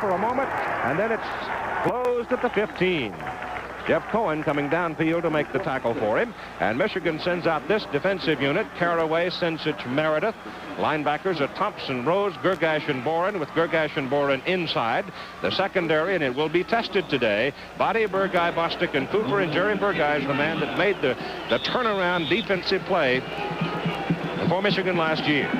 for a moment, and then it's closed at the 15. Jeff Cohen coming downfield to make the tackle for him. And Michigan sends out this defensive unit: Caraway, Sensich, Meredith. Linebackers are Thompson, Rose, Gergash, and Boren, with Gergash and Boren inside. The secondary, and it will be tested today, Body, Burgeye, Bostic, and Cooper. And Jerry Burgeye is the man that made the turnaround defensive play for Michigan last year.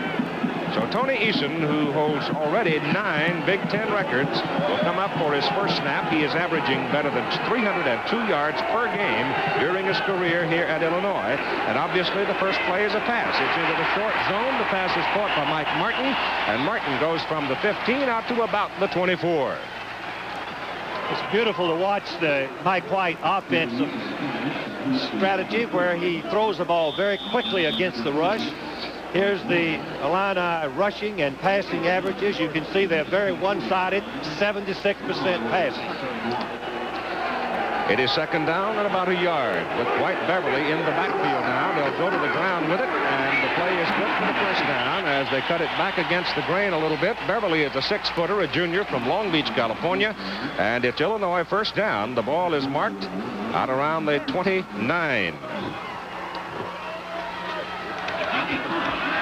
So Tony Eason, who holds already 9 Big Ten records, will come up for his first snap. He is averaging better than 302 yards per game during his career here at Illinois. And obviously the first play is a pass. It's into the short zone. The pass is caught by Mike Martin, and Martin goes from the 15 out to about the 24. It's beautiful to watch the Mike White offensive strategy, where he throws the ball very quickly against the rush. Here's the Illini rushing and passing averages. You can see they're very one-sided, 76% passing. It is second down and about a yard with White Beverly in the backfield now. They'll go to the ground with it, and the play is good for the first down as they cut it back against the grain a little bit. Beverly is a 6-footer, a junior from Long Beach, California, and it's Illinois first down. The ball is marked out around the 29.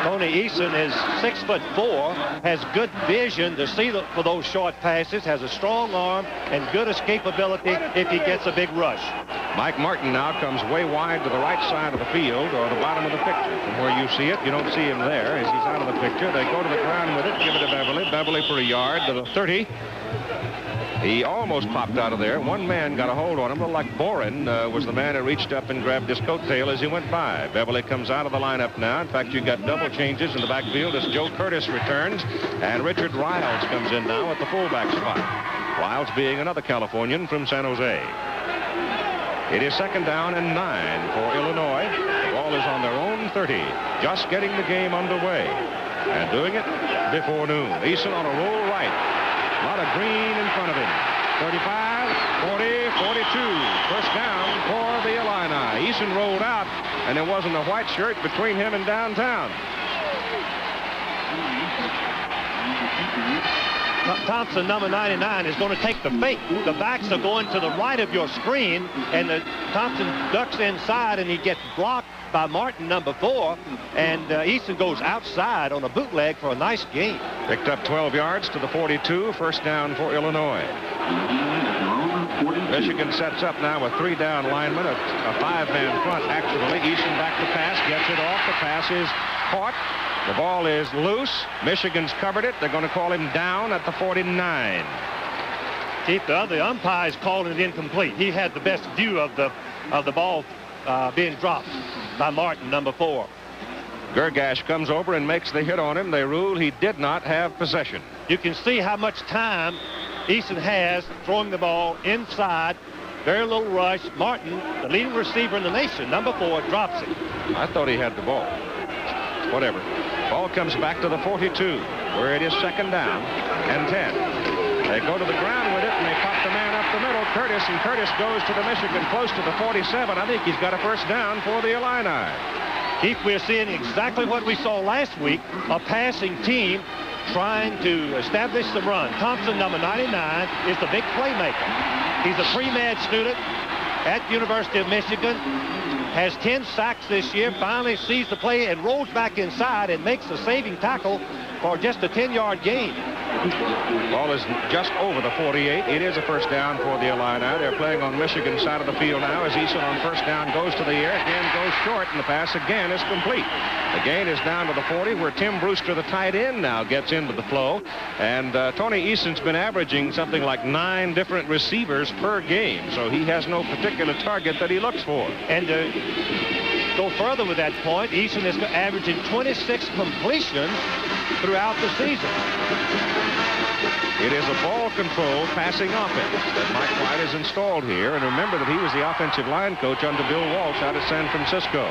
Tony Eason is 6'4", has good vision to see for those short passes, has a strong arm and good escapability if he gets a big rush. Mike Martin now comes way wide to the right side of the field, or the bottom of the picture. From where you see it, you don't see him there as he's out of the picture. They go to the ground with it, give it to Beverly. Beverly for a yard to the 30. He almost popped out of there. One man got a hold on him. Looked like Boren was the man who reached up and grabbed his coattail as he went by. Beverly comes out of the lineup now. In fact, you've got double changes in the backfield as Joe Curtis returns, and Richard Riles comes in now at the fullback spot. Riles being another Californian from San Jose. It is second down and 9 for Illinois. The ball is on their own 30, just getting the game underway, and doing it before noon. Eason on a roll right. A lot of green in front of him. 35, 40, 42. First down for the Illini. Eason rolled out, and there wasn't a white shirt between him and downtown. Thompson, number 99, is going to take the fake. The backs are going to the right of your screen, and Thompson ducks inside, and he gets blocked by Martin, number 4, and Eason goes outside on a bootleg for a nice gain. Picked up 12 yards to the 42. First down for Illinois. Michigan sets up now with 3 down linemen, a 5-man front, actually. Eason back to pass, gets it off. The pass is caught. The ball is loose. Michigan's covered it. They're going to call him down at the 49. Keith, the other umpires called it incomplete. He had the best view of the ball being dropped by Martin, number 4. Gergash comes over and makes the hit on him. They rule he did not have possession. You can see how much time Eason has throwing the ball inside. Very little rush. Martin, the leading receiver in the nation, number 4, drops it. I thought he had the ball. Whatever. Ball comes back to the 42, where it is second down and 10. They go to the ground with it, and they pop the man up the middle, Curtis, and Curtis goes to the Michigan, close to the 47. I think he's got a first down for the Illini. Keith, we're seeing exactly what we saw last week, a passing team trying to establish the run. Thompson, number 99, is the big playmaker. He's a pre-med student at University of Michigan, has 10 sacks this year, finally sees the play and rolls back inside and makes a saving tackle for just a 10-yard gain. Ball is just over the 48. It is a first down for the Illini. They're playing on Michigan's side of the field now as Eason on first down goes to the air, again goes short, and the pass again is complete. The gain is down to the 40, where Tim Brewster, the tight end, now gets into the flow. And Tony Eason's been averaging something like 9 different receivers per game, so he has no particular target that he looks for. And go further with that point, Eason is averaging 26 completions throughout the season. It is a ball control passing offense that Mike White has installed here. And remember that he was the offensive line coach under Bill Walsh out at San Francisco.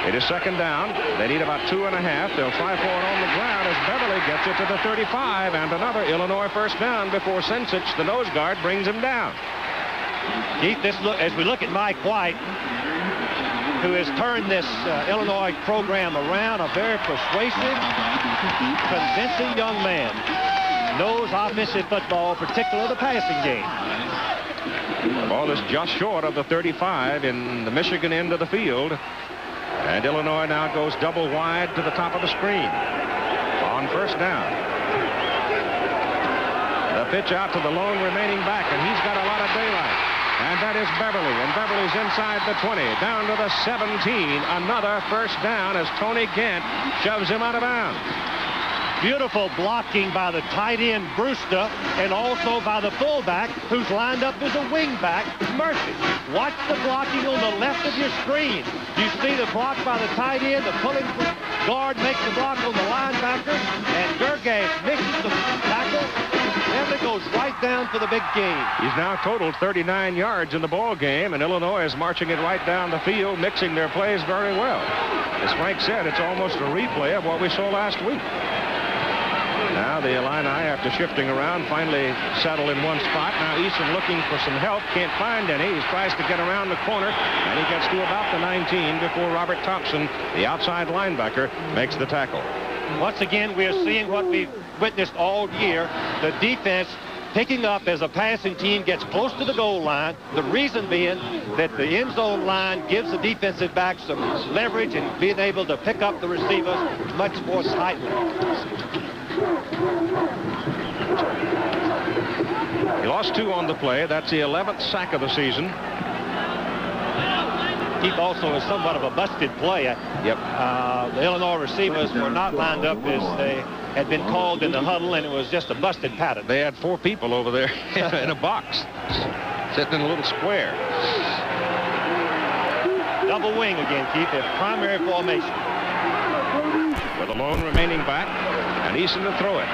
It is second down. They need about 2.5. They'll try for it on the ground as Beverly gets it to the 35, and another Illinois first down before Sensich, the nose guard, brings him down. Keith, as we look at Mike White, who has turned this Illinois program around, a very persuasive, convincing young man. knows offensive football, particularly the passing game. The ball is just short of the 35 in the Michigan end of the field. And Illinois now goes double wide to the top of the screen on first down. The pitch out to the lone remaining back, and he's got a lot of daylight. And that is Beverly, and Beverly's inside the 20, down to the 17. Another first down as Tony Gant shoves him out of bounds. Beautiful blocking by the tight end, Brewster, and also by the fullback, who's lined up as a wingback, Murphy. Watch the blocking on the left of your screen. You see the block by the tight end, the pulling guard makes the block on the linebacker, and Gergas mixes the tackle. Beverly goes right down for the big game. He's now totaled 39 yards in the ball game, and Illinois is marching it right down the field, mixing their plays very well. As Frank said, it's almost a replay of what we saw last week. Now the Illini, after shifting around, finally settle in one spot. Now Eason looking for some help, can't find any. He tries to get around the corner, and he gets to about the 19 before Robert Thompson, the outside linebacker, makes the tackle. Once again, we are seeing what we've witnessed all year, the defense picking up as a passing team gets close to the goal line. The reason being that the end zone line gives the defensive back some leverage and being able to pick up the receivers much more tightly. He lost 2 on the play. That's the 11th sack of the season. Keith also is somewhat of a busted play. Yep. The Illinois receivers were not lined up as they had been called in the huddle, and it was just a busted pattern. They had 4 people over there in a box, sitting in a little square. Double wing again, Keith, in primary formation. With a lone remaining back, and Eason to throw it.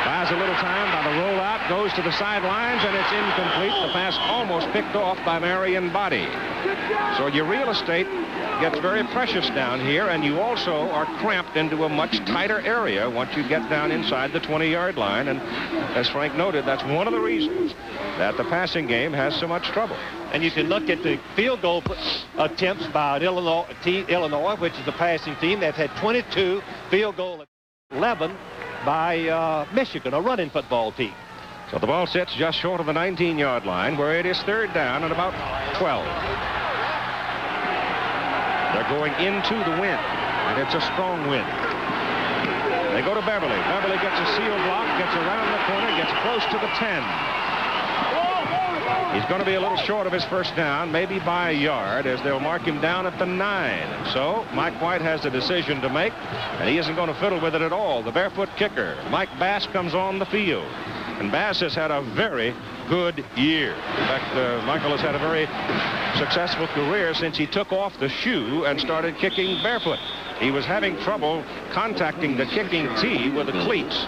Buys a little time by the rollout, goes to the sidelines, and it's incomplete. The pass almost picked off by Marion Body. So your real estate gets very precious down here, and you also are cramped into a much tighter area once you get down inside the 20-yard line. And as Frank noted, that's one of the reasons that the passing game has so much trouble. And you can look at the field goal attempts by Illinois, which is the passing team. They've had 22 field goal, 11 by Michigan, a running football team. So the ball sits just short of the 19-yard line, where it is third down and about 12. They're going into the wind, and it's a strong wind. They go to Beverly. Beverly gets a seal block, gets around the corner, gets close to the 10. He's going to be a little short of his first down, maybe by a yard, as they'll mark him down at the 9. So Mike White has a decision to make, and he isn't going to fiddle with it at all. The barefoot kicker, Mike Bass, comes on the field. And Bass has had a very good year. In fact, Michael has had a very successful career since he took off the shoe and started kicking barefoot. He was having trouble contacting the kicking tee with the cleats.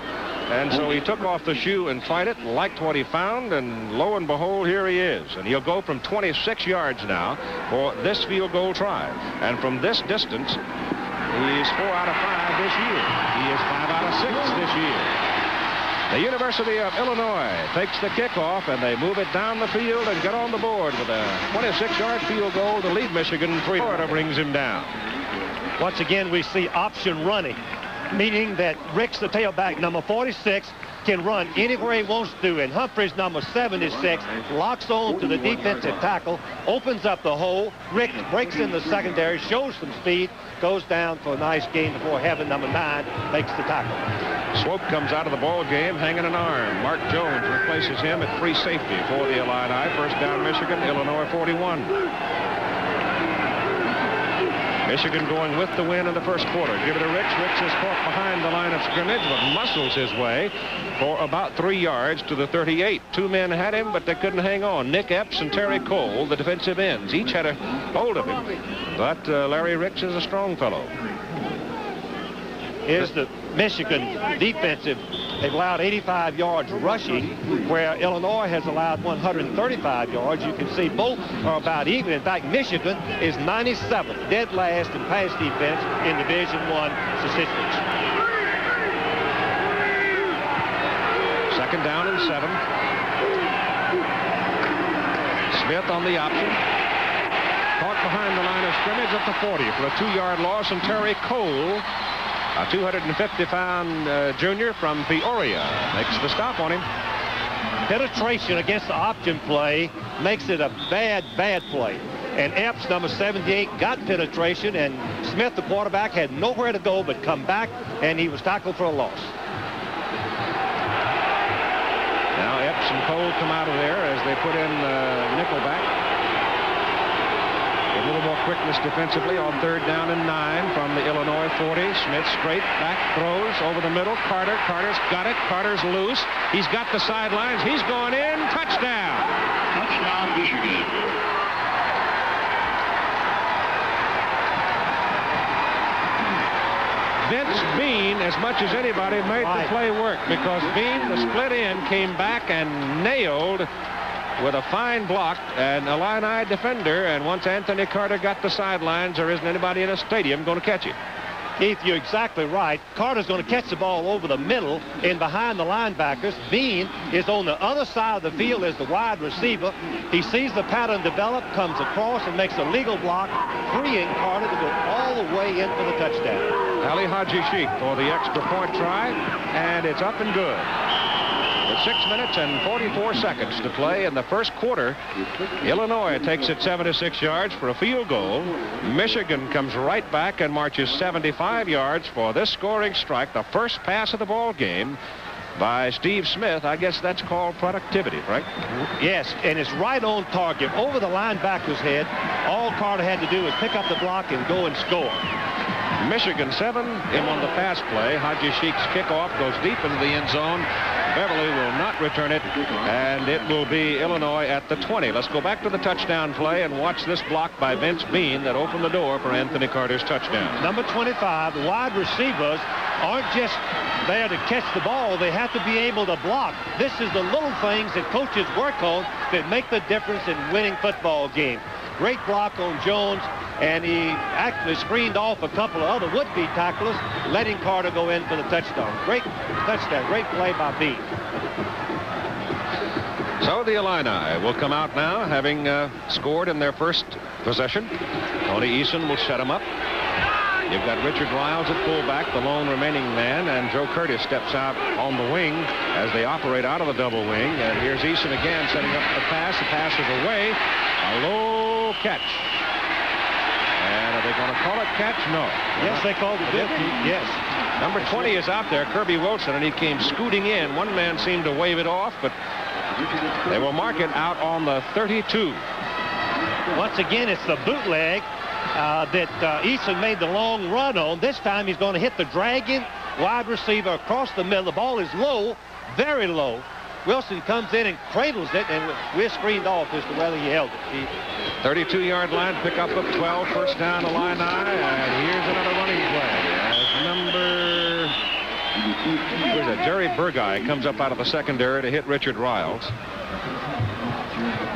And so he took off the shoe and tried it, liked what he found, and lo and behold, here he is. And he'll go from 26 yards now for this field goal try. And from this distance, he's 4 out of 5 this year. He is 5 out of 6 this year. The University of Illinois takes the kickoff, and they move it down the field and get on the board with a 26-yard field goal to lead Michigan 3. Florida brings him down. Once again, we see option running, meaning that Ricks, the tailback, number 46, can run anywhere he wants to. And Humphreys, number 76, locks on to the defensive tackle, opens up the hole. Ricks breaks in the secondary, shows some speed, goes down for a nice gain before Heaven, number 9, makes the tackle. Swope comes out of the ball game hanging an arm. Mark Jones replaces him at free safety for the Illini. First down, Michigan, Illinois 41. Michigan going with the win in the first quarter. Give it to Ricks. Ricks is caught behind the line of scrimmage, but muscles his way for about 3 yards to the 38. 2 men had him, but they couldn't hang on. Nick Epps and Terry Cole, the defensive ends, each had a hold of him. But Larry Ricks is a strong fellow. Is the Michigan defensive. They've allowed 85 yards rushing, where Illinois has allowed 135 yards. You can see both are about even. In fact, Michigan is 97th, dead last in pass defense in Division I statistics. Second down and 7. Smith on the option. Caught behind the line of scrimmage at the 40 for a 2-yard loss, and Terry Cole A 250-pound junior from Peoria makes the stop on him. Penetration against the option play makes it a bad play. And Epps, number 78, got penetration, and Smith, the quarterback, had nowhere to go but come back, and he was tackled for a loss. Now Epps and Cole come out of there as they put in Nickelback. A little more quickness defensively on 3rd down and 9 from the Illinois 40. Smith straight back, throws over the middle. Carter's got it. Carter's loose. He's got the sidelines. He's going in. Touchdown. Touchdown, Michigan. Vince Bean, as much as anybody, made the play work because Bean, the split end, came back and nailed with a fine block an Illini defender, and once Anthony Carter got the sidelines, there isn't anybody in the stadium going to catch him. Keith, you're exactly right. Carter's going to catch the ball over the middle and behind the linebackers. Bean is on the other side of the field as the wide receiver. He sees the pattern develop, comes across, and makes a legal block, freeing Carter to go all the way in for the touchdown. Ali Haji Sheikh for the extra point try, and it's up and good. With 6 minutes and 44 seconds to play in the first quarter, Illinois takes it 76 yards for a field goal. Michigan comes right back and marches 75 yards for this scoring strike, the first pass of the ball game by Steve Smith. I guess that's called productivity, right? Yes, and it's right on target over the linebacker's head. All Carter had to do was pick up the block and go and score. Michigan 7 in on the pass play. Haji Sheikh's kickoff goes deep into the end zone. Beverly will not return it, and it will be Illinois at the 20. Let's go back to the touchdown play and watch this block by Vince Bean that opened the door for Anthony Carter's touchdown. Number 25, the wide receivers aren't just there to catch the ball. They have to be able to block. This is the little things that coaches work on that make the difference in winning football games. Great block on Jones, and he actually screened off a couple of other would-be tacklers, letting Carter go in for the touchdown. Great touchdown, great play by Bean. So the Illini will come out now, having scored in their first possession. Tony Eason will set them up. You've got Richard Riles at fullback, the lone remaining man, and Joe Curtis steps out on the wing as they operate out of the double wing. And here's Eason again setting up the pass. The pass is away. A low catch. And are they going to call it catch? No. Yes, they called it. Yes. Number 20 is out there, Kirby Wilson, and he came scooting in. One man seemed to wave it off, but they will mark it out on the 32. Once again, it's the bootleg that Eason made the long run on. This time he's going to hit the dragging wide receiver across the middle. The ball is low, very low. Wilson comes in and cradles it, and we're screened off as to whether he held it. 32-yard line, pick up of 12, first down Illini, and here's another running play. As Jerry Burguy comes up out of the secondary to hit Richard Riles.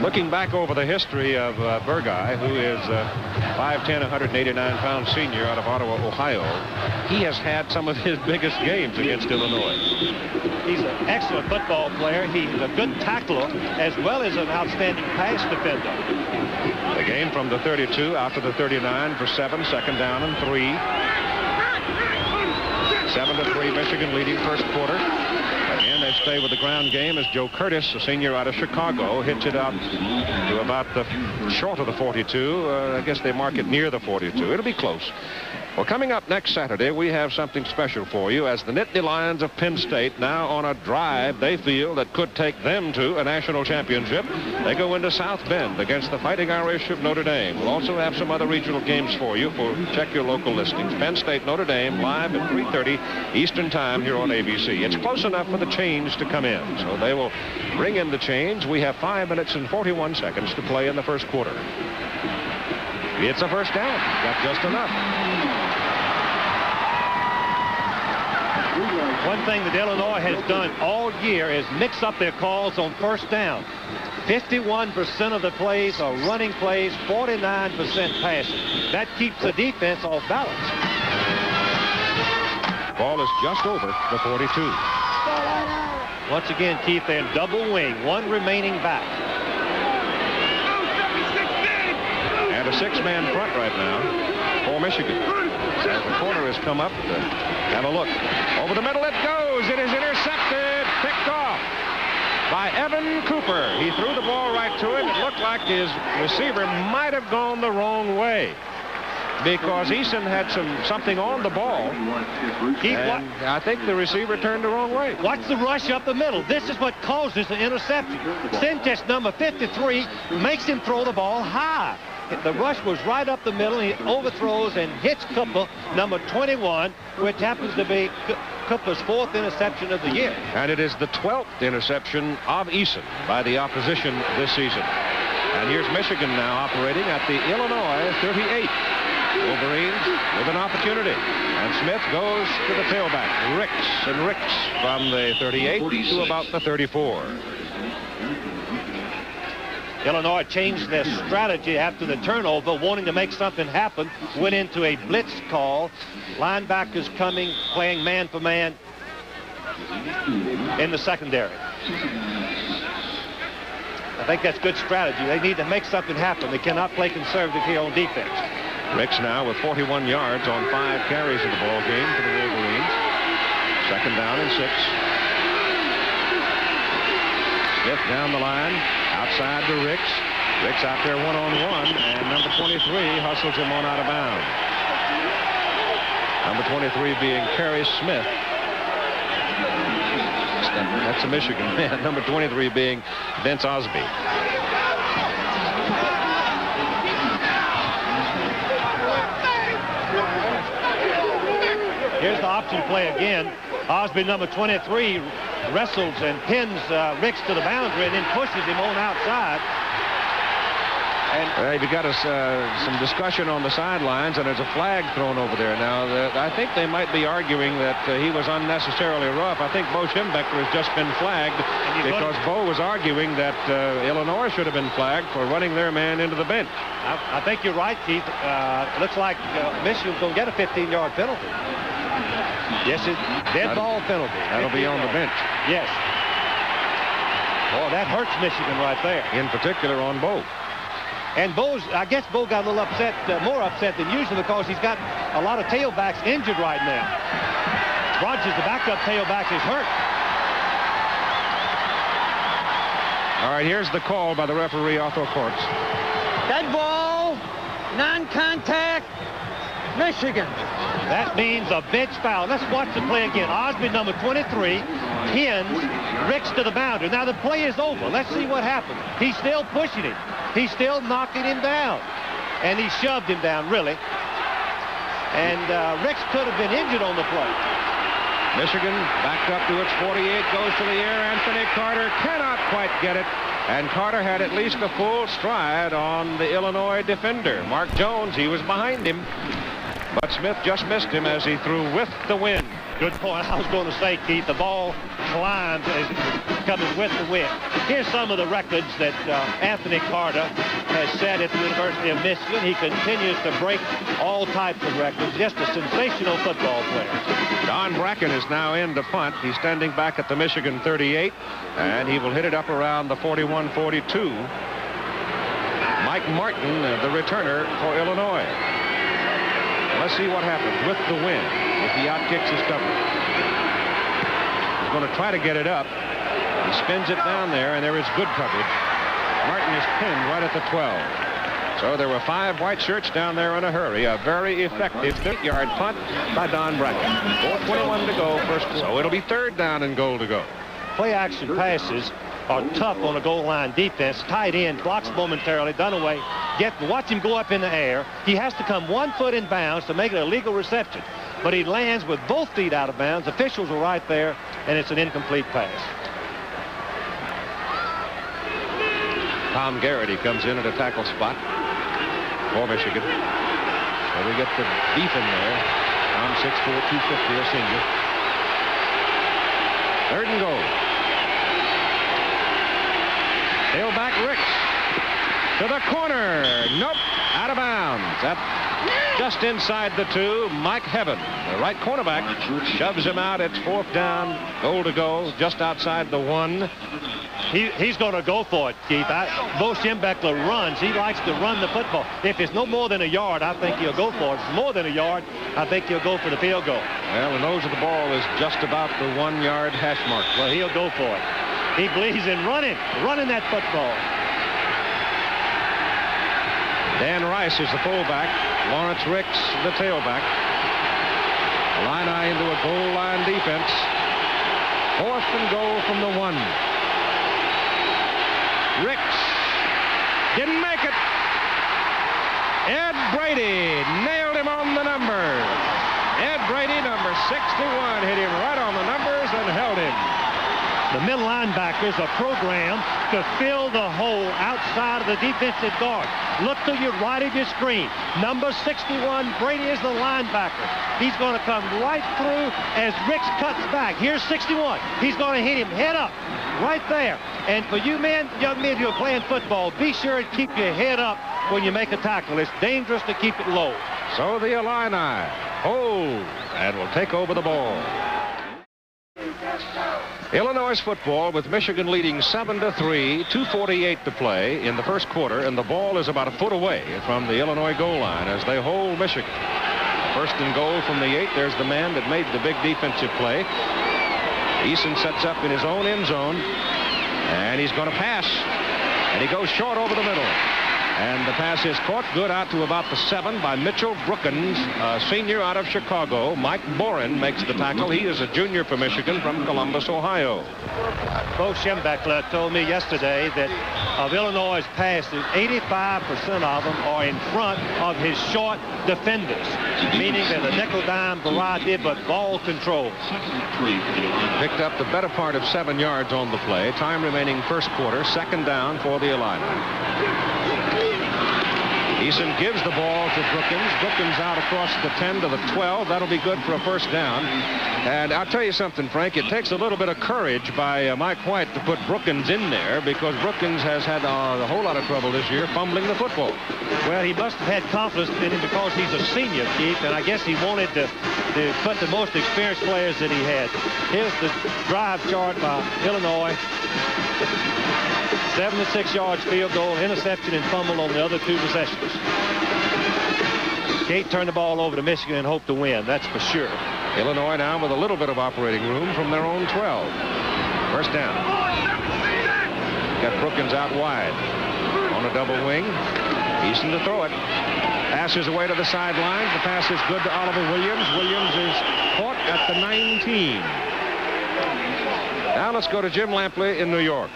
Looking back over the history of Burguy, who is 5'10", 189-pound senior out of Ottawa, Ohio, he has had some of his biggest games against Illinois. He's an excellent football player. He's a good tackler as well as an outstanding pass defender. The game from the 32 out to the 39 for 7, second down and 3. 7-3, Michigan leading first quarter. Again, they stay with the ground game as Joe Curtis, a senior out of Chicago, hits it out to about the short of the 42. I guess they mark it near the 42. It'll be close. Well, coming up next Saturday, we have something special for you as the Nittany Lions of Penn State, now on a drive they feel that could take them to a national championship. They go into South Bend against the Fighting Irish of Notre Dame. We'll also have some other regional games for you. Check your local listings. Penn State, Notre Dame, live at 3:30 Eastern Time here on ABC. It's close enough for the change to come in, so they will bring in the change. We have 5 minutes and 41 seconds to play in the first quarter. It's a first down. Got just enough. One thing that Illinois has done all year is mix up their calls on first down. 51% of the plays are running plays, 49% passing. That keeps the defense off balance. Ball is just over the 42. Once again, Keith, they're in double wing, one remaining back. And a 6-man front right now for Michigan. As the corner is has come up to have a look. Over the middle it goes. It is intercepted, picked off by Evan Cooper. He threw the ball right to him. It looked like his receiver might have gone the wrong way because Eason had something on the ball. And I think the receiver turned the wrong way. Watch the rush up the middle. This is what causes the interception. Sintich, number 53, makes him throw the ball high. The rush was right up the middle. He overthrows and hits Cooper, number 21, which happens to be Cooper's 4th interception of the year. And it is the 12th interception of Eason by the opposition this season. And here's Michigan now operating at the Illinois 38. Wolverines with an opportunity. And Smith goes to the tailback. Ricks from the 38 to about the 34. Illinois changed their strategy after the turnover, wanting to make something happen. Went into a blitz call. Linebackers coming, playing man for man in the secondary. I think that's good strategy. They need to make something happen. They cannot play conservative here on defense. Ricks now with 41 yards on 5 carries in the ball game for the Wolverines. 2nd down and 6. Smith down the line. Outside to Ricks. Ricks out there one-on-one, and number 23 hustles him on out of bounds. Number 23 being Kerry Smith. That's a Michigan man. Number 23 being Vince Osby. Here's the option play again. Osby, number 23, wrestles and pins Ricks to the boundary and then pushes him on outside. And you've got some discussion on the sidelines, and there's a flag thrown over there. Now, I think they might be arguing that he was unnecessarily rough. I think Bo Schembechler has just been flagged because Bo was arguing that Illinois should have been flagged for running their man into the bench. I think you're right, Keith. Looks like Michigan's going to get a 15-yard penalty. Yes, it's dead ball penalty. That'll be on the bench. Yes. Boy, that hurts Michigan right there. In particular on Bo. And I guess Bo got a little upset, more upset than usual because he's got a lot of tailbacks injured right now. Rogers, the backup tailback, is hurt. All right, here's the call by the referee, Otto Kortz. Dead ball, non-contact, Michigan. That means a bench foul. Let's watch the play again. Osby, number 23, pins Ricks to the boundary. Now the play is over. Let's see what happens. He's still pushing him. He's still knocking him down. And he shoved him down, really. And Ricks could have been injured on the play. Michigan backed up to its 48, goes to the air. Anthony Carter cannot quite get it. And Carter had at least a full stride on the Illinois defender. Mark Jones, he was behind him. But Smith just missed him as he threw with the wind. Good point. I was going to say, Keith, the ball climbs as coming with the wind. Here's some of the records that Anthony Carter has set at the University of Michigan. He continues to break all types of records. Just a sensational football player. Don Bracken is now in to punt. He's standing back at the Michigan 38, and he will hit it up around the 41-42. Mike Martin, the returner for Illinois. Let's see what happens with the wind. If he outkicks his coverage. He's going to try to get it up. He spins it down there, and there is good coverage. Martin is pinned right at the 12. So there were 5 white shirts down there in a hurry. A very effective 30-yard punt by Don Bracken. 4:21 to go, first quarter. So it'll be 3rd down and goal to go. Play action passes are tough on a goal line defense. Tight end blocks momentarily. Dunaway, watch him go up in the air. He has to come 1 foot in bounds to make it a legal reception. But he lands with both feet out of bounds. Officials are right there, and it's an incomplete pass. Tom Garrity comes in at a tackle spot for Michigan. So we get the beef in there. Tom 6'4", 250, a senior. 3rd and goal. Tailback Ricks to the corner. Nope. Out of bounds. Just inside the 2, Mike Heaven, the right cornerback, shoves him out. It's 4th down, goal to go, just outside the 1. He's going to go for it, Keith. Bo Schembechler runs. He likes to run the football. If it's no more than a yard, I think he'll go for it. If it's more than a yard, I think he'll go for the field goal. Well, the nose of the ball is just about the 1-yard hash mark. Well, he'll go for it. He believes in running that football. Dan Rice is the fullback. Lawrence Ricks, the tailback. Illini into a goal line defense. 4th and goal from the 1. Ricks didn't make it. Ed Brady nailed him on the numbers. Ed Brady, number 61, hit him right on the numbers and held him. The middle linebackers are programmed to fill the hole outside of the defensive guard. Look to your right of your screen. Number 61, Brady is the linebacker. He's going to come right through as Ricks cuts back. Here's 61. He's going to hit him head up right there. And for you men, young men who are playing football, be sure to keep your head up when you make a tackle. It's dangerous to keep it low. So the Illini hold and will take over the ball. Illinois football with Michigan leading 7-3, 2:48 to play in the first quarter, and the ball is about a foot away from the Illinois goal line as they hold Michigan. 1st and goal from the 8. There's the man that made the big defensive play. Eason sets up in his own end zone, and he's going to pass, and he goes short over the middle. And the pass is caught good out to about the 7 by Mitchell Brookins, a senior out of Chicago. Mike Boren makes the tackle. He is a junior for Michigan from Columbus, Ohio. Bo Schembechler told me yesterday that of Illinois' passes, 85% of them are in front of his short defenders, meaning they're the nickel-dime variety, but ball control. Picked up the better part of 7 yards on the play. Time remaining first quarter, 2nd down for the Illini. Eason gives the ball to Brookins. Brookins out across the 10 to the 12. That'll be good for a 1st down. And I'll tell you something, Frank. It takes a little bit of courage by Mike White to put Brookins in there, because Brookins has had a whole lot of trouble this year fumbling the football. Well, he must have had confidence in him because he's a senior, Keith, and I guess he wanted to put the most experienced players that he had. Here's the drive chart by Illinois. 76 yards field goal, interception and fumble on the other 2 possessions. Can't turn the ball over to Michigan and hope to win, that's for sure. Illinois now with a little bit of operating room from their own 12. 1st down. Got Brookins out wide on a double wing. Eason to throw it. Passes away to the sidelines. The pass is good to Oliver Williams. Williams is caught at the 19. Now let's go to Jim Lampley in New York.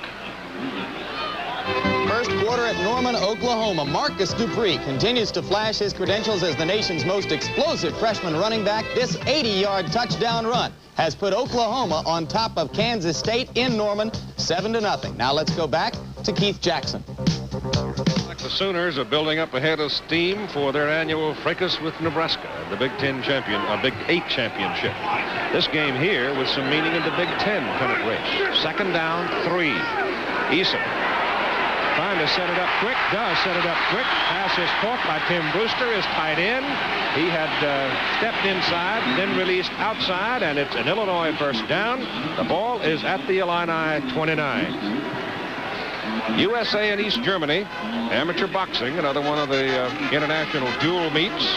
First quarter at Norman, Oklahoma. Marcus Dupree continues to flash his credentials as the nation's most explosive freshman running back. This 80-yard touchdown run has put Oklahoma on top of Kansas State in Norman, 7-0. Now let's go back to Keith Jackson. The Sooners are building up a head of steam for their annual fracas with Nebraska, the Big 8 championship. This game here with some meaning in the Big 10 pennant race. 2nd down, 3. Eason trying to set it up quick, does set it up quick. Pass is caught by Tim Brewster, is tight end. He had stepped inside, then released outside, and it's an Illinois 1st down. The ball is at the Illini 29. USA and East Germany, amateur boxing, another one of the international dual meets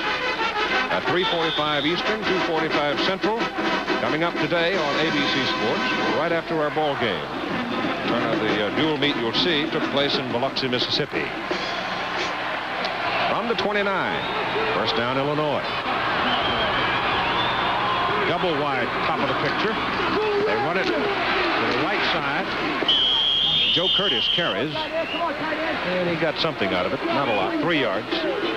at 3:45 Eastern, 2:45 Central, coming up today on ABC Sports right after our ball game. The dual meet you'll see took place in Biloxi, Mississippi. From the 29, 1st down Illinois. Double wide top of the picture. They run it to the right side. Joe Curtis carries, and he got something out of it. Not a lot, 3 yards.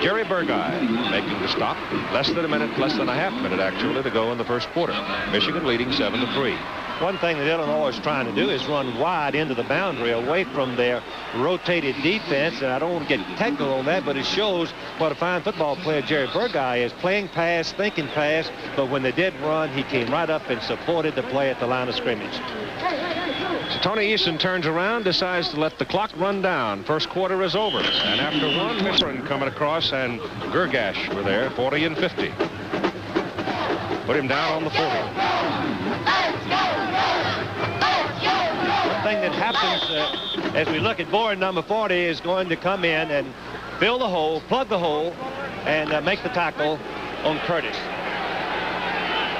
Jerry Burgeye making the stop. Less than a half minute actually to go in the first quarter. Michigan leading 7-3. One thing that Illinois is trying to do is run wide into the boundary away from their rotated defense. And I don't want to get technical on that, but it shows what a fine football player Jerry Burguy is. Playing pass, thinking pass, but when they did run, he came right up and supported the play at the line of scrimmage. So Tony Eason turns around, decides to let the clock run down. First quarter is over. And after one, Mitron coming across, and Gergash were there, 40 and 50. Put him down on the 40. One thing that happens as we look at board number 40 is going to come in and fill the hole, plug the hole, and make the tackle on Curtis.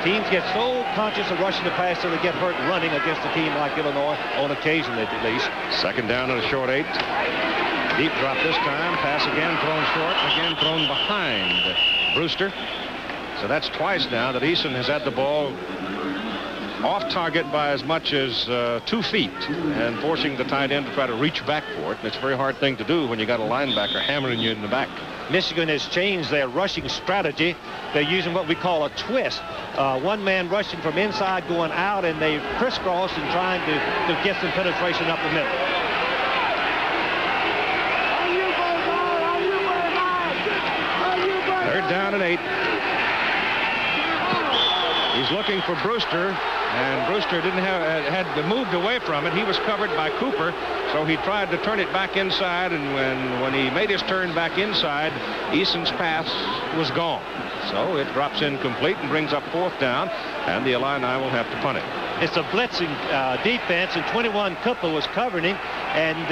Teams get so conscious of rushing the pass so they get hurt running against a team like Illinois, on occasion at least. Second down and a short 8. Deep drop this time. Pass again thrown short, again thrown behind Brewster. So that's twice now that Eason has had the ball off target by as much as 2 feet and forcing the tight end to try to reach back for it. And it's a very hard thing to do when you got a linebacker hammering you in the back. Michigan has changed their rushing strategy. They're using what we call a twist. One man rushing from inside going out, and they crisscross and trying to get some penetration up the middle. Third down and 8. He's looking for Brewster, and Brewster had moved away from it. He was covered by Cooper, so he tried to turn it back inside, and when he made his turn back inside, Eason's pass was gone. So it drops in complete and brings up 4th down, and the Illini will have to punt it. It's a blitzing defense, and 21 Cooper was covering him, and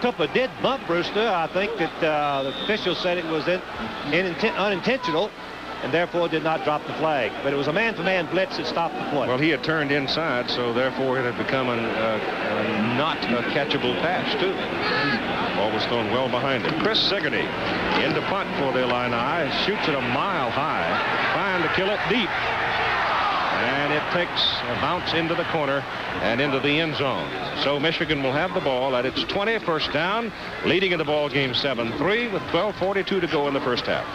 Cooper did bump Brewster. I think that the official said it was unintentional, and therefore did not drop the flag. But it was a man-to-man blitz that stopped the play. Well, he had turned inside, so therefore it had become a not a catchable pass, too. Ball was thrown well behind him. Chris Sigerty into punt for the Illini. Shoots it a mile high. Trying to kill it deep. And it takes a bounce into the corner and into the end zone. So Michigan will have the ball at its 20, first down, leading in the ball game 7-3 with 12:42 to go in the first half.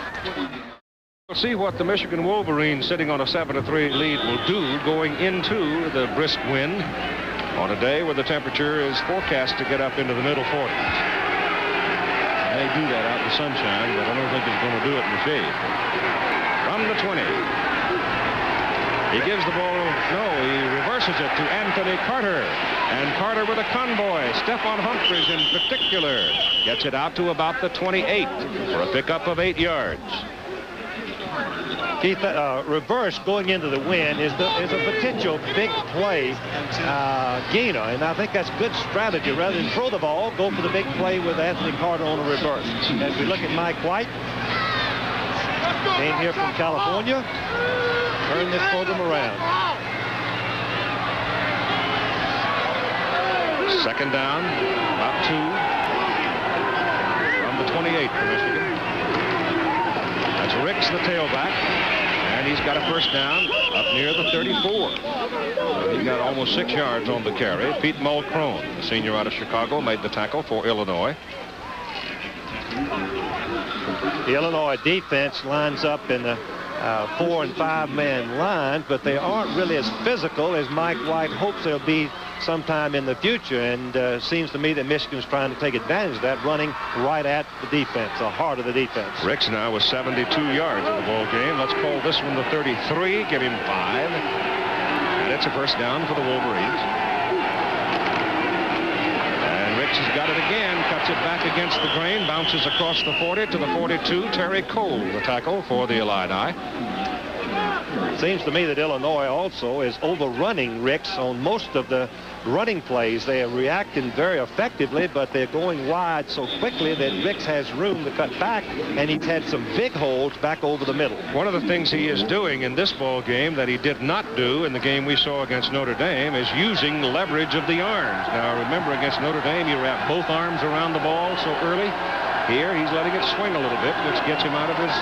We'll see what the Michigan Wolverines sitting on a 7-3 lead will do going into the brisk wind on a day where the temperature is forecast to get up into the middle 40s. They do that out in the sunshine, but I don't think it's going to do it in the shade. From the 20. He gives the ball, he reverses it to Anthony Carter. And Carter with a convoy. Stephon Humphreys in particular gets it out to about the 28 for a pickup of 8 yards. Keith, reverse going into the wind is a potential big play gainer, and I think that's good strategy. Rather than throw the ball, go for the big play with Anthony Carter on a reverse. As we look at Mike White, came here from California, turned this program around. Second down, about 2 from the 28 for Michigan. That's Ricks, the tailback, and he's got a first down up near the 34. He got almost 6 yards on the carry. Pete Mulcrone, the senior out of Chicago, made the tackle for Illinois. The Illinois defense lines up in the 4- and 5-man line, but they aren't really as physical as Mike White hopes they'll be sometime in the future, and seems to me that Michigan's trying to take advantage of that, running right at the defense, the heart of the defense. Ricks now with 72 yards in the ball game. Let's call this one the 33, give him 5, and it's a first down for the Wolverines. And Ricks has got it again, cuts it back against the grain, bounces across the 40 to the 42. Terry Cole, the tackle for the Illini. Seems to me that Illinois also is overrunning Ricks on most of the running plays. They are reacting very effectively, but they're going wide so quickly that Ricks has room to cut back, and he's had some big holes back over the middle. One of the things he is doing in this ball game that he did not do in the game we saw against Notre Dame is using leverage of the arms. Now remember, against Notre Dame, you wrap both arms around the ball so early. Here he's letting it swing a little bit, which gets him out of his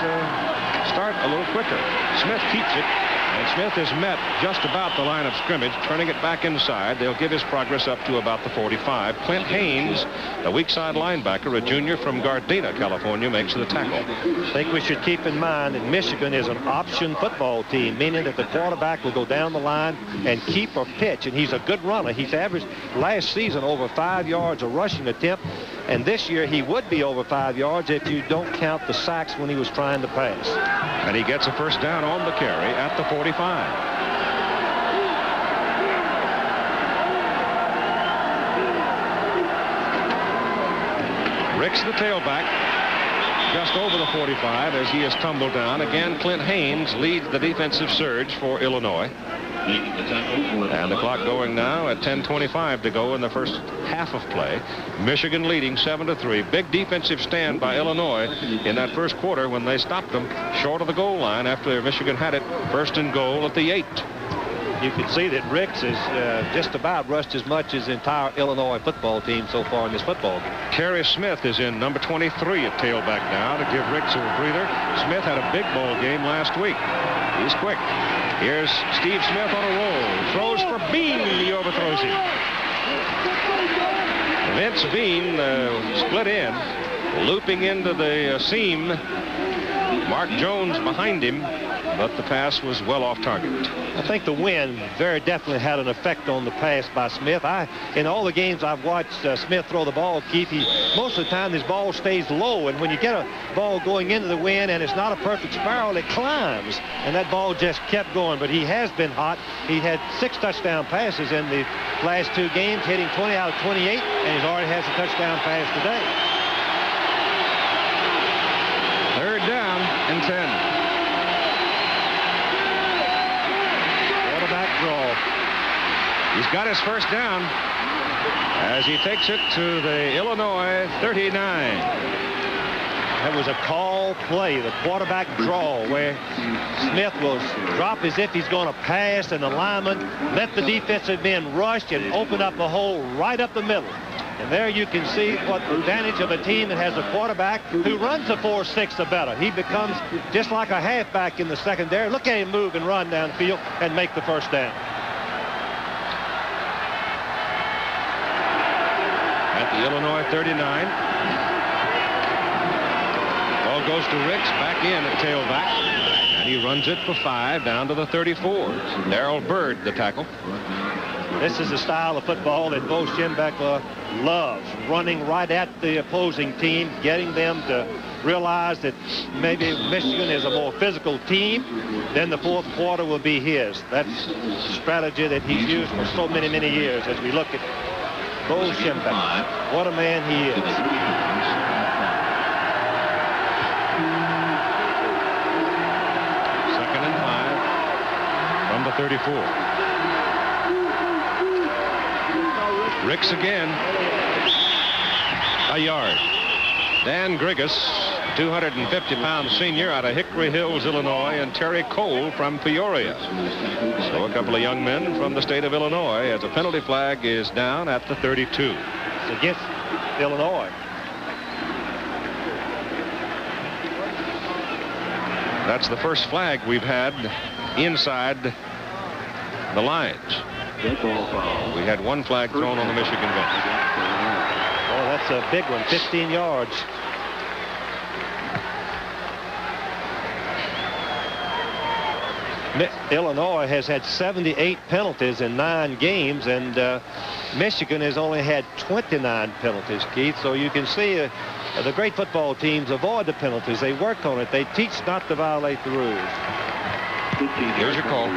start a little quicker. Smith keeps it, and And Smith is met just about the line of scrimmage, turning it back inside. They'll give his progress up to about the 45. Clint Haynes, the weak side linebacker, a junior from Gardena, California, makes the tackle. I think we should keep in mind that Michigan is an option football team, meaning that the quarterback will go down the line and keep or pitch, and he's a good runner. He's averaged last season over 5 yards a rushing attempt, and this year he would be over 5 yards if you don't count the sacks when he was trying to pass. And he gets a first down on the carry at the 45. Ricks, the tailback, just over the 45 as he is tumbled down. Again, Clint Haynes leads the defensive surge for Illinois. And the clock going now at 10:25 to go in the first half of play. Michigan leading 7-3. Big defensive stand by Illinois in that first quarter when they stopped them short of the goal line after Michigan had it first and goal at the 8. You can see that Ricks has just about rushed as much as the entire Illinois football team so far in this football game. Kerry Smith is in number 23 at tailback now to give Ricks a breather. Smith had a big ball game last week. He's quick. Here's Steve Smith on a roll. Throws for Bean. He overthrows him. Vince Bean split in, looping into the seam. Mark Jones behind him, but the pass was well off target. I think the wind very definitely had an effect on the pass by Smith. In all the games I've watched Smith throw the ball, Keith, most of the time his ball stays low, and when you get a ball going into the wind and it's not a perfect spiral, it climbs, and that ball just kept going. But he has been hot. He had 6 touchdown passes in the last 2 games, hitting 20 out of 28, and he already has a touchdown pass today. 3rd down and 10. Draw. He's got his first down as he takes it to the Illinois 39. That was a call play, the quarterback draw, where Smith will drop as if he's going to pass, and the lineman let the defensive men rush and open up a hole right up the middle. And there you can see what the advantage of a team that has a quarterback who runs a 4.6 or better. He becomes just like a halfback in the secondary. Look at him move and run downfield and make the first down. At the Illinois 39. Ball goes to Ricks, back in at tailback. And he runs it for 5 down to the 34. Darrell Byrd, the tackle. This is the style of football that Bo Schembechler loves, running right at the opposing team, getting them to realize that maybe Michigan is a more physical team. Then the 4th quarter will be his. That's the strategy that he's used for so many, many years as we look at Bo Schembechler. What a man he is. Second and 5 from the 34. Ricks again. A yard. Dan Grigas, 250-pound senior out of Hickory Hills, Illinois, and Terry Cole from Peoria. So a couple of young men from the state of Illinois as a penalty flag is down at the 32. It's against Illinois. That's the first flag we've had inside the lines. We had 1 flag thrown on the Michigan bench. Oh, that's a big one, 15 yards. Illinois has had 78 penalties in 9 games, and Michigan has only had 29 penalties, Keith. So you can see the great football teams avoid the penalties. They work on it. They teach not to violate the rules. Here's your call.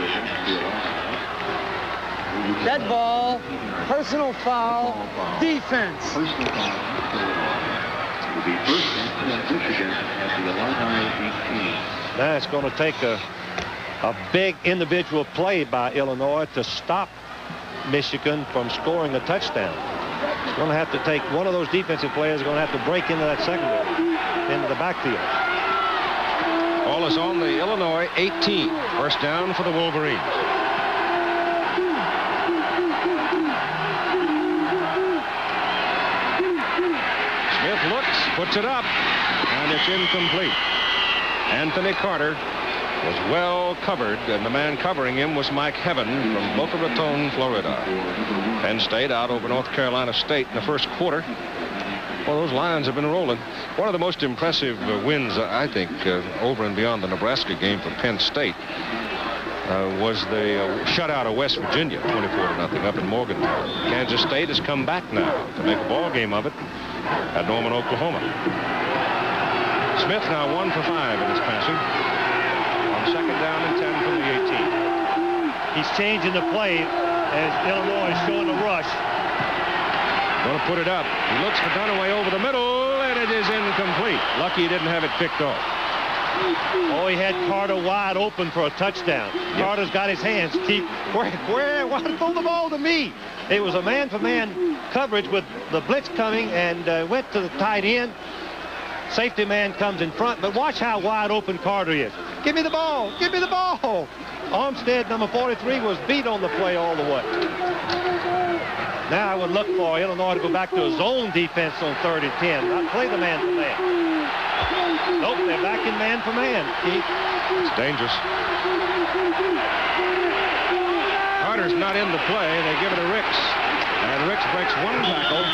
Dead ball, personal foul, defense. Personal foul will be first and Michigan at the Illinois 18. Now it's going to take a big individual play by Illinois to stop Michigan from scoring a touchdown. It's going to have to take one of those defensive players going to have to break into that secondary, into the backfield. Ball is on the Illinois 18. First down for the Wolverines. Smith looks, puts it up, and it's incomplete. Anthony Carter was well covered, and the man covering him was Mike Heaven from Boca Raton, Florida. Penn State out over North Carolina State in the first quarter. Well, those Lions have been rolling. One of the most impressive wins, I think, over and beyond the Nebraska game for Penn State was the shutout of West Virginia, 24-0 up in Morgantown. Kansas State has come back now to make a ball game of it at Norman, Oklahoma. Smith now 1 for 5 in his passing. On second down and 10 from the 18. He's changing the play as Illinois is showing a rush. Going to put it up. He looks for Dunaway over the middle, and it is incomplete. Lucky he didn't have it picked off. Oh, he had Carter wide open for a touchdown. Yep. Carter's got his hands. Why throw the ball to me? It was a man-for-man coverage with the blitz coming, and went to the tight end. Safety man comes in front, but watch how wide open Carter is. Give me the ball. Give me the ball. Armstead, number 43, was beat on the play all the way. Now I would look for Illinois to go back to a zone defense on 3rd and 10, not play the man-for-man. Nope, they're back in man-for-man, Keith. It's dangerous. Carter's not in the play. They give it to Ricks. And Ricks breaks one tackle,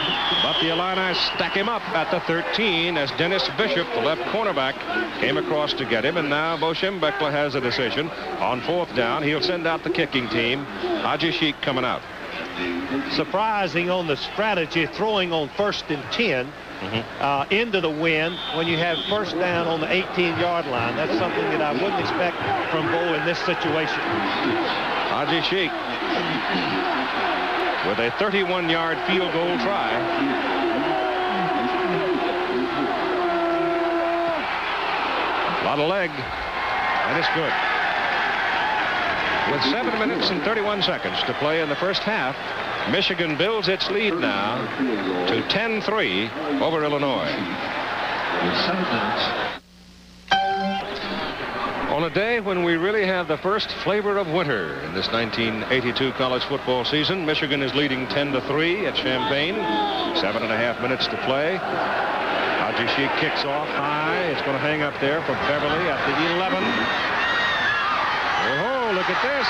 but the Illini stack him up at the 13 as Dennis Bishop, the left cornerback, came across to get him. And now Bo Schembechler has a decision. On 4th down, he'll send out the kicking team. Haji Sheik coming out. Surprising on the strategy, throwing on 1st and 10 into the wind when you have first down on the 18-yard line. That's something that I wouldn't expect from Bo in this situation. Haji Sheik with a 31-yard field goal try. A lot of leg, and it's good. With 7 minutes and 31 seconds to play in the first half, Michigan builds its lead now to 10-3 over Illinois. On a day when we really have the first flavor of winter in this 1982 college football season, Michigan is leading 10-3 at Champaign. 7.5 minutes to play. Haji Sheik kicks off high. It's going to hang up there for Beverly at the 11. Oh, look at this.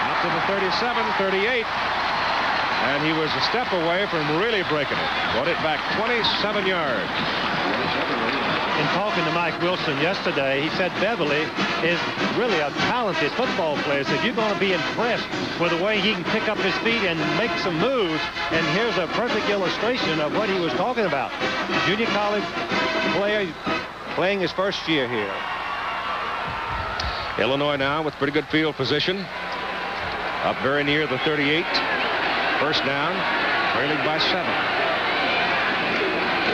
Up to the 37, 38. And he was a step away from really breaking it. Brought it back 27 yards. In talking to Mike Wilson yesterday, he said Beverly is really a talented football player. So you're going to be impressed with the way he can pick up his feet and make some moves. And here's a perfect illustration of what he was talking about. Junior college player playing his first year here. Illinois now with pretty good field position. Up very near the 38. First down, trailing by 7.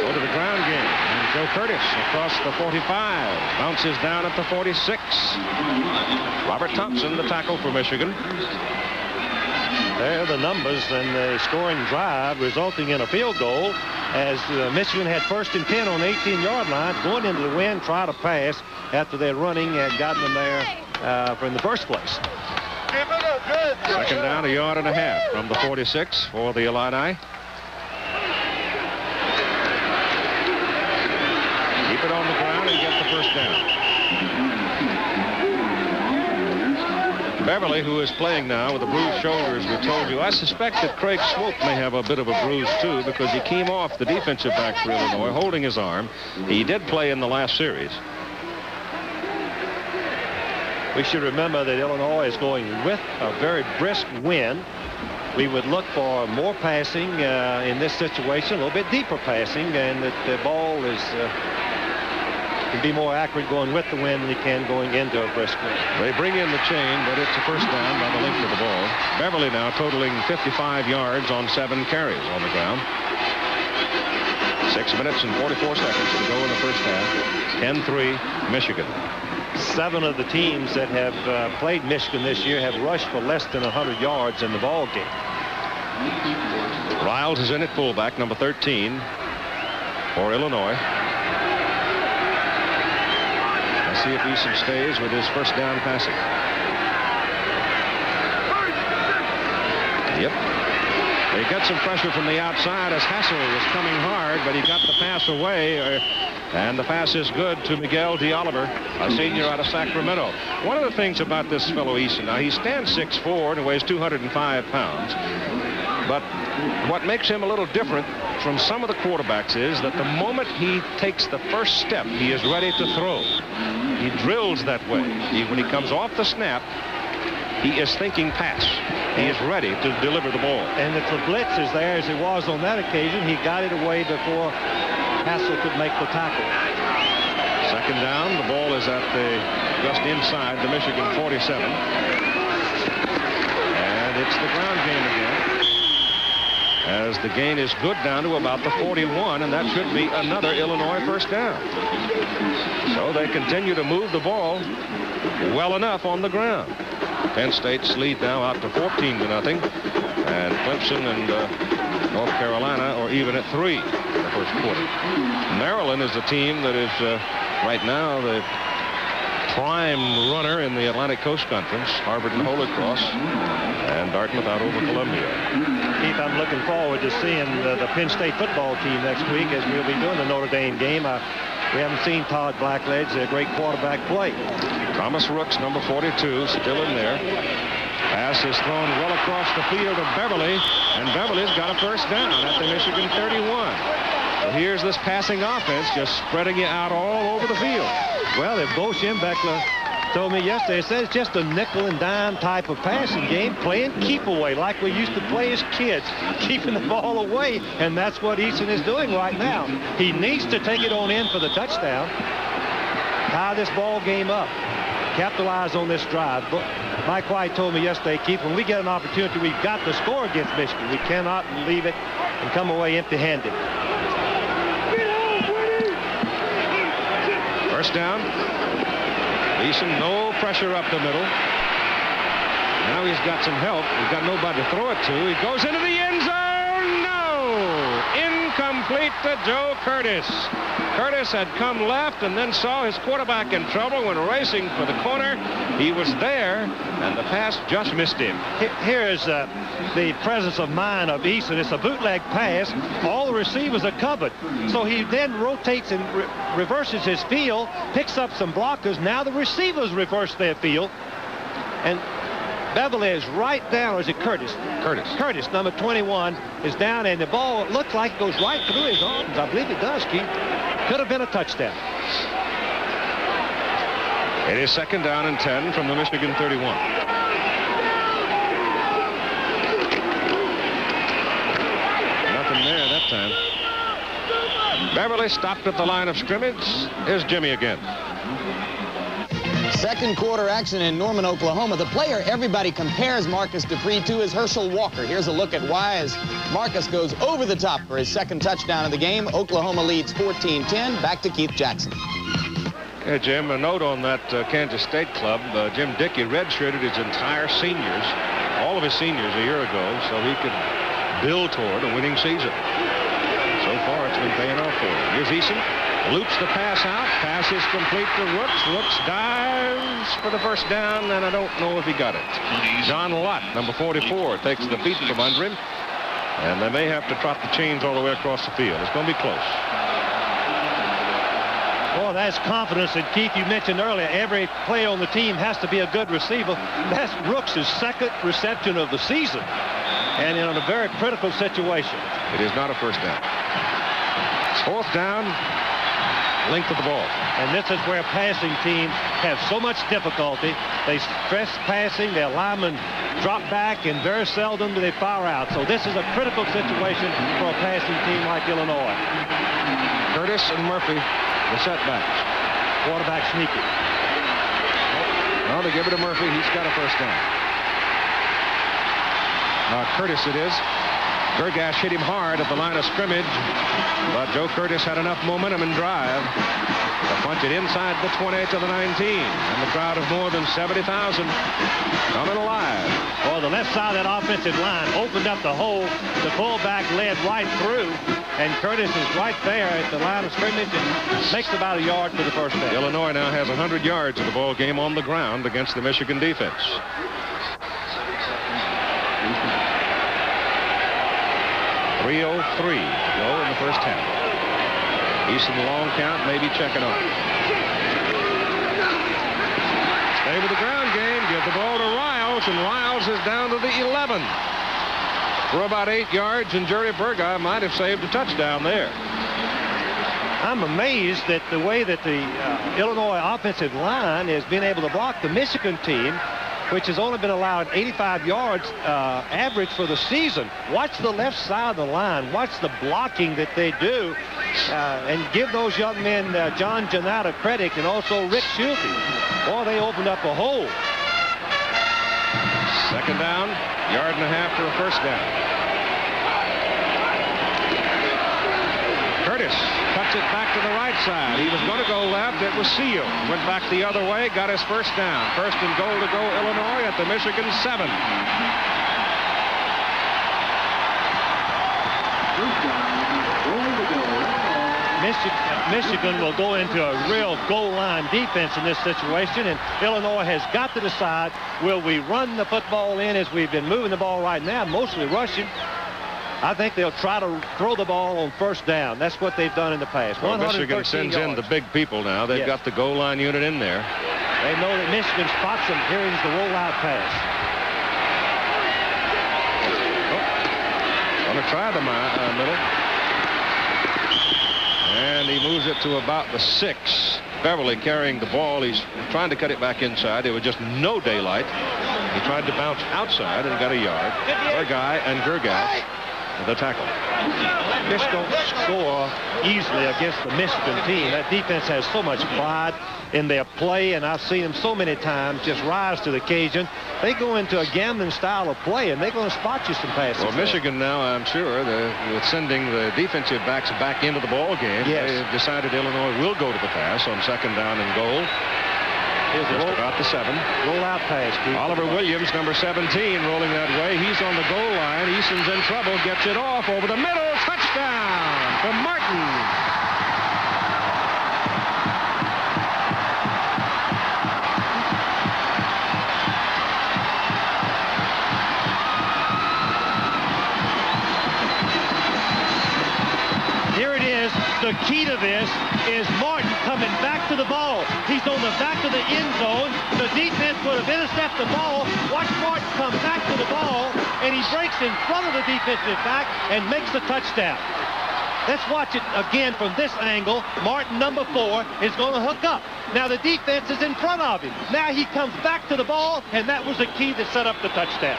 Go to the ground game. And Joe Curtis across the 45. Bounces down at the 46. Robert Thompson, the tackle for Michigan. There are the numbers and the scoring drive resulting in a field goal as Michigan had 1st and 10 on the 18-yard line, going into the wind, try to pass after their running had gotten them there in the first place. Second down, 1.5 yards from the 46 for the Illini. Keep it on the ground and get the first down. Beverly, who is playing now with the bruised shoulders, we told you. I suspect that Craig Swope may have a bit of a bruise, too, because he came off the defensive back for Illinois, holding his arm. He did play in the last series. We should remember that Illinois is going with a very brisk wind. We would look for more passing in this situation, a little bit deeper passing, and that the ball is can be more accurate going with the wind than you can going into a brisk wind. They bring in the chain, but it's a first down by the length of the ball. Beverly now totaling 55 yards on 7 carries on the ground. 6 minutes and 44 seconds to go in the first half. 10-3 Michigan. 7 of the teams that have played Michigan this year have rushed for less than 100 yards in the ball game. Riles is in at fullback, number 13 for Illinois. Let's see if Eason stays with his first down passing. Yep. They get some pressure from the outside as Hassel was coming hard, but he got the pass away. And the pass is good to Miguel D'Oliver, a senior out of Sacramento. One of the things about this fellow Eason, now he stands 6'4" and weighs 205 pounds. But what makes him a little different from some of the quarterbacks is that the moment he takes the first step, he is ready to throw. He drills that way. When he comes off the snap, he is thinking pass. He is ready to deliver the ball. And if the blitz is there, as it was on that occasion, he got it away before Hassel could make the tackle. Second down, the ball is at just inside the Michigan 47. And it's the ground game again, as the gain is good down to about the 41, and that should be another Illinois first down. So they continue to move the ball well enough on the ground. Penn State's lead now out to 14-0, and Clemson and North Carolina are even at 3 in the first quarter. Maryland is a team that is right now the prime runner in the Atlantic Coast Conference. Harvard and Holy Cross, and Dartmouth out over Columbia. Keith, I'm looking forward to seeing the Penn State football team next week, as we'll be doing the Notre Dame game. We haven't seen Todd Blackledge, a great quarterback, play. Thomas Rooks, number 42, still in there. Pass is thrown well across the field to Beverly, and Beverly's got a first down at the Michigan 31. So here's this passing offense just spreading you out all over the field. Well, if Bo Schembechler told me yesterday, it says just a nickel and dime type of passing game, playing keep away like we used to play as kids, keeping the ball away, and that's what Eason is doing right now. He needs to take it on in for the touchdown, tie this ball game up, capitalize on this drive. But Mike White told me yesterday, Keith, when we get an opportunity, we've got to score against Michigan. We cannot leave it and come away empty-handed. First down. Eason, no pressure up the middle. Now he's got some help. He's got nobody to throw it to. He goes into the end zone. No! Incomplete to Joe Curtis. Curtis had come left and then saw his quarterback in trouble, went racing for the corner. He was there, and the pass just missed him. Here is the presence of mind of Eason. It's a bootleg pass. All the receivers are covered. So he then rotates and reverses his field, picks up some blockers. Now the receivers reverse their field. And Beverly is right down, or is it Curtis? Curtis, number 21, is down, and the ball looks like it goes right through his arms. I believe it does, Keith. Could have been a touchdown. It is second down and 10 from the Michigan 31. Nothing there that time. Beverly stopped at the line of scrimmage. Here's Jimmy again. Second quarter action in Norman, Oklahoma. The player everybody compares Marcus Dupree to is Herschel Walker. Here's a look at why as Marcus goes over the top for his second touchdown of the game. Oklahoma leads 14-10. Back to Keith Jackson. Yeah, Jim, a note on that Kansas State club. Jim Dickey redshirted his entire seniors, all of his seniors a year ago, so he could build toward a winning season. So far, it's been paying off for him. Here's Eason. Loops the pass out. Pass is complete to Rooks. Rooks dives for the first down, and I don't know if he got it. John Lott, number 44, takes the feet from under him, and they may have to trot the chains all the way across the field. It's going to be close. Boy, that's confidence. And Keith, you mentioned earlier, every player on the team has to be a good receiver. That's Rooks' second reception of the season, and in a very critical situation. It is not a first down. Fourth down. Length of the ball. And this is where passing teams have so much difficulty. They stress passing, their linemen drop back, and very seldom do they fire out. So this is a critical situation for a passing team like Illinois. Curtis and Murphy, the setbacks. Quarterback sneaky. Well, they give it to Murphy. He's got a first down. Curtis it is. Gergash hit him hard at the line of scrimmage, but Joe Curtis had enough momentum and drive to punch it inside the 20 to the 19. And the crowd of more than 70,000 coming alive. Well, the left side of that offensive line opened up the hole. The fullback led right through, and Curtis is right there at the line of scrimmage and makes about a yard for the first down. Illinois now has 100 yards of the ball game on the ground against the Michigan defense. 3:03 to go in the first half. Easton long count, maybe checking off. Stay with the ground game. Give the ball to Riles, and Riles is down to the 11. For about 8 yards, and Jerry Burgeye might have saved a touchdown there. I'm amazed at the way that the Illinois offensive line has been able to block the Michigan team, which has only been allowed 85 yards average for the season. Watch the left side of the line. Watch the blocking that they do. And give those young men, John Janata, credit, and also Rick Schulte. Boy, they opened up a hole. Second down, yard and a half for a first down. Curtis cuts it back to the right side. He was going to go left. It was sealed. Went back the other way, got his first down. First and goal to go Illinois at the Michigan 7. Michigan will go into a real goal line defense in this situation, and Illinois has got to decide, will we run the football in as we've been moving the ball right now, mostly rushing. I think they'll try to throw the ball on first down. That's what they've done in the past. Well, Michigan sends in the big people now. They've got the goal line unit in there. They know that Michigan spots them. Here's the rollout pass. Going to try the middle. And he moves it to about the 6. Beverly carrying the ball. He's trying to cut it back inside. There was just no daylight. He tried to bounce outside and got a yard. Burgeye and Gergas, the tackle. Fish don't score easily against the Michigan team. That defense has so much pride in their play, and I've seen them so many times just rise to the occasion. They go into a gambling style of play, and they're going to spot you some passes. Well, Michigan now, I'm sure, with sending the defensive backs back into the ball game, they've decided Illinois will go to the pass on second down and goal. Here's just about the 7. Roll-out pass, Pete. Oliver Williams, number 17, rolling that way. He's on the goal line. Easton's in trouble. Gets it off over the middle. Touchdown for Martin. The key to this is Martin coming back to the ball. He's on the back of the end zone. The defense would have intercepted the ball. Watch Martin come back to the ball, and he breaks in front of the defensive back and makes the touchdown. Let's watch it again from this angle. Martin, number 4, is going to hook up. Now the defense is in front of him. Now he comes back to the ball, and that was the key that set up the touchdown.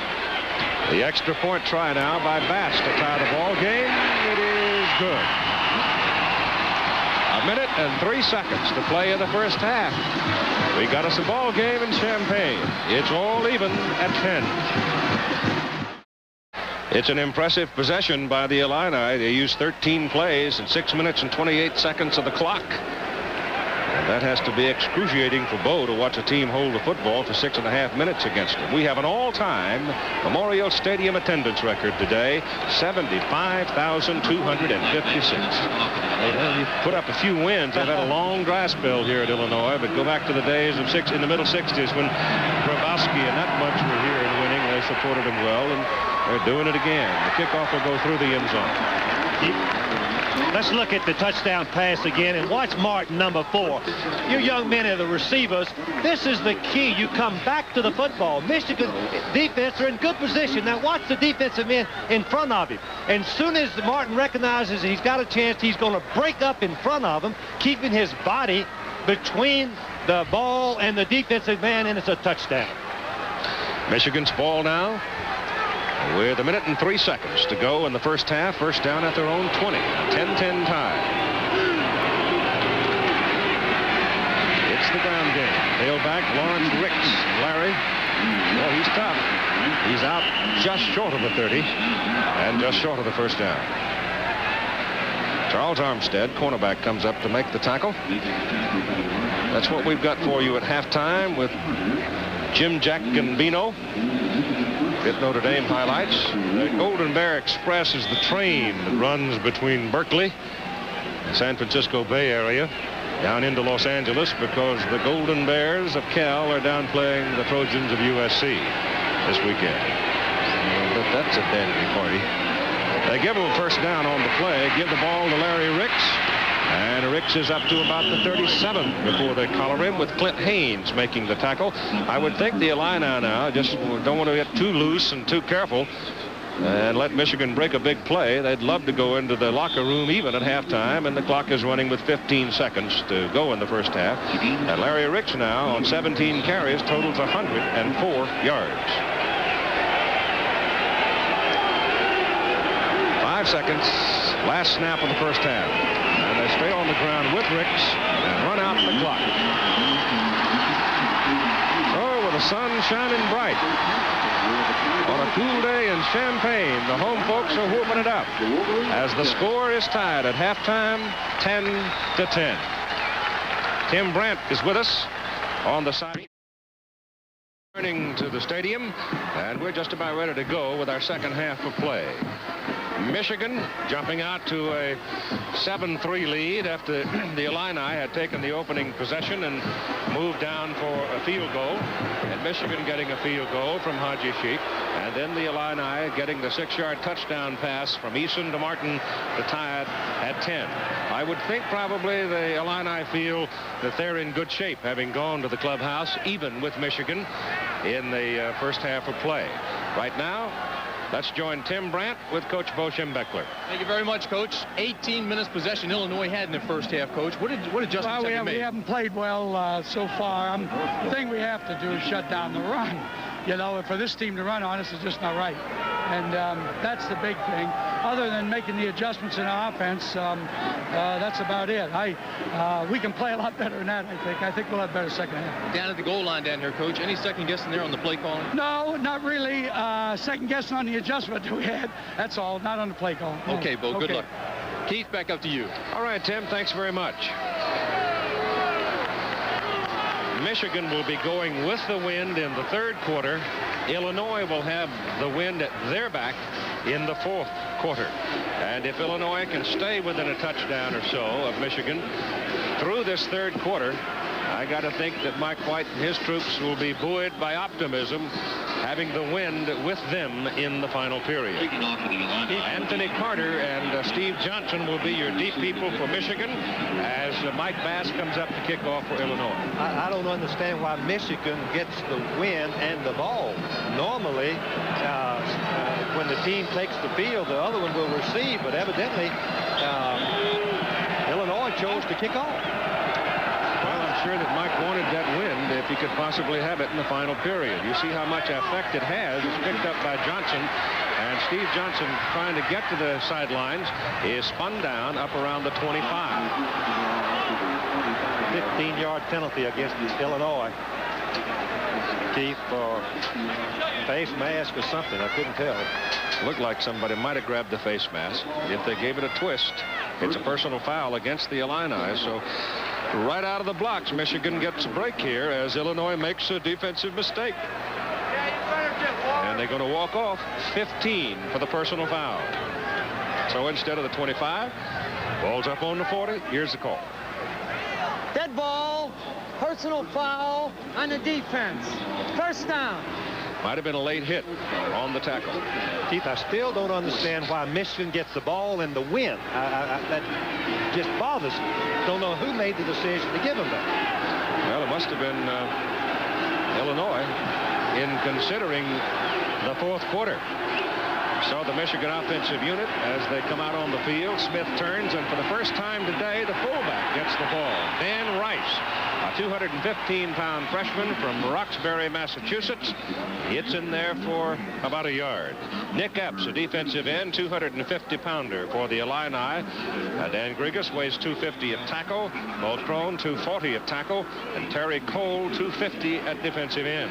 The extra point try now by Bass to tie the ball game. It is good. 1 minute and 3 seconds to play in the first half. We got us a ball game in Champaign. It's all even at 10. It's an impressive possession by the Illini. They used 13 plays and 6 minutes and 28 seconds of the clock. And that has to be excruciating for Bo to watch a team hold the football for 6.5 minutes against them. We have an all-time Memorial Stadium attendance record today, 75,256. They put up a few wins. They've had a long dry spell here at Illinois, but go back to the days of in the middle 60s when Grabowski and that bunch were here and winning. They supported him well, and they're doing it again. The kickoff will go through the end zone. Let's look at the touchdown pass again and watch Martin, number 4. You young men are the receivers. This is the key. You come back to the football. Michigan defense are in good position. Now watch the defensive men in front of him. And as soon as Martin recognizes he's got a chance, he's going to break up in front of him, keeping his body between the ball and the defensive man, and it's a touchdown. Michigan's ball now. With 1 minute and 3 seconds to go in the first half. First down at their own 20. 10-10 tie. It's the ground game. Tailback Lawrence Ricks. Larry, well, he's tough. He's out just short of the 30 and just short of the first down. Charles Armstead, cornerback, comes up to make the tackle. That's what we've got for you at halftime with Jim Jack Gambino. Get Notre Dame highlights. The Golden Bear Express is the train that runs between Berkeley, the San Francisco Bay Area, down into Los Angeles, because the Golden Bears of Cal are down playing the Trojans of USC this weekend. But that's a dandy party. They give him a first down on the play, give the ball to Larry Ricks, and Ricks is up to about the 37 before they collar him, with Clint Haynes making the tackle. I would think the Illini now just don't want to get too loose and too careful and let Michigan break a big play. They'd love to go into the locker room even at halftime, and the clock is running with 15 seconds to go in the first half. And Larry Ricks now on 17 carries totals 104 yards. 5 seconds, last snap of the first half. And they stay on the ground with Ricks and run out the clock. So with the sun shining bright on a cool day in Champaign, the home folks are whooping it up as the score is tied at halftime, 10-10. Tim Brandt is with us on the side. Returning to the stadium, and we're just about ready to go with our second half of play. Michigan jumping out to a 7-3 lead after the Illini had taken the opening possession and moved down for a field goal. And Michigan getting a field goal from Haji Sheik. And then the Illini getting the 6-yard touchdown pass from Eason to Martin to tie it at 10. I would think probably the Illini feel that they're in good shape, having gone to the clubhouse even with Michigan in the first half of play. Right now, let's join Tim Brandt with Coach Bo Schembechler. Thank you very much, Coach. 18 minutes possession Illinois had in the first half, Coach. What adjustments have you made? We haven't played well so far. The thing we have to do is shut down the run. You know, for this team to run on us is just not right. And that's the big thing. Other than making the adjustments in our offense, that's about it. We can play a lot better than that, I think. I think we'll have better second half. Down at the goal line down here, Coach. Any second guessing there on the play calling? No, not really. Second guessing on the adjustment that we had. That's all, not on the play call. No. Okay, Bo, good luck. Keith, back up to you. All right, Tim, thanks very much. Michigan will be going with the wind in the third quarter. Illinois will have the wind at their back in the fourth quarter. And if Illinois can stay within a touchdown or so of Michigan through this third quarter, I got to think that Mike White and his troops will be buoyed by optimism, having the wind with them in the final period. Anthony Carter and Steve Johnson will be your deep people for Michigan as Mike Bass comes up to kick off for Illinois. I don't understand why Michigan gets the win and the ball. Normally, when the team takes the field, the other one will receive, but evidently Illinois chose to kick off. Well, I'm sure that Mike wanted that wind if he could possibly have it in the final period. You see how much effect it has. It's picked up by Johnson, and Steve Johnson, trying to get to the sidelines, is spun down up around the 25. 15-yard penalty against Illinois. Keith, face mask or something. I couldn't tell. Looked like somebody might have grabbed the face mask. If they gave it a twist, it's a personal foul against the Illini. So right out of the blocks, Michigan gets a break here as Illinois makes a defensive mistake. And they're going to walk off 15 for the personal foul. So instead of the 25, ball's up on the 40. Here's the call. Dead ball, personal foul on the defense. First down. Might have been a late hit on the tackle. Keith, I still don't understand why Michigan gets the ball in the wind. That just bothers me. Don't know who made the decision to give them that. Well, it must have been Illinois in considering the fourth quarter. So the Michigan offensive unit, as they come out on the field, Smith turns, and for the first time today, the fullback gets the ball. Dan Rice, a 215-pound freshman from Roxbury, Massachusetts. Hits in there for about a yard. Nick Epps, a defensive end, 250-pounder for the Illini. Dan Grigas weighs 250 at tackle. Bo Crone, 240 at tackle. And Terry Cole, 250 at defensive end.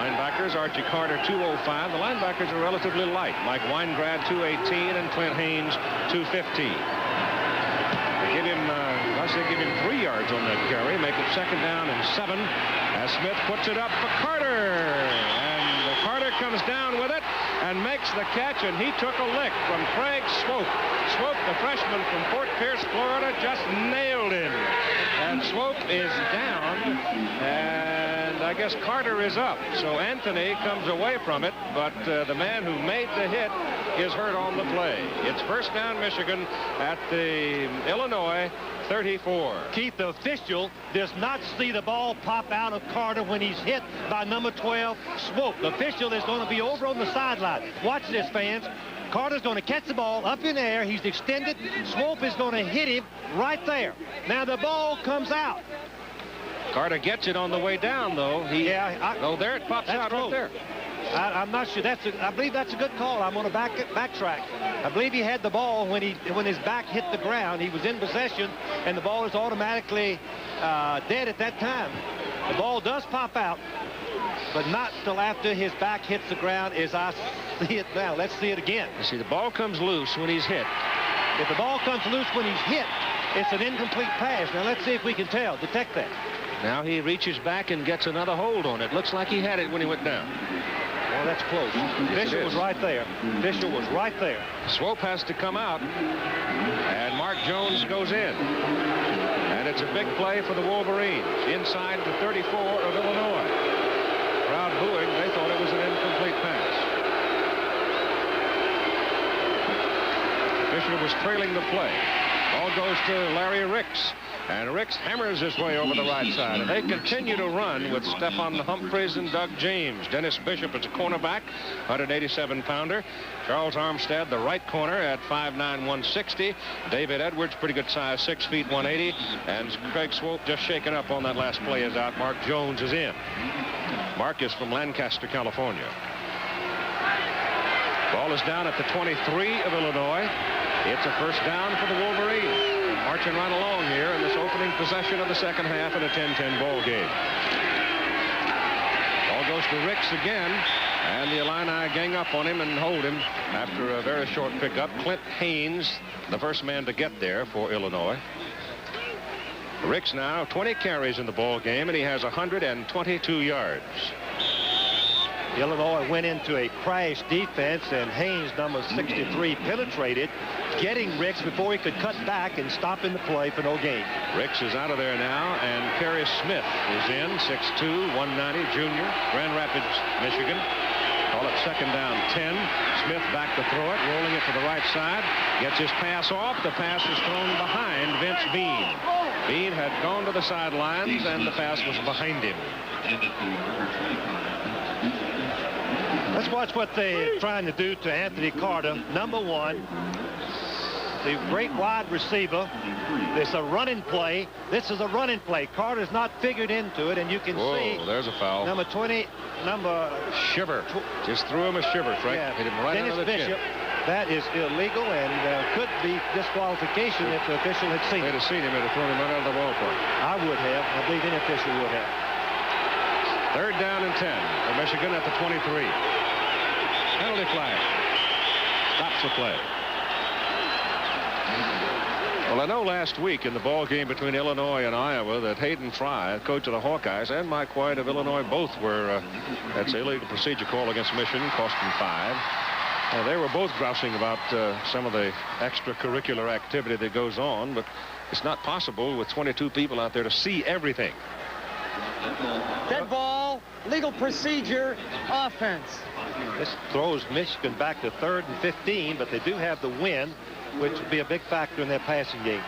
Linebackers, Archie Carter, 205. The linebackers are relatively light. Mike Weingrad, 218, and Clint Haynes, 215. They give him 3 yards on that carry, make it second down and 7 as Smith puts it up for Carter. And Carter comes down with it and makes the catch, and he took a lick from Craig Swope. Swope, the freshman from Fort Pierce, Florida, just nailed him. And Swope is down, and I I guess Carter is up. So Anthony comes away from it, but the man who made the hit is hurt on the play. It's first down Michigan at the Illinois 34. Keith, the official does not see the ball pop out of Carter when he's hit by number 12, Swope. The official is going to be over on the sideline. Watch this, fans. Carter's going to catch the ball up in the air. He's extended. Swope is going to hit him right there. Now the ball comes out. Carter gets it on the way down, though. Oh, there it pops out right there. I'm not sure. I believe that's a good call. I'm going to backtrack. I believe he had the ball when his back hit the ground. He was in possession, and the ball is automatically dead at that time. The ball does pop out, but not till after his back hits the ground as I see it now. Let's see it again. You see, the ball comes loose when he's hit. If the ball comes loose when he's hit, it's an incomplete pass. Now let's see if we can detect that. Now he reaches back and gets another hold on it. Looks like he had it when he went down. Well, that's close. Fisher was right there. Fisher was right there. Swope has to come out, and Mark Jones goes in. And it's a big play for the Wolverines inside the 34 of Illinois. Crowd booing. They thought it was an incomplete pass. Fisher was trailing the play. Ball goes to Larry Ricks. And Ricks hammers his way over the right side. And they continue to run with Stephon Humphreys and Doug James. Dennis Bishop is a cornerback, 187-pounder. Charles Armstead, the right corner at 5'9", 160. David Edwards, pretty good size, 6 feet, 180. And Craig Swope just shaken up on that last play is out. Mark Jones is in. Mark is from Lancaster, California. Ball is down at the 23 of Illinois. It's a first down for the Wolverines. Marching right along here in this opening possession of the second half in a 10-10 ball game. Ball goes to Ricks again, and the Illini gang up on him and hold him after a very short pickup. Clint Haynes, the first man to get there for Illinois. Ricks now 20 carries in the ball game, and he has 122 yards. Illinois went into a crash defense, and Haynes, number 63, penetrated, getting Ricks before he could cut back and stop in the play for no gain. Ricks is out of there now, and Kerry Smith is in, 6'2", 190, junior, Grand Rapids, Michigan. Call it second down 10. Smith back to throw it, rolling it to the right side. Gets his pass off. The pass is thrown behind Vince Bean. Bean had gone to the sidelines, and the pass was behind him. Let's watch what they're trying to do to Anthony Carter. Number one, the great wide receiver. It's a running play. This is a running play. Carter's not figured into it, and you can see. There's a foul. Number 20, Shiver. Just threw him a shiver, Frank. Yeah, hit him right Dennis under the Bishop. chin. That is illegal and could be disqualification if the official had seen They'd it. have seen him, they'd have thrown him right out of the ballpark. I would have. I believe any official would have. Third down and 10 for Michigan at the 23. Penalty flag. Stops the play. Well, I know last week in the ball game between Illinois and Iowa that Hayden Fry, coach of the Hawkeyes, and Mike White of Illinois both were, that's an illegal procedure call against Michigan, cost them 5. They were both grousing about some of the extracurricular activity that goes on, but it's not possible with 22 people out there to see everything. Dead ball, legal procedure, offense. This throws Michigan back to 3rd and 15, but they do have the win, which would be a big factor in their passing game,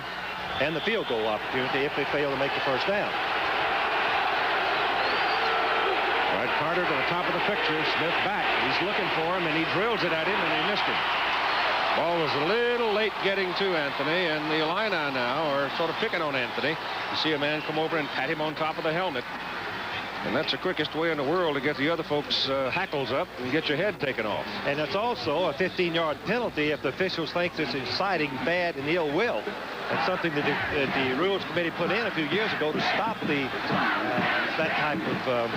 and the field goal opportunity if they fail to make the first down. Right, Carter to the top of the picture. Smith back. He's looking for him, and he drills it at him, and he missed him. Ball was a little late getting to Anthony, and the Illini now are sort of picking on Anthony. You see a man come over and pat him on top of the helmet. And that's the quickest way in the world to get the other folks' hackles up and get your head taken off. And it's also a 15-yard penalty if the officials think it's inciting bad and ill will. That's something that the Rules Committee put in a few years ago to stop that type of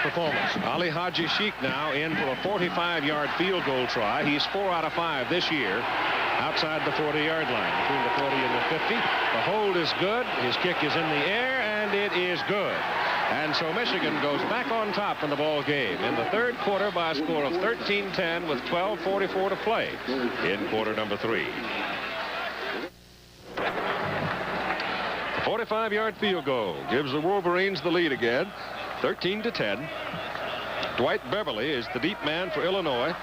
performance. Ali Haji Sheikh now in for a 45-yard field goal try. He's 4 out of 5 this year outside the 40-yard line, between the 40 and the 50. The hold is good. His kick is in the air, and it is good. And so Michigan goes back on top in the ball game in the third quarter by a score of 13-10 with 12:44 to play in quarter number 3. The 45-yard field goal gives the Wolverines the lead again. 13-10. Dwight Beverly is the deep man for Illinois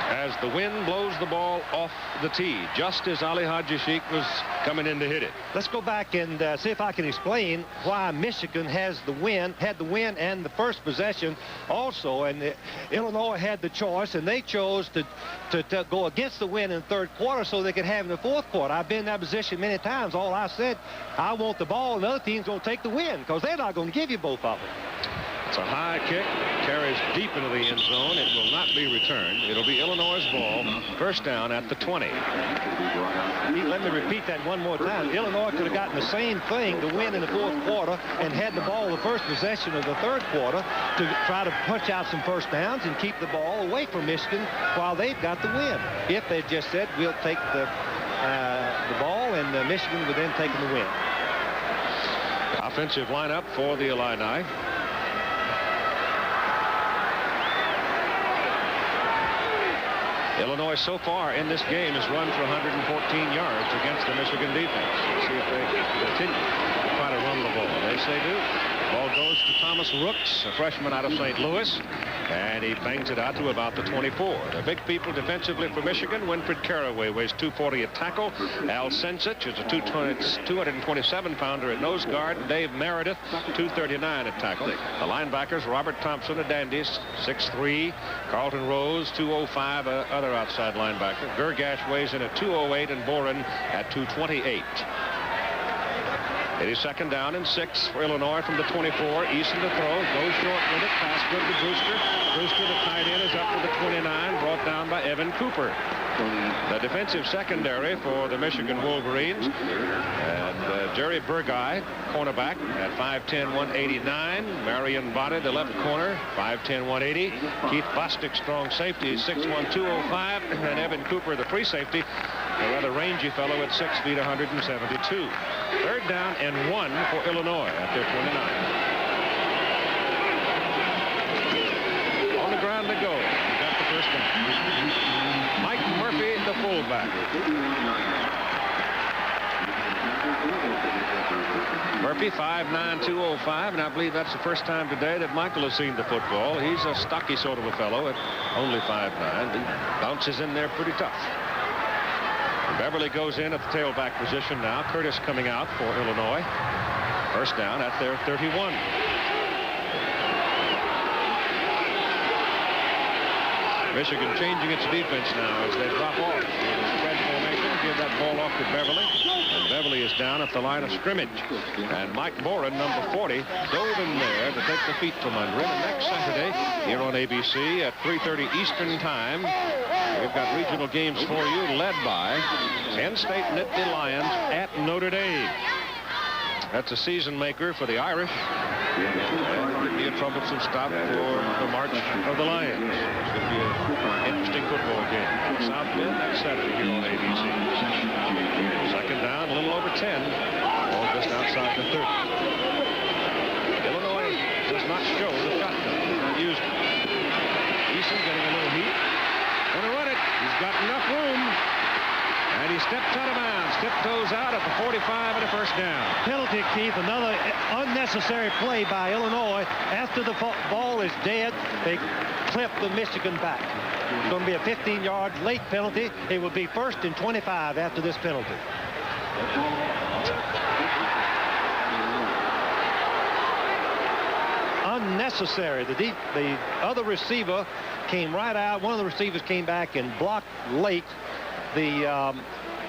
as the wind blows the ball off the tee, just as Ali Haji Sheikh was coming in to hit it. Let's go back and see if I can explain why Michigan had the win and the first possession also. And Illinois had the choice, and they chose to go against the win in the third quarter so they could have in the fourth quarter. I've been in that position many times. All I said, I want the ball, and the other team's going to take the win because they're not going to give you both of them. It's a high kick, carries deep into the end zone. It will not be returned. It'll be Illinois' ball. First down at the 20. Let me repeat that one more time. Illinois could have gotten the same thing to win in the fourth quarter and had the ball the first possession of the third quarter to try to punch out some first downs and keep the ball away from Michigan while they've got the win. If they just said, we'll take the ball, and Michigan would then take the win. Offensive lineup for the Illini. Illinois so far in this game has run for 114 yards against the Michigan defense. Let's see if they continue to try to run the ball. They say do. Ball goes to Thomas Rooks, a freshman out of St. Louis, and he bangs it out to about the 24. The big people defensively for Michigan. Winfred Carraway weighs 240 at tackle. Al Sensich is a 227-pounder at nose guard. Dave Meredith, 239 at tackle. The linebackers, Robert Thompson, a dandy, 6'3". Carlton Rose, 205, other outside linebacker. Gergash weighs in at 208, and Boren at 228. It is second down and 6 for Illinois from the 24. Eason to throw. Goes short with it. Pass good to Brewster. Brewster, the tight end, is up to the 29. Brought down by Evan Cooper. The defensive secondary for the Michigan Wolverines. And Jerry Burguy, cornerback, at 5'10", 189. Marion Body, the left corner, 5'10", 180. Keith Bostic, strong safety, 6'1", 205. And Evan Cooper, the free safety, a rather rangy fellow at 6 feet, 172. Third down and 1 for Illinois at their 29. On the ground to go. He got the first down. Mike Murphy, the fullback. Murphy, 5'9", 205, and I believe that's the first time today that Michael has seen the football. He's a stocky sort of a fellow at only 5'9". He bounces in there pretty tough. Beverly goes in at the tailback position now. Curtis coming out for Illinois. First down at their 31. Michigan changing its defense now as they drop off. Spread formation, give that ball off to Beverly. And Beverly is down at the line of scrimmage. And Mike Boren, number 40, dove in there to take the feet from under him. And next Saturday, here on ABC at 3:30 Eastern Time, we've got regional games for you, led by Penn State Nittany Lions at Notre Dame. That's a season maker for the Irish. And could be a troublesome stop for the march of the Lions. It's going to be an interesting football game. South Bend next Saturday here on ABC. Second down, a little over 10. Ball just outside the 30. Illinois does not show the shotgun. He's not used it. Eason getting a little heat. Going to run it. He's got enough room. And he steps out of bounds. Tiptoes out at the 45 and a first down. Penalty, Keith. Another unnecessary play by Illinois. After the ball is dead, they clip the Michigan back. It's going to be a 15-yard late penalty. It will be 1st and 25 after this penalty. Unnecessary. The other receiver came right out. One of the receivers came back and blocked late the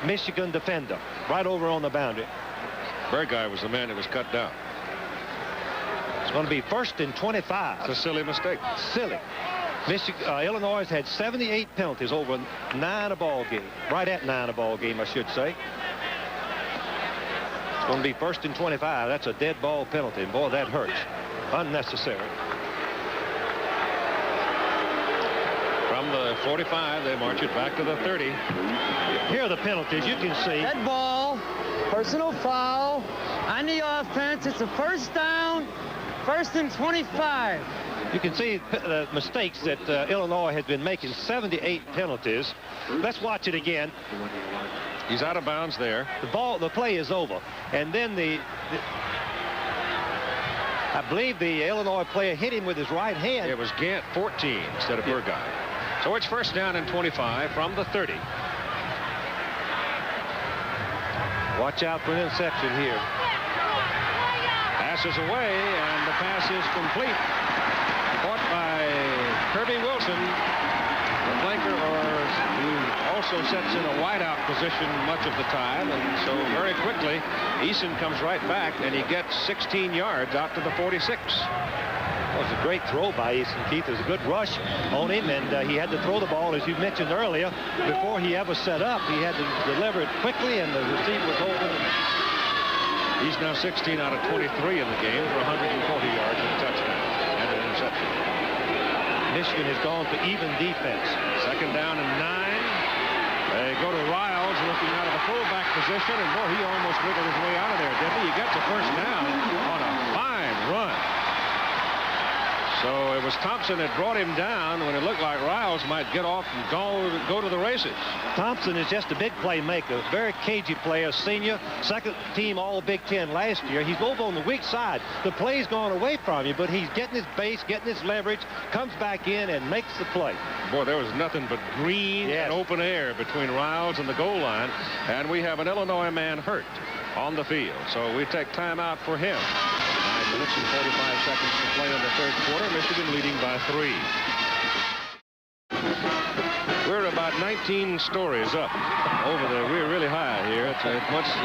Michigan defender right over on the boundary. Burguy was the man that was cut down. It's going to be 1st and 25. It's a silly mistake. Silly. Illinois has had 78 penalties over 9 a ball game. Right at 9 a ball game, I should say. It's going to be 1st and 25. That's a dead ball penalty. And boy, that hurts. Unnecessary. From the 45, they march it back to the 30. Here are the penalties. You can see. Dead ball, personal foul, on the offense. It's a first down, 1st and 25. You can see the mistakes that Illinois has been making. 78 penalties. Let's watch it again. He's out of bounds there. The play is over. And then I believe the Illinois player hit him with his right hand. It was Gant 14 instead of Burguy. So it's first down and 25 from the 30. Watch out for an interception here. Passes away, and the pass is complete. Caught by Kirby Wilson, the flanker, who also sets in a wideout position much of the time. And so very quickly, Eason comes right back, and he gets 16 yards out to the 46. It was a great throw by Eason, Keith. It was a good rush on him, and he had to throw the ball, as you mentioned earlier, before he ever set up. He had to deliver it quickly, and the receiver was open. He's now 16 out of 23 in the game for 140 yards and a touchdown and an interception. Michigan has gone to even defense. Second down and 9. They go to Riles looking out of the fullback position, and boy, he almost wiggled his way out of there, didn't he? He gets a first down on a fine run. So it was Thompson that brought him down when it looked like Riles might get off and go to the races. Thompson is just a big playmaker, very cagey player, senior, second team All Big Ten last year. He's over on the weak side. The play's gone away from you, but he's getting his base, getting his leverage, comes back in and makes the play. Boy, there was nothing but green and open air between Riles and the goal line, and we have an Illinois man hurt on the field. So we take time out for him. 9 minutes and 45 seconds to play in the third quarter. Michigan leading by 3. We're about 19 stories up over there. We're really high here. It's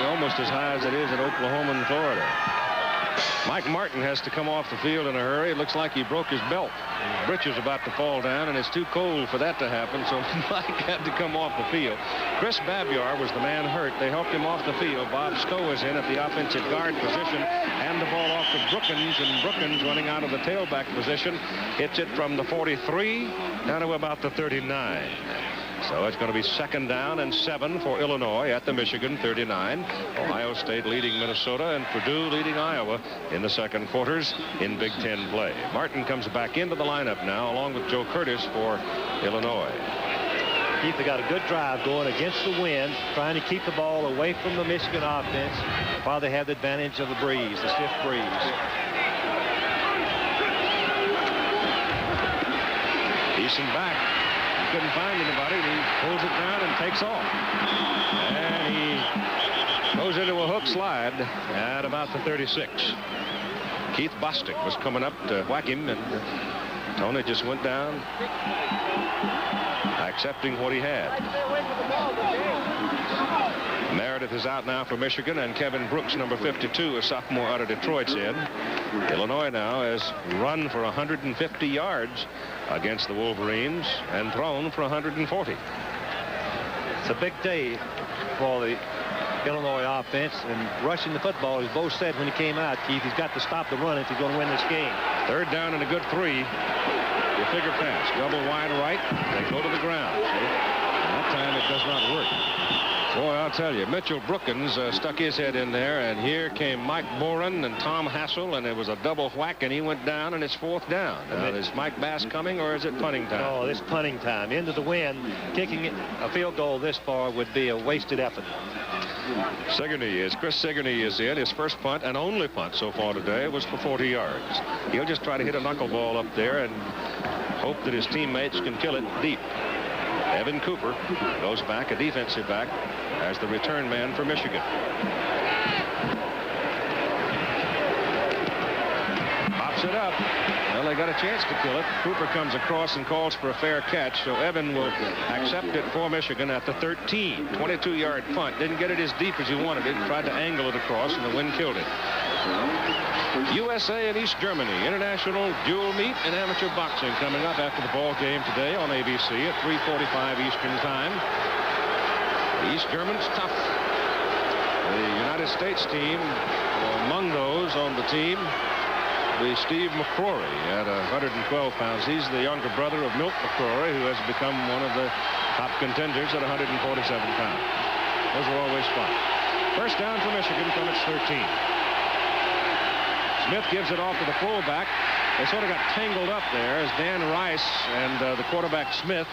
almost as high as it is in Oklahoma and Florida. Mike Martin has to come off the field in a hurry. It looks like he broke his belt. His britches about to fall down, and it's too cold for that to happen, so Mike had to come off the field. Chris Babyar was the man hurt. They helped him off the field. Bob Stowe is in at the offensive guard position, and the ball off to Brookins, and Brookins running out of the tailback position hits it from the 43 down to about the 39. So it's going to be second down and 7 for Illinois at the Michigan 39. Ohio State leading Minnesota and Purdue leading Iowa in the second quarters in Big Ten play. Martin comes back into the lineup now along with Joe Curtis for Illinois. Keith, they got a good drive going against the wind, trying to keep the ball away from the Michigan offense while they have the advantage of the breeze, the stiff breeze. Eason back. Couldn't find anybody. He pulls it down and takes off. And he goes into a hook slide at about the 36. Keith Bostic was coming up to whack him, and Tony just went down, accepting what he had. Meredith is out now for Michigan, and Kevin Brooks, number 52, a sophomore out of Detroit's in. Illinois now has run for 150 yards against the Wolverines and thrown for 140. It's a big day for the Illinois offense, and rushing the football, as Bo said when he came out, Keith, he's got to stop the run if he's going to win this game. Third down and a good 3. The figure pass, double wide right. They go to the ground. See? And that time it does not work. Boy, I'll tell you, Mitchell Brookins stuck his head in there, and here came Mike Boren and Tom Hassel, and it was a double whack, and he went down, and it's fourth down. Now, is Mike Bass coming, or is it punting time? No, it's punting time. Into the wind, kicking a field goal this far would be a wasted effort. Chris Sigourney is in. His first punt and only punt so far today was for 40 yards. He'll just try to hit a knuckleball up there and hope that his teammates can kill it deep. Evan Cooper goes back, a defensive back, as the return man for Michigan. Pops it up. Well, they got a chance to kill it. Cooper comes across and calls for a fair catch, so Evan will accept it for Michigan at the 13. 22-yard punt. Didn't get it as deep as he wanted it. Tried to angle it across, and the wind killed it. USA and East Germany, international dual meet and amateur boxing coming up after the ball game today on ABC at 3:45 Eastern time. The East Germans tough. The United States team, among those on the team, the Steve McCrory at 112 pounds. He's the younger brother of Milt McCrory, who has become one of the top contenders at 147 pounds. Those are always fun. First down for Michigan from its 13. Smith gives it off to the fullback. They sort of got tangled up there as Dan Rice and the quarterback Smith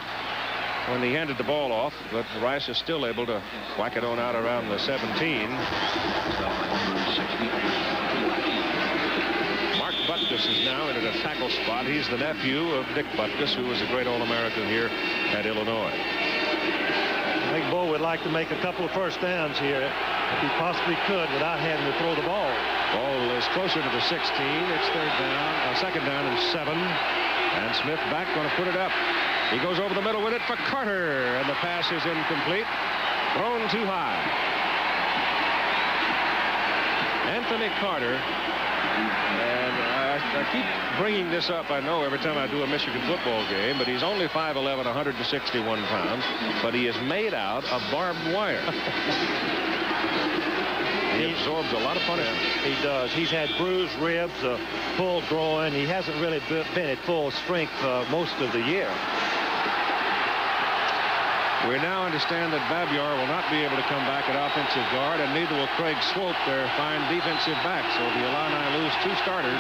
when he handed the ball off, but Rice is still able to whack it on out around the 17. Mark Butkus is now in a tackle spot. He's the nephew of Dick Butkus, who was a great All-American here at Illinois. I think Bo would like to make a couple of first downs here if he possibly could without having to throw the ball. Ball is closer to the 16. It's second down and 7. And Smith back, going to put it up. He goes over the middle with it for Carter, and the pass is incomplete. Thrown too high. Anthony Carter, and I keep bringing this up, I know, every time I do a Michigan football game, but he's only 5'11", 161 pounds, but he is made out of barbed wire. He absorbs a lot of punishment. He does. He's had bruised ribs, pulled groin. He hasn't really been at full strength most of the year. We now understand that Babyar will not be able to come back at offensive guard, and neither will Craig Swope, their fine defensive back. So the Illini lose 2 starters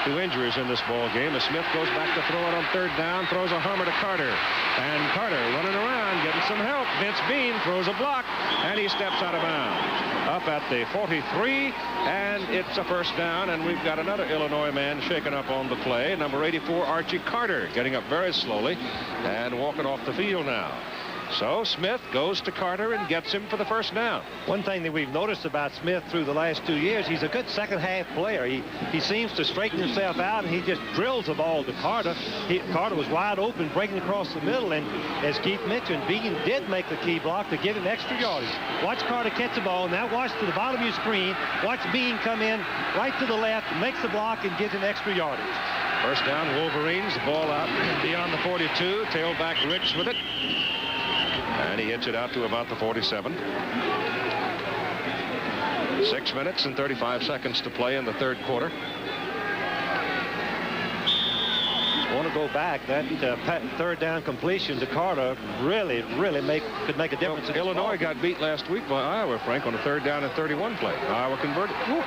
to injuries in this ball game. As Smith goes back to throw it on third down, throws a hammer to Carter. And Carter running around, getting some help. Vince Bean throws a block, and he steps out of bounds. Up at the 43, and it's a first down, and we've got another Illinois man shaken up on the play. Number 84, Archie Carter, getting up very slowly and walking off the field now. So Smith goes to Carter and gets him for the first down. One thing that we've noticed about Smith through the last 2 years, he's a good second-half player. He seems to straighten himself out, and he just drills the ball to Carter. Carter was wide open, breaking across the middle, and as Keith mentioned, Bean did make the key block to give him extra yardage. Watch Carter catch the ball. Now watch to the bottom of your screen. Watch Bean come in right to the left, makes the block, and gives him extra yardage. First down, Wolverines. The ball out beyond the 42. Tailback Ricks with it. And he hits it out to about the 47. 6 minutes and 35 seconds to play in the third quarter. Want to go back. That third down completion to Carter really could make a difference. Well, Illinois got beat last week by Iowa, Frank, on a third down and 31 play. Iowa converted. Oh,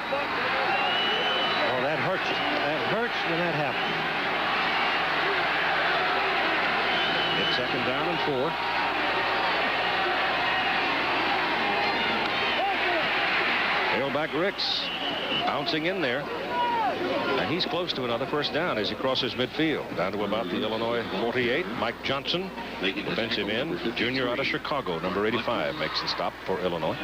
that hurts. That hurts when that happens. It's second down and 4. Tailback Ricks bouncing in there. And he's close to another first down as he crosses midfield. Down to about the Illinois 48. Mike Johnson, defensive end, junior out of Chicago, number 85, makes the stop for Illinois.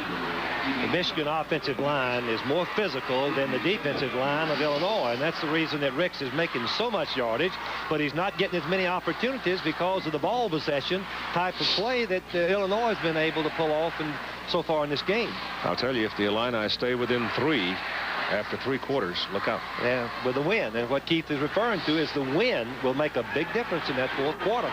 The Michigan offensive line is more physical than the defensive line of Illinois, and that's the reason that Ricks is making so much yardage, but he's not getting as many opportunities because of the ball possession type of play that Illinois has been able to pull off so far in this game. I'll tell you, if the Illini stay within 3 after 3 quarters, look out. Yeah, with the wind. And what Keith is referring to is the wind will make a big difference in that fourth quarter.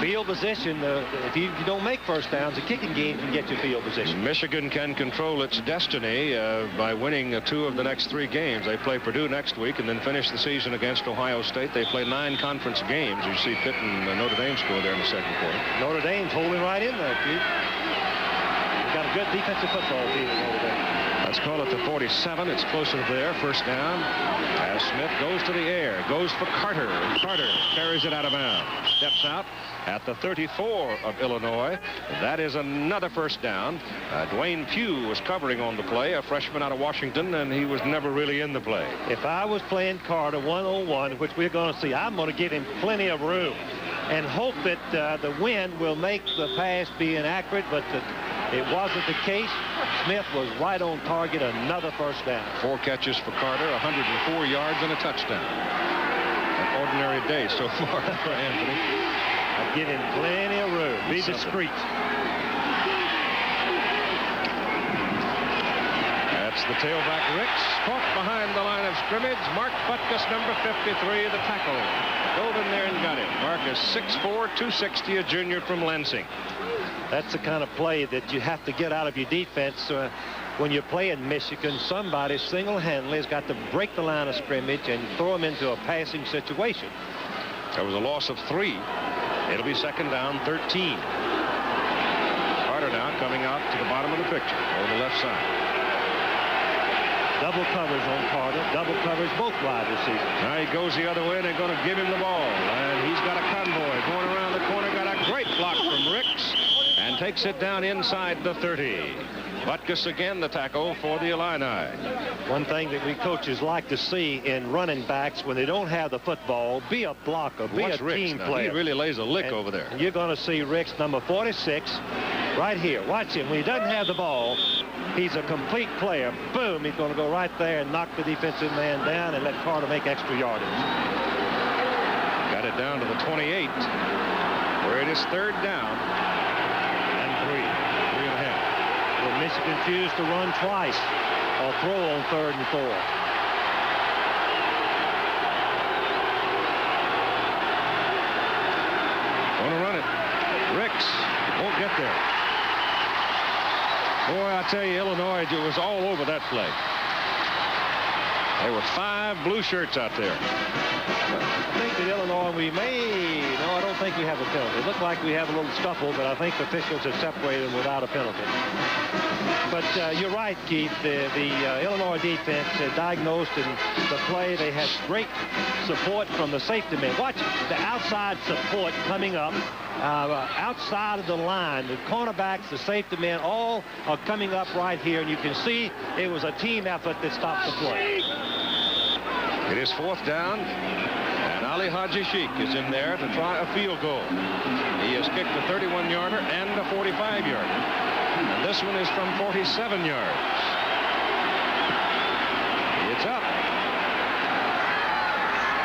Field position, if you don't make first downs, the kicking game can get you field position. Michigan can control its destiny by winning 2 of the next 3 games. They play Purdue next week and then finish the season against Ohio State. They play 9 conference games. You see Pitt and Notre Dame score there in the second quarter. Notre Dame's holding right in there, Keith. They've got a good defensive football team in Notre Dame. Let's call it the 47. It's closer there. First down. As Smith goes to the air. Goes for Carter. And Carter carries it out of bounds. Steps out at the 34 of Illinois. That is another first down. Dwayne Pugh was covering on the play, a freshman out of Washington, and he was never really in the play. If I was playing Carter one-on-one, which we're going to see, I'm going to give him plenty of room and hope that the wind will make the pass be inaccurate, but it wasn't the case. Smith was right on target, another first down. 4 catches for Carter, 104 yards and a touchdown. An ordinary day so far for Anthony. I'd give him plenty of room. Be discreet. That's the tailback Ricks. Caught behind the line of scrimmage. Mark Butkus, number 53, the tackle. Dove in there and got it. Mark is 6'4", 260, a junior from Lansing. That's the kind of play that you have to get out of your defense. When you're playing Michigan, somebody single-handedly has got to break the line of scrimmage and throw them into a passing situation. There was a loss of 3. It'll be second down, 13. Carter now coming out to the bottom of the picture on the left side. Double covers on Carter. Double covers both wide receivers. Now he goes the other way, and they're going to give him the ball. And he's got a convoy going around the corner. Got a great block from Ricks. And takes it down inside the 30. Butkus again the tackle for the Illini. One thing that we coaches like to see in running backs when they don't have the football, be a blocker, be a team player. He really lays a lick over there. You're going to see Ricks, number 46, right here. Watch him. When he doesn't have the ball, he's a complete player. Boom, he's going to go right there and knock the defensive man down and let Carter make extra yardage. Got it down to the 28, where it is 3rd down and 3.5. Well, Michigan choose to run twice or throw on 3rd and 4. Going to run it. Ricks won't get there. Boy, I tell you, Illinois, it was all over that play. There were 5 blue shirts out there. I think that Illinois, no, I don't think we have a penalty. It looked like we have a little scuffle, but I think the officials have separated them without a penalty. But you're right, Keith. The Illinois defense diagnosed in the play. They had great support from the safety men. Watch the outside support coming up. Outside of the line, the cornerbacks, the safety men, all are coming up right here, and you can see it was a team effort that stopped the play. It is 4th down, and Ali Haji Sheik is in there to try a field goal. He has kicked a 31-yarder and a 45-yarder, and this one is from 47 yards. It's up.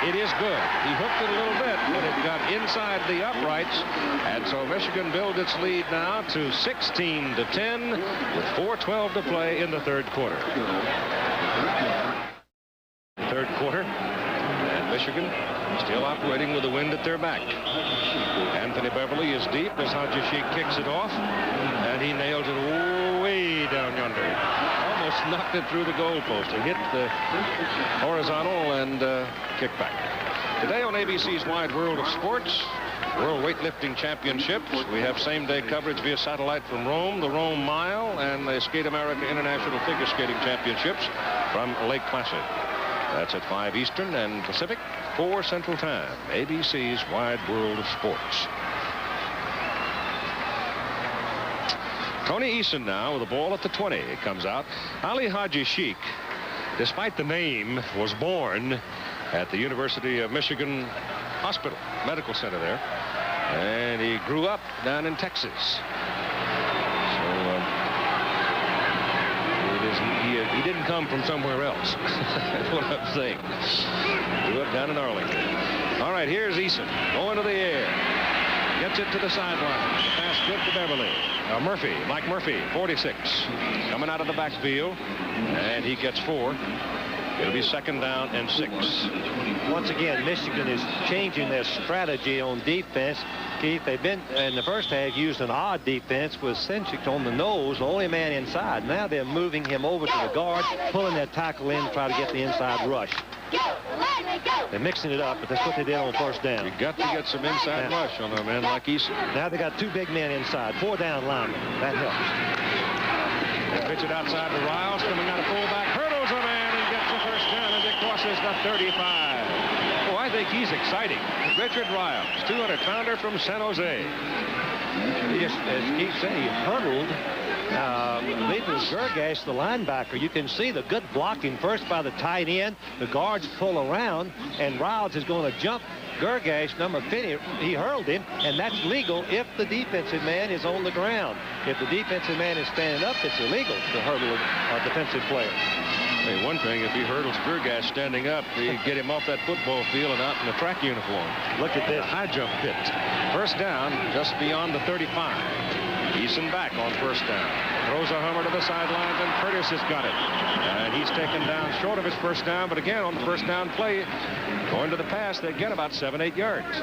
It is good. He hooked it a little bit, but it got inside the uprights. And so Michigan builds its lead now to 16-10 with 4:12 to play in the 3rd quarter. 3rd quarter, and Michigan still operating with the wind at their back. Anthony Beverly is deep as Haji Sheik kicks it off, and he nails it way down yonder. Almost knocked it through the goalpost. It hit the horizontal and kicked back. Today on ABC's Wide World of Sports, World Weightlifting Championships. We have same-day coverage via satellite from Rome, the Rome Mile, and the Skate America International Figure Skating Championships from Lake Placid. That's at 5 Eastern and Pacific, 4 Central Time. ABC's Wide World of Sports. Tony Eason now with the ball at the 20. It comes out. Ali Haji Sheik, despite the name, was born at the University of Michigan Hospital, Medical Center there. And he grew up down in Texas. So he didn't come from somewhere else. That's what I'm saying. Grew up down in Arlington. All right, here's Eason going to the air. Gets it to the sideline. The pass good to Beverly. Murphy, Mike Murphy, 46. Coming out of the backfield. And he gets 4. It'll be 2nd down and 6. Once again, Michigan is changing their strategy on defense. Keith, they've been, in the first half, used an odd defense with Sinchik on the nose, the only man inside. Now they're moving him over to the guard, pulling their tackle in to try to get the inside rush. They're mixing it up, but that's what they did on 1st down. You got to get some inside rush on a man like Eason. Now they got 2 big men inside, 4 down linemen. That helps. They pitch it outside to Riles, coming out of fullback, hurdles a man and gets the 1st down as it crosses the 35. Oh, I think he's exciting. Richard Riles, 200-pounder from San Jose. He just, as Keith said, he hurdled. I believe it was Gergash, the linebacker. You can see the good blocking first by the tight end. The guards pull around, and Riles is going to jump Gergash, number 50. He hurled him, and that's legal if the defensive man is on the ground. If the defensive man is standing up, it's illegal to hurdle a defensive player. Hey, one thing, if he hurdles Gergash standing up, he'd get him off that football field and out in the track uniform. Look at this. High jump pit. 1st down, just beyond the 35. Eason back on 1st down. Throws a hummer to the sidelines, and Curtis has got it. And he's taken down short of his 1st down, but again, on the 1st down play, going to the pass, they get about 7-8 yards.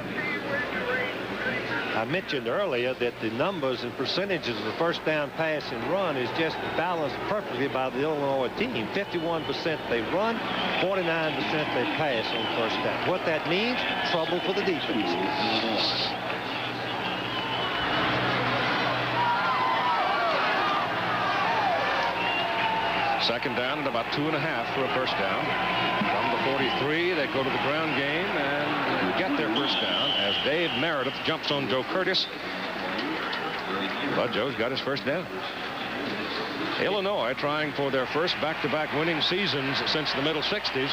I mentioned earlier that the numbers and percentages of the 1st down pass and run is just balanced perfectly by the Illinois team. 51% they run, 49% they pass on 1st down. What that means, trouble for the defense. Second down and about 2.5 for a 1st down. From the 43, they go to the ground game and get their 1st down as Dave Meredith jumps on Joe Curtis. But Joe's got his 1st down. Illinois trying for their first back-to-back winning seasons since the middle 60s.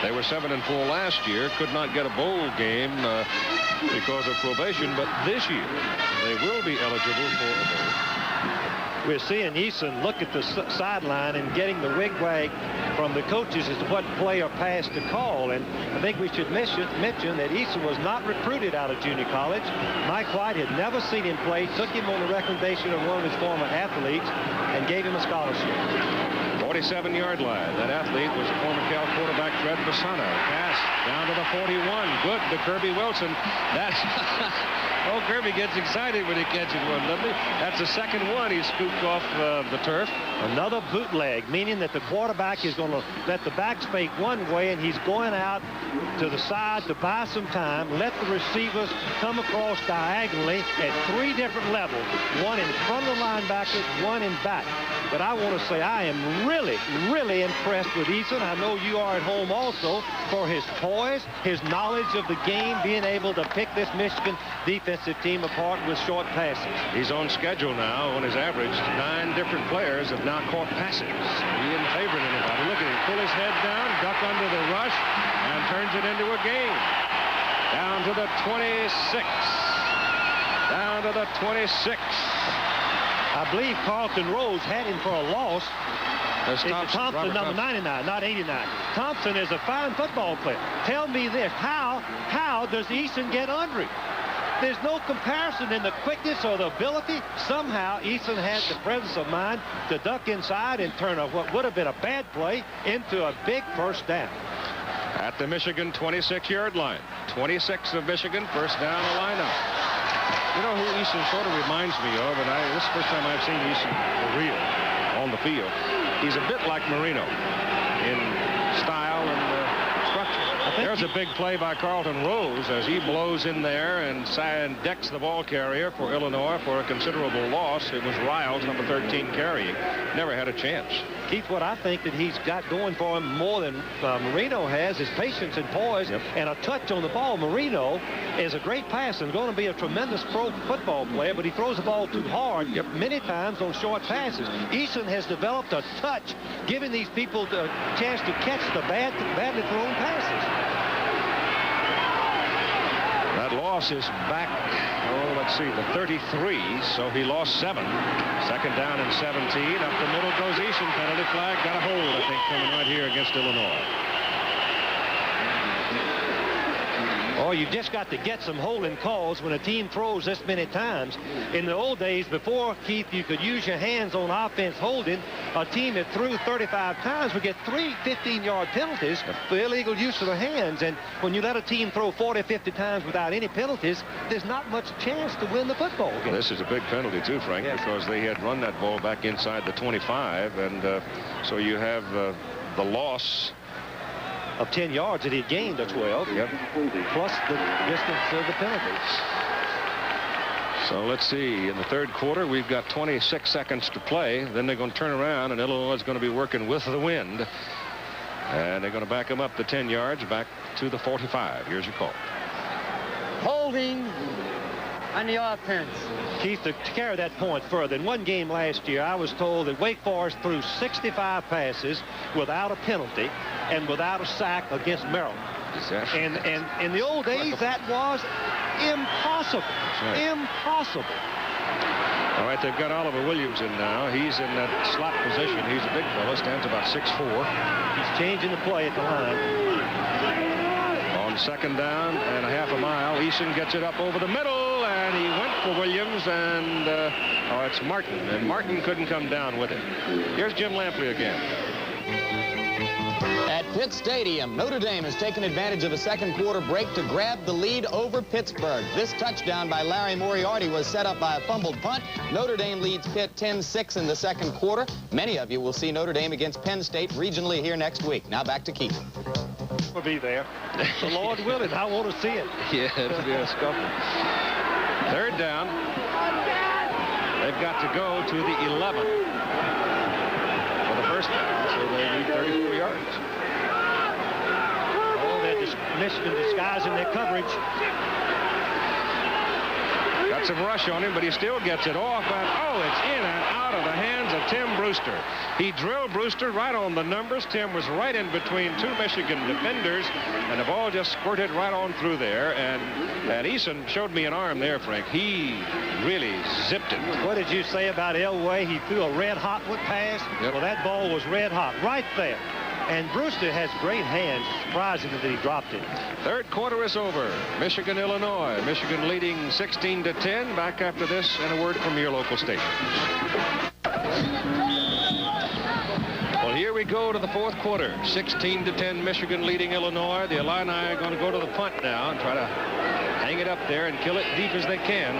They were 7-4 last year, could not get a bowl game because of probation, but this year they will be eligible for a bowl. We're seeing Eason look at the sideline and getting the wig-wag from the coaches as to what play or pass to call. And I think we should mention that Eason was not recruited out of junior college. Mike White had never seen him play, took him on the recommendation of one of his former athletes, and gave him a scholarship. 47-yard line. That athlete was former Cal quarterback Fred Bassano. Pass down to the 41. Good to Kirby Wilson. That's... Oh, Kirby gets excited when he catches one, doesn't he? That's the second one he scooped off the turf. Another bootleg, meaning that the quarterback is going to let the backs fake one way, and he's going out to the side to buy some time, let the receivers come across diagonally at 3 different levels, one in front of the linebackers, one in back. But I want to say I am really, really impressed with Eason. I know you are at home also, for his poise, his knowledge of the game, being able to pick this Michigan defensive team apart with short passes. He's on schedule now. On his average, 9 different players have now caught passes. He isn't favoring anybody. Look at him pull his head down, duck under the rush, and turns it into a gain. Down to the 26. Down to the 26. I believe Carlton Rose had him for a loss. It's Thompson, number 99, not 89. Thompson is a fine football player. Tell me this, how does Eason get under him? There's no comparison in the quickness or the ability. Somehow Eason had the presence of mind to duck inside and turn what would have been a bad play into a big first down. At the Michigan 26-yard line. 26 of Michigan, first down the lineup. You know who Eason sort of reminds me of, and this is the first time I've seen Eason for real on the field. He's a bit like Marino in style and structure. There's a big play by Carlton Rose as he blows in there and decks the ball carrier for Illinois for a considerable loss. It was Riles, number 13, carrying. Never had a chance. Keith, what I think that he's got going for him more than Marino has is patience and poise and a touch on the ball. Marino is a great passer and going to be a tremendous pro football player, but he throws the ball too hard many times on short passes. Eason has developed a touch, giving these people the chance to catch the badly thrown passes. That loss is back, let's see, the 33, so he lost 7. Second down and 17. Up the middle goes Eason. Penalty flag. Got a hold, I think, coming right here against Illinois. Oh, you just got to get some holding calls when a team throws this many times. In the old days, before, Keith, you could use your hands on offense holding. A team that threw 35 times would get 3 15-yard penalties for illegal use of their hands. And when you let a team throw 40, 50 times without any penalties, there's not much chance to win the football game. This is a big penalty, too, Frank, because they had run that ball back inside the 25. And so you have the loss of 10 yards that he gained, or 12. Plus the distance of the penalties. So let's see. In the third quarter, we've got 26 seconds to play. Then they're going to turn around, and Illinois is going to be working with the wind. And they're going to back them up the 10 yards back to the 45. Here's your call. Holding on the offense. Keith, to carry that point further, in one game last year, I was told that Wake Forest threw 65 passes without a penalty and without a sack against Maryland. And in the old days, that was impossible. Right. Impossible. All right, they've got Oliver Williams in now. He's in that slot position. He's a big fellow, stands about 6'4". He's changing the play at the line. On second down and a half a mile, Eason gets it up over the middle, and he went for Williams, and it's Martin. And Martin couldn't come down with it. Here's Jim Lampley again. At Pitt Stadium, Notre Dame has taken advantage of a second quarter break to grab the lead over Pittsburgh. This touchdown by Larry Moriarty was set up by a fumbled punt. Notre Dame leads Pitt 10-6 in the second quarter. Many of you will see Notre Dame against Penn State regionally here next week. Now back to Keith. Will be there. The Lord willing, I want to see it. Yeah, it'll be a scuffle. Third down. They've got to go to the 11 for the first down, so they need 34 yards. Oh, they're Michigan disguising their coverage. Got some rush on him, but he still gets it off. And, oh, it's in and out of the hands of Tim Brewster. He drilled Brewster right on the numbers. Tim was right in between two Michigan defenders, and the ball just squirted right on through there. And Eason showed me an arm there, Frank. He really zipped it. What did you say about Elway? He threw a red-hot pass. Yep. Well, that ball was red-hot right there. And Brewster has great hands. Surprising that he dropped it. Third quarter is over. Michigan, Illinois. Michigan leading 16-10. Back after this and a word from your local station. Well, here we go to the fourth quarter. 16-10, Michigan leading Illinois. The Illini are going to go to the punt now and try to hang it up there and kill it deep as they can.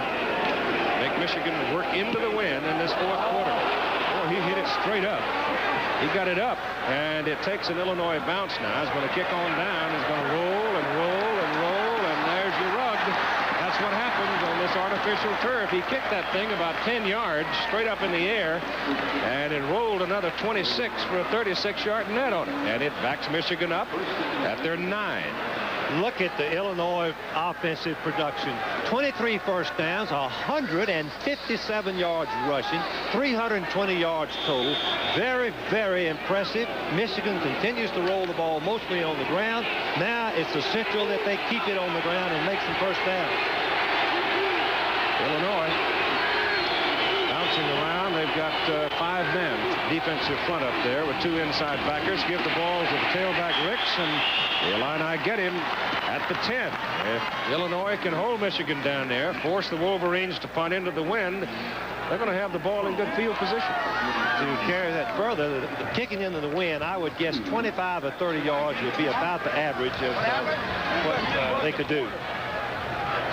Make Michigan work into the win in this fourth quarter. Oh, he hit it straight up. He got it up, and it takes an Illinois bounce now. He's going to kick on down. He's going to roll and roll and roll, and there's your rug. That's what happens on this artificial turf. He kicked that thing about 10 yards straight up in the air, and it rolled another 26 for a 36-yard net on it. And it backs Michigan up at their 9. Look at the Illinois offensive production. 23 first downs, 157 yards rushing, 320 yards total. Very, very impressive. Michigan continues to roll the ball mostly on the ground. Now it's essential that they keep it on the ground and make some first downs. Illinois bouncing around. They've got 5 men defensive front up there with 2 inside backers. Give the ball to the tailback Ricks, and the Illini get him at the 10. If Illinois can hold Michigan down there, force the Wolverines to punt into the wind, they're going to have the ball in good field position. To carry that further, the kicking into the wind, I would guess 25 or 30 yards would be about the average of what they could do.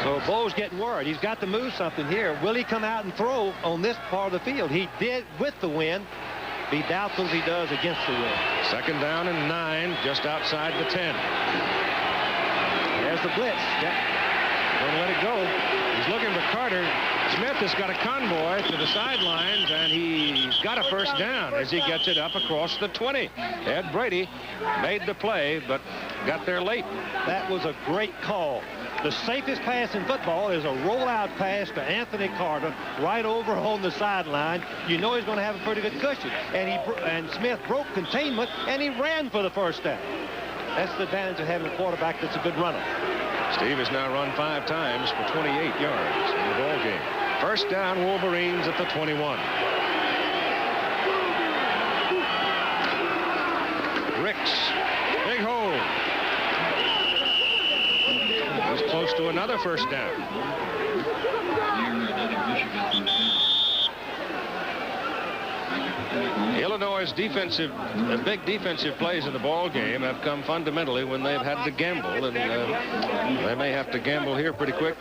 So Bo's getting worried. He's got to move something here. Will he come out and throw on this part of the field? He did with the wind. Be doubtful if he does against the wind. Second down and 9, just outside the 10. There's the blitz. Don't let it go. He's looking for Carter. Smith has got a convoy to the sidelines, and he's got a first down as he gets it up across the 20. Ed Brady made the play, but got there late. That was a great call. The safest pass in football is a rollout pass to Anthony Carter right over on the sideline. You know he's going to have a pretty good cushion. And Smith broke containment, and he ran for the first down. That's the advantage of having a quarterback that's a good runner. Steve has now run 5 times for 28 yards in the ball game. First down, Wolverines at the 21. Ricks, big hole. He's close to another first down. Illinois' big defensive plays in the ball game have come fundamentally when they've had to gamble, and they may have to gamble here pretty quick.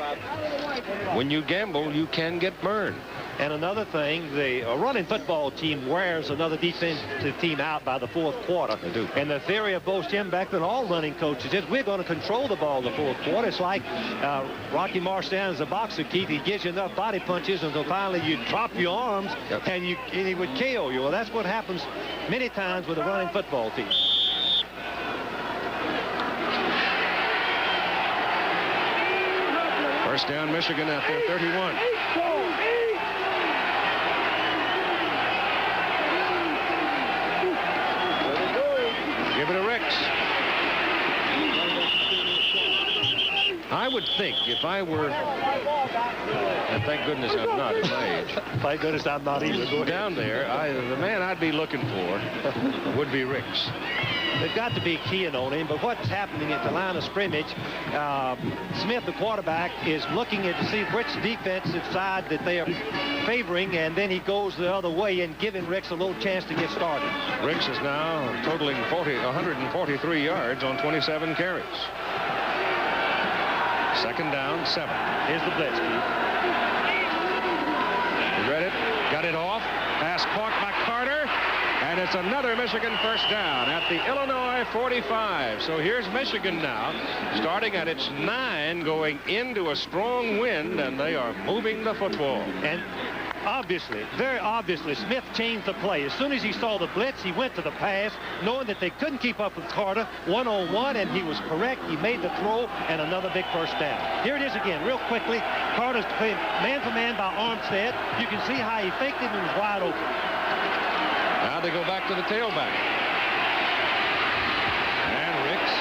When you gamble, you can get burned. And another thing, a running football team wears another defensive team out by the fourth quarter. They do. And the theory of both Jim Beckman and all running coaches is we're going to control the ball in the fourth quarter. It's like Rocky Marciano is a boxer, Keith. He gives you enough body punches until finally you drop your arms, yep, and he would KO you. Well, that's what happens many times with a running football team. First down, Michigan at their 31. Give it to Ricks. I would think if I were, and thank goodness I'm not at my age. Thank goodness I'm not either. Down there, the man I'd be looking for would be Ricks. They've got to be keying on him, but what's happening at the line of scrimmage, Smith, the quarterback, is looking to see which defensive side that they are favoring, and then he goes the other way and giving Ricks a little chance to get started. Ricks is now totaling 143 yards on 27 carries. Second down, 7. Here's the blitz, Keith. He read it, got it off, pass caught by Carter, and it's another Michigan first down at the Illinois 45. So here's Michigan now, starting at its 9, going into a strong wind, and they are moving the football. And Obviously, very obviously, Smith changed the play. As soon as he saw the blitz, he went to the pass, knowing that they couldn't keep up with Carter one-on-one, and he was correct. He made the throw, and another big first down. Here it is again, real quickly. Carter's playing man-for-man by Armstead. You can see how he faked it and was wide open. Now they go back to the tailback. And Ricks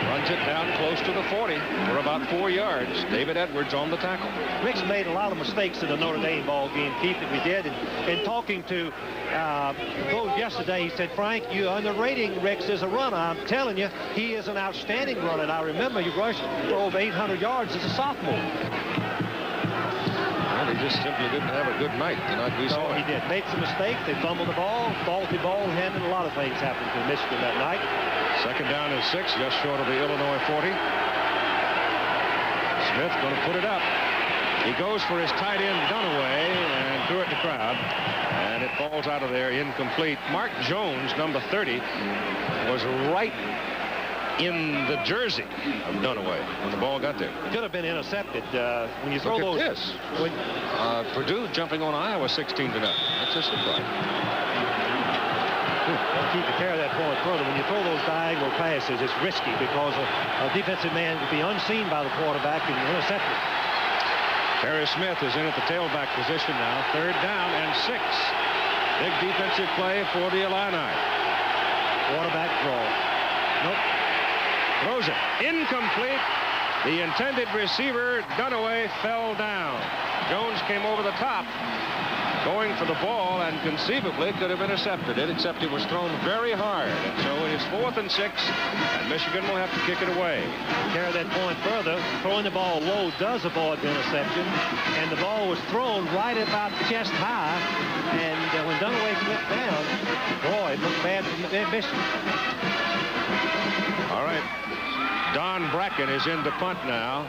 runs it down close to the 40 for about 4 yards. David Edwards on the tackle. Ricks made a lot of mistakes in the Notre Dame ball game, Keith, that we did. And talking to Bo yesterday, he said, Frank, you underrating Ricks as a runner. I'm telling you, he is an outstanding runner. And I remember he rushed for over 800 yards as a sophomore. Well, he just simply didn't have a good night the night we saw him. He did. Made some mistakes. They fumbled the ball, faulty ball handling. A lot of things happened to Michigan that night. Second down and 6, just short of the Illinois 40. Smith going to put it up. He goes for his tight end Dunaway and threw it to the crowd. And it falls out of there, incomplete. Mark Jones, number 30, was right in the jersey of Dunaway when the ball got there. Could have been intercepted. When you throw Look at those. this. Purdue jumping on Iowa 16-0. That's a surprise. Keep to carry that point further. When you throw those diagonal passes, it's risky because a defensive man would be unseen by the quarterback and intercept it. Terry Smith is in at the tailback position now. Third down and 6. Big defensive play for the Illini. Quarterback draw. Nope. Throws it. Incomplete. The intended receiver, Dunaway, fell down. Jones came over the top, going for the ball, and conceivably could have intercepted it, except it was thrown very hard. And so it is 4th and 6, and Michigan will have to kick it away. Carry that point further. Throwing the ball low does avoid the interception, and the ball was thrown right about chest high, and when Dunaway slipped down, boy, it looked bad for Michigan. All right. Don Bracken is in to punt now.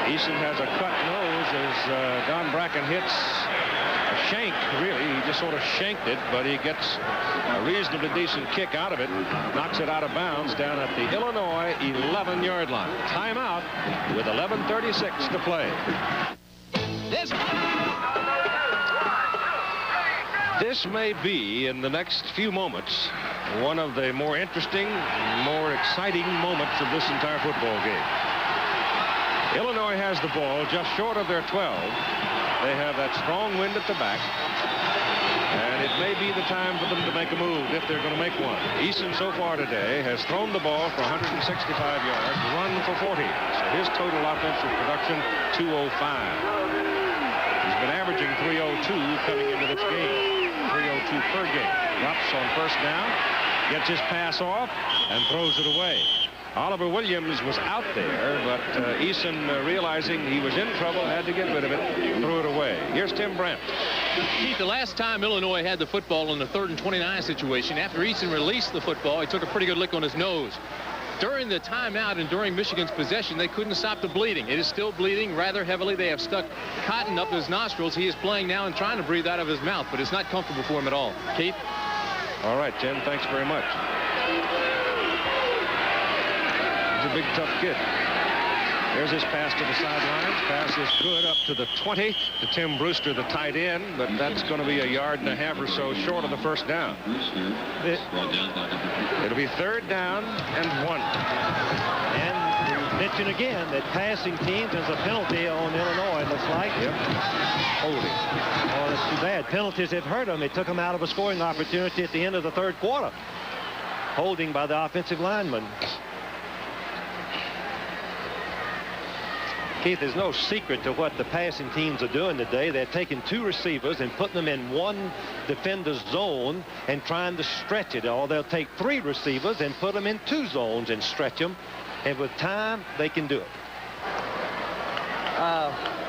Eason has a cut nose as Don Bracken hits a shank, really. He just sort of shanked it, but he gets a reasonably decent kick out of it. Knocks it out of bounds down at the Illinois 11-yard line. Timeout with 11:36 to play. This may be, in the next few moments, one of the more interesting, more exciting moments of this entire football game. Illinois has the ball just short of their 12. They have that strong wind at the back. And it may be the time for them to make a move if they're going to make one. Eason so far today has thrown the ball for 165 yards, run for 40. So his total offensive production, 205. He's been averaging 302 coming into this game. 302 per game. Drops on first down, gets his pass off, and throws it away. Oliver Williams was out there, but Eason, realizing he was in trouble, had to get rid of it, threw it away. Here's Tim Brent. Keith, the last time Illinois had the football in the 3rd and 29 situation, after Eason released the football, he took a pretty good lick on his nose. During the timeout and during Michigan's possession, they couldn't stop the bleeding. It is still bleeding rather heavily. They have stuck cotton up his nostrils. He is playing now and trying to breathe out of his mouth, but it's not comfortable for him at all. Keith? All right, Tim, thanks very much. He's a big, tough kid. There's his pass to the sidelines. Pass is good up to the 20 to Tim Brewster, the tight end, but that's going to be a yard and a half or so short of the first down. It'll be 3rd down and 1. And we mention again that passing teams, there's a penalty on Illinois, it looks like. Yep. Holding. Oh, that's too bad. Penalties have hurt them. They took them out of a scoring opportunity at the end of the 3rd quarter. Holding by the offensive lineman. Keith, there's no secret to what the passing teams are doing today. They're taking 2 receivers and putting them in one defender's zone and trying to stretch it. Or they'll take 3 receivers and put them in 2 zones and stretch them. And with time, they can do it.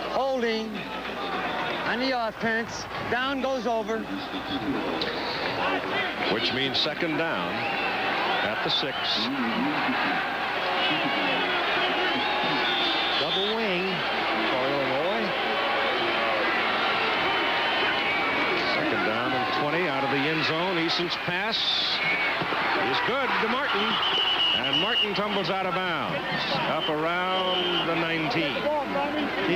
Holding on the offense. Down goes over. Which means 2nd down at the 6. Double wing for Illinois. 2nd down and 20 out of the end zone. Eason's pass is good to Martin. And Martin tumbles out of bounds, up around the 19.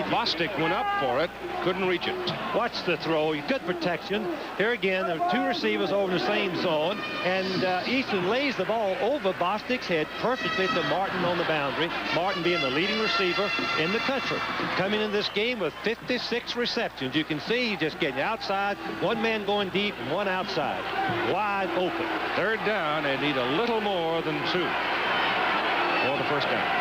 Bostic went up for it, couldn't reach it. Watch the throw. Good protection. Here again, there are two receivers over the same zone, and Easton lays the ball over Bostic's head perfectly to Martin on the boundary. Martin being the leading receiver in the country. Coming in this game with 56 receptions. You can see he's just getting outside, one man going deep and one outside. Wide open. Third down, they need a little more than 2 for the first down.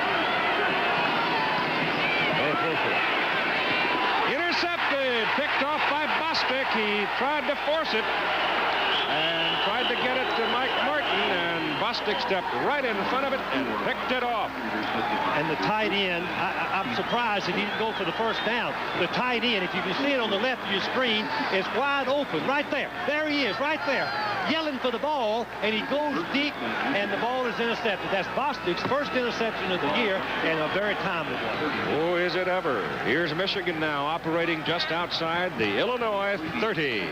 Intercepted, picked off by Bostic. He tried to force it and tried to get it to Mike Martin, and Bostic stepped right in front of it and picked it off. And the tight end, I'm surprised that he didn't go for the first down. The tight end, if you can see it on the left of your screen, is wide open right there. There he is, right there, yelling for the ball, and he goes deep, and the ball is intercepted. That's Bostic's first interception of the year, and a very timely one. Oh, is it ever. Here's Michigan now operating just outside the Illinois 30.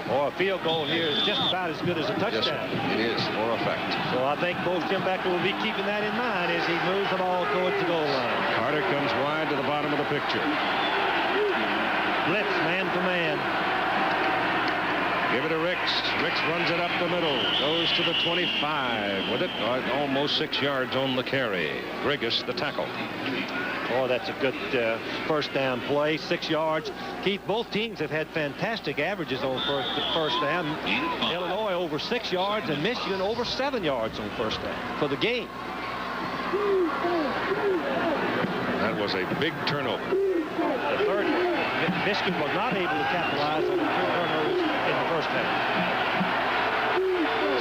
Or a field goal here is just about as good as a touchdown. Yes, it is, for effect. So I think Coach Jim Becker will be keeping that in mind as he moves the ball towards the goal line. Carter comes wide to the bottom of the picture. Blitz, man to man. Give it to Ricks. Ricks runs it up the middle. Goes to the 25 with it. Almost 6 yards on the carry. Grigas, the tackle. Oh, that's a good first down play. 6 yards. Keith, both teams have had fantastic averages on first down. Illinois over 6 yards and Michigan over 7 yards on first down for the game. That was a big turnover. The third one. Michigan was not able to capitalize on the 2 turnovers in the first half.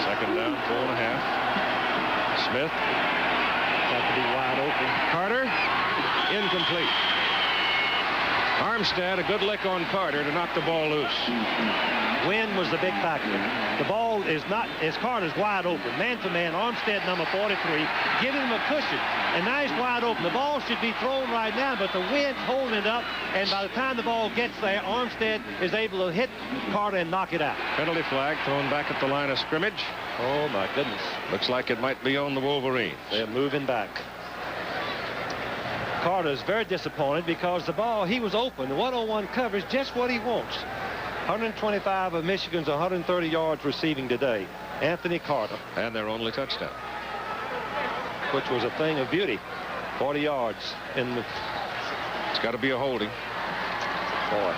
Second down, 4.5. Smith. Got to be wide open. Carter. Incomplete. Armstead, a good lick on Carter to knock the ball loose. Wind was the big factor. The ball is not, as Carter's wide open. Man to man, Armstead, number 43, giving him a cushion. And now he's wide open. The ball should be thrown right now, but the wind's holding it up. And by the time the ball gets there, Armstead is able to hit Carter and knock it out. Penalty flag thrown back at the line of scrimmage. Oh, my goodness. Looks like it might be on the Wolverines. They're moving back. Carter's very disappointed because the ball, he was open. The one-on-one coverage, just what he wants. 125 of Michigan's 130 yards receiving today. Anthony Carter. And their only touchdown. Which was a thing of beauty. 40 yards in the... It's got to be a holding. Boy.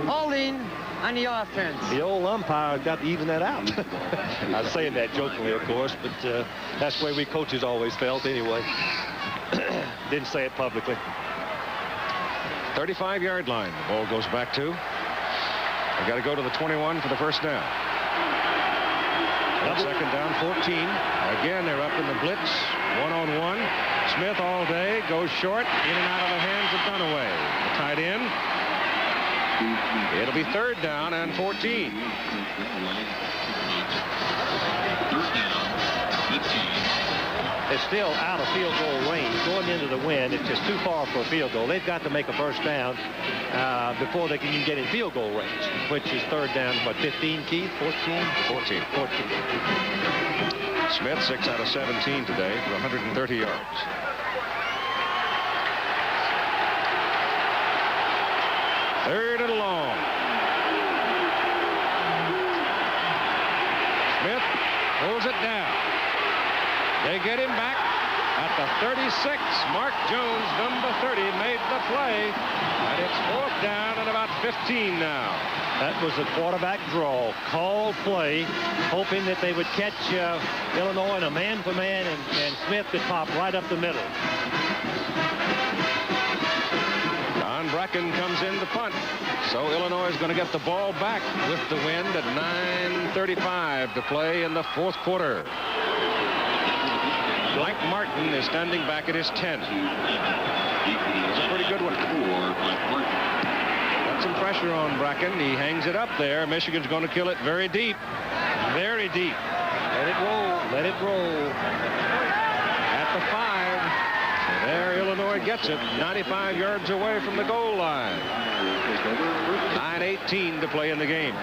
Holding on the offense. The old umpire got to even that out. I was saying that jokingly, of course, but that's the way we coaches always felt anyway. Didn't say it publicly. 35-yard line. The ball goes back to. They got to go to the 21 for the first down. Second down, 14. Again, they're up in the blitz. One-on-one. Smith all day goes short. In and out of the hands of Dunaway. The tight end. It'll be third down and 14. It's still out of field goal range. Going into the wind, it's just too far for a field goal. They've got to make a first down before they can even get in field goal range, which is third down, what, 15, Keith? 14? 14. Smith, 6 out of 17 today for 130 yards. Third and long. Smith pulls it down. They get him back at the 36. Mark Jones, number 30, made the play. And it's fourth down and about 15 now. That was a quarterback draw. Call play, hoping that they would catch Illinois in a man-for-man, and Smith could pop right up the middle. Don Bracken comes in to punt. So Illinois is going to get the ball back with the wind at 9:35 to play in the fourth quarter. Mike Martin is standing back at his 10. It's a pretty good one. Got some pressure on Bracken. He hangs it up there. Michigan's going to kill it very deep. Very deep. Let it roll. Let it roll. At the 5. There Illinois gets it. 95 yards away from the goal line. 9:18 to play in the game.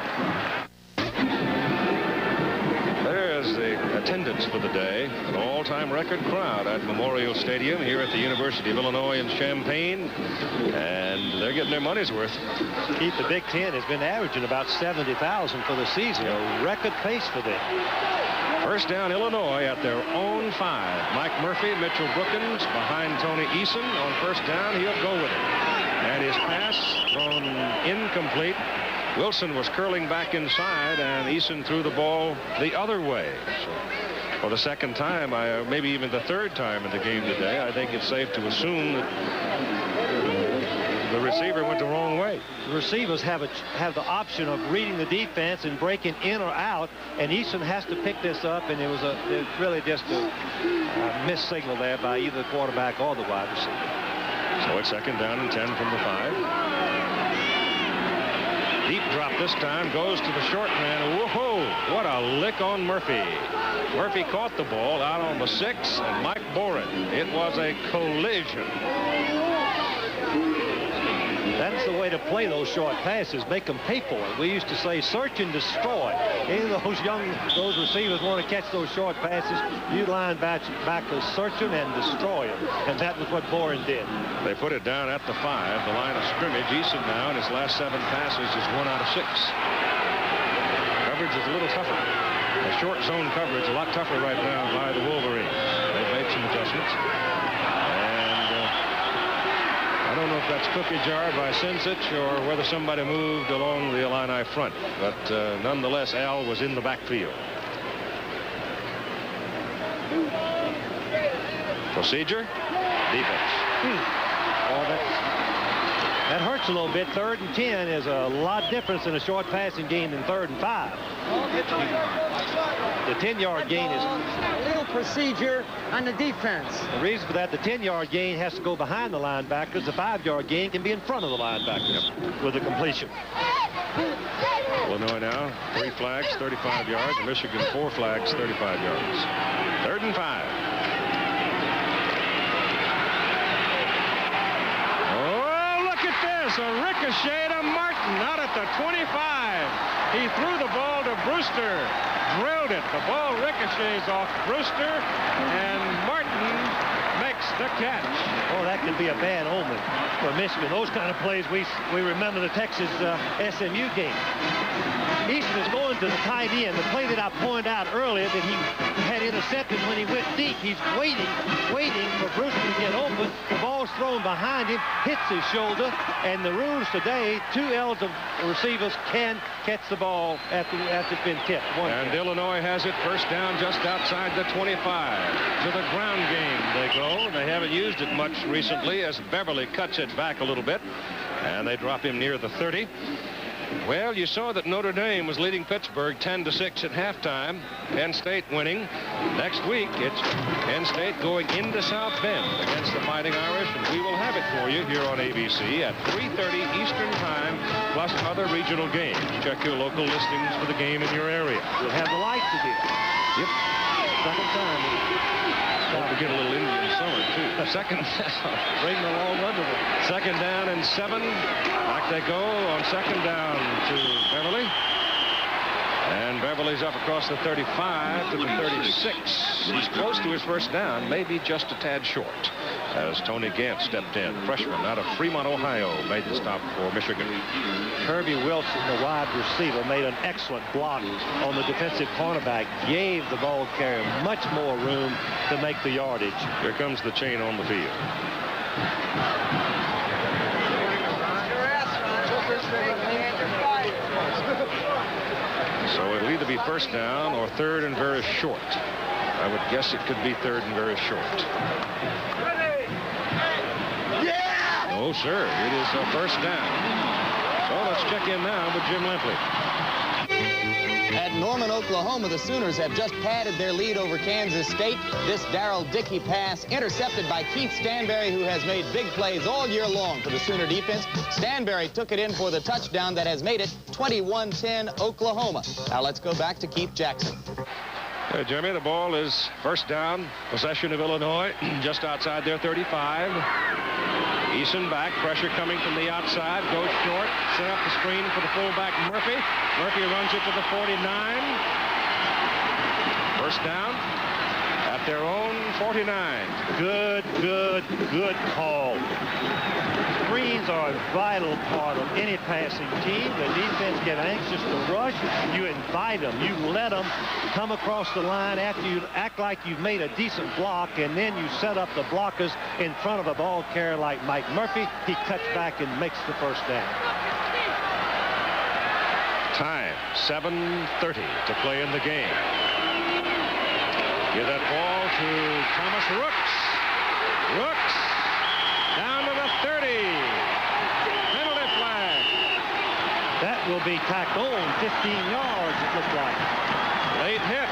attendance for the day. An all-time record crowd at Memorial Stadium here at the University of Illinois in Champaign. And they're getting their money's worth. Keith, the Big Ten has been averaging about 70,000 for the season. A record pace for them. First down, Illinois at their own 5. Mike Murphy, Mitchell Brookins behind Tony Eason. On first down, he'll go with it. And his pass thrown incomplete. Wilson was curling back inside, and Eason threw the ball the other way. So for the second time, maybe even the third time in the game today, I think it's safe to assume that the receiver went the wrong way. The receivers have the option of reading the defense and breaking in or out, and Eason has to pick this up, and it was really just a missed signal there by either the quarterback or the wide receiver. So it's second down and 10 from the 5. Deep drop this time, goes to the short man. Whoa, what a lick on Murphy. Murphy caught the ball out on the 6, and Mike Boren. It was a collision. That's the way to play those short passes. Make them pay for it. We used to say search and destroy. Any of those receivers want to catch those short passes, you linebackers search them and destroy them. And that was what Boren did. They put it down at the 5, the line of scrimmage. Eason now in his last 7 passes is 1 out of 6. Coverage is a little tougher. The short zone coverage a lot tougher right now by the Wolverines. They've made some adjustments. I don't know if that's cookie jar by Sincich or whether somebody moved along the Illini front, but nonetheless, Al was in the backfield. Procedure, defense. Oh, that hurts a little bit. 3rd and 10 is a lot difference in a short passing game than 3rd and 5. The 10-yard gain is a little procedure on the defense. The reason for that, the 10-yard gain has to go behind the linebackers. The 5-yard gain can be in front of the linebackers with a completion. Illinois now 3 flags, 35 yards. Michigan 4 flags, 35 yards. 3rd and 5. A ricochet to Martin out at the 25. He threw the ball to Brewster, drilled it. The ball ricochets off Brewster, and Martin makes the catch. Oh, that could be a bad omen for Michigan. Those kind of plays, we remember the Texas SMU game. Eason is going to the tight end. The play that I pointed out earlier that he had intercepted when he went deep. He's waiting for Brewster to get open. The ball's thrown behind him, hits his shoulder, and the rules today, 2 eligible receivers can catch the ball after it's been tipped. And Illinois has it first down just outside the 25. To the ground game they go. They haven't used it much recently as Beverly cuts it back a little bit, and they drop him near the 30. Well, you saw that Notre Dame was leading Pittsburgh 10-6 at halftime. Penn State winning. Next week, it's Penn State going into South Bend against the Fighting Irish, and we will have it for you here on ABC at 3:30 Eastern Time, plus other regional games. Check your local listings for the game in your area. We'll have the lights again. Yep. Second time. Don't forget a little Indian summer, too. Second down. Bring the long under them. 2nd down and 7. Back they go on 2nd down to Beverly. And Beverly's up across the 35 to the 36. He's close to his first down, maybe just a tad short, as Tony Gant stepped in. Freshman out of Fremont, Ohio, made the stop for Michigan. Herbie Wilson, the wide receiver, made an excellent block on the defensive cornerback, gave the ball carrier much more room to make the yardage. Here comes the chain on the field. So it'll either be first down or 3rd and very short. I would guess it could be 3rd and very short. No, sir. It is a first down. So let's check in now with Jim Lempley. At Norman, Oklahoma, the Sooners have just padded their lead over Kansas State. This Darrell Dickey pass intercepted by Keith Stanberry, who has made big plays all year long for the Sooner defense. Stanberry took it in for the touchdown that has made it 21-10 Oklahoma. Now let's go back to Keith Jackson. Hey, Jimmy, the ball is first down, possession of Illinois, just outside their 35. Eason back, pressure coming from the outside, goes short, set up the screen for the fullback Murphy. Murphy runs it to the 49. First down at their own 49. Good call. Screens are a vital part of any passing team. The defense get anxious to rush. You invite them. You let them come across the line after you act like you've made a decent block, and then you set up the blockers in front of a ball carrier like Mike Murphy. He cuts back and makes the first down. Time, 7:30 to play in the game. Give that ball to Thomas Rooks. Rooks down to the 30. Penalty flag. That will be tacked on 15 yards, it looks like. Late hit.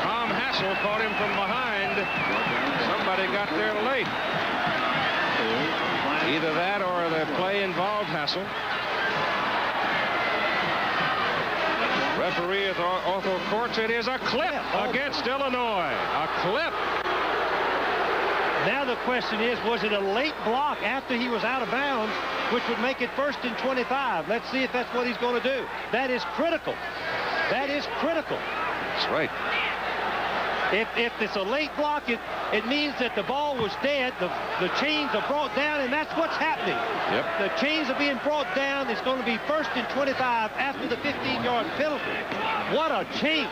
Tom Hassel caught him from behind. Somebody got there late. Either that or the play involved Hassel. Referee is Arthur Courts. It is a clip against Illinois. A clip. Now the question is, was it a late block after he was out of bounds, which would make it 1st and 25? Let's see if that's what he's going to do. That is critical. That is critical. That's right. If it's a late block, it means that the ball was dead. The chains are brought down, and that's what's happening. Yep. The chains are being brought down. It's going to be 1st and 25 after the 15-yard penalty. What a change.